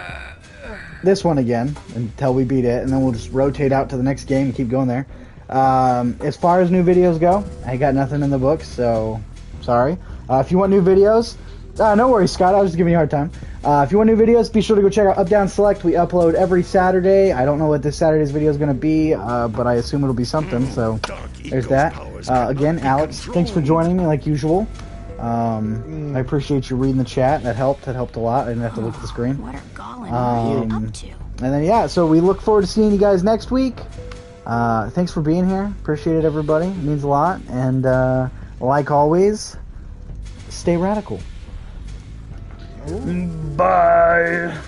this one again until we beat it. And then we'll just rotate out to the next game and keep going there. As far as new videos go, I got nothing in the books, so sorry. If you want new videos, no worries, Scott. I was just giving you a hard time. If you want new videos, be sure to go check out Up Down Select. We upload every Saturday. I don't know what this Saturday's video is going to be, but I assume it'll be something. So there's that. Again, Alyx, thanks for joining me like usual. I appreciate you reading the chat. That helped. That helped a lot. I didn't have to look at the screen. What are Gollum are you up to? And then yeah, so we look forward to seeing you guys next week. Thanks for being here. Appreciate it, everybody. It means a lot. And like always, stay radical. Bye.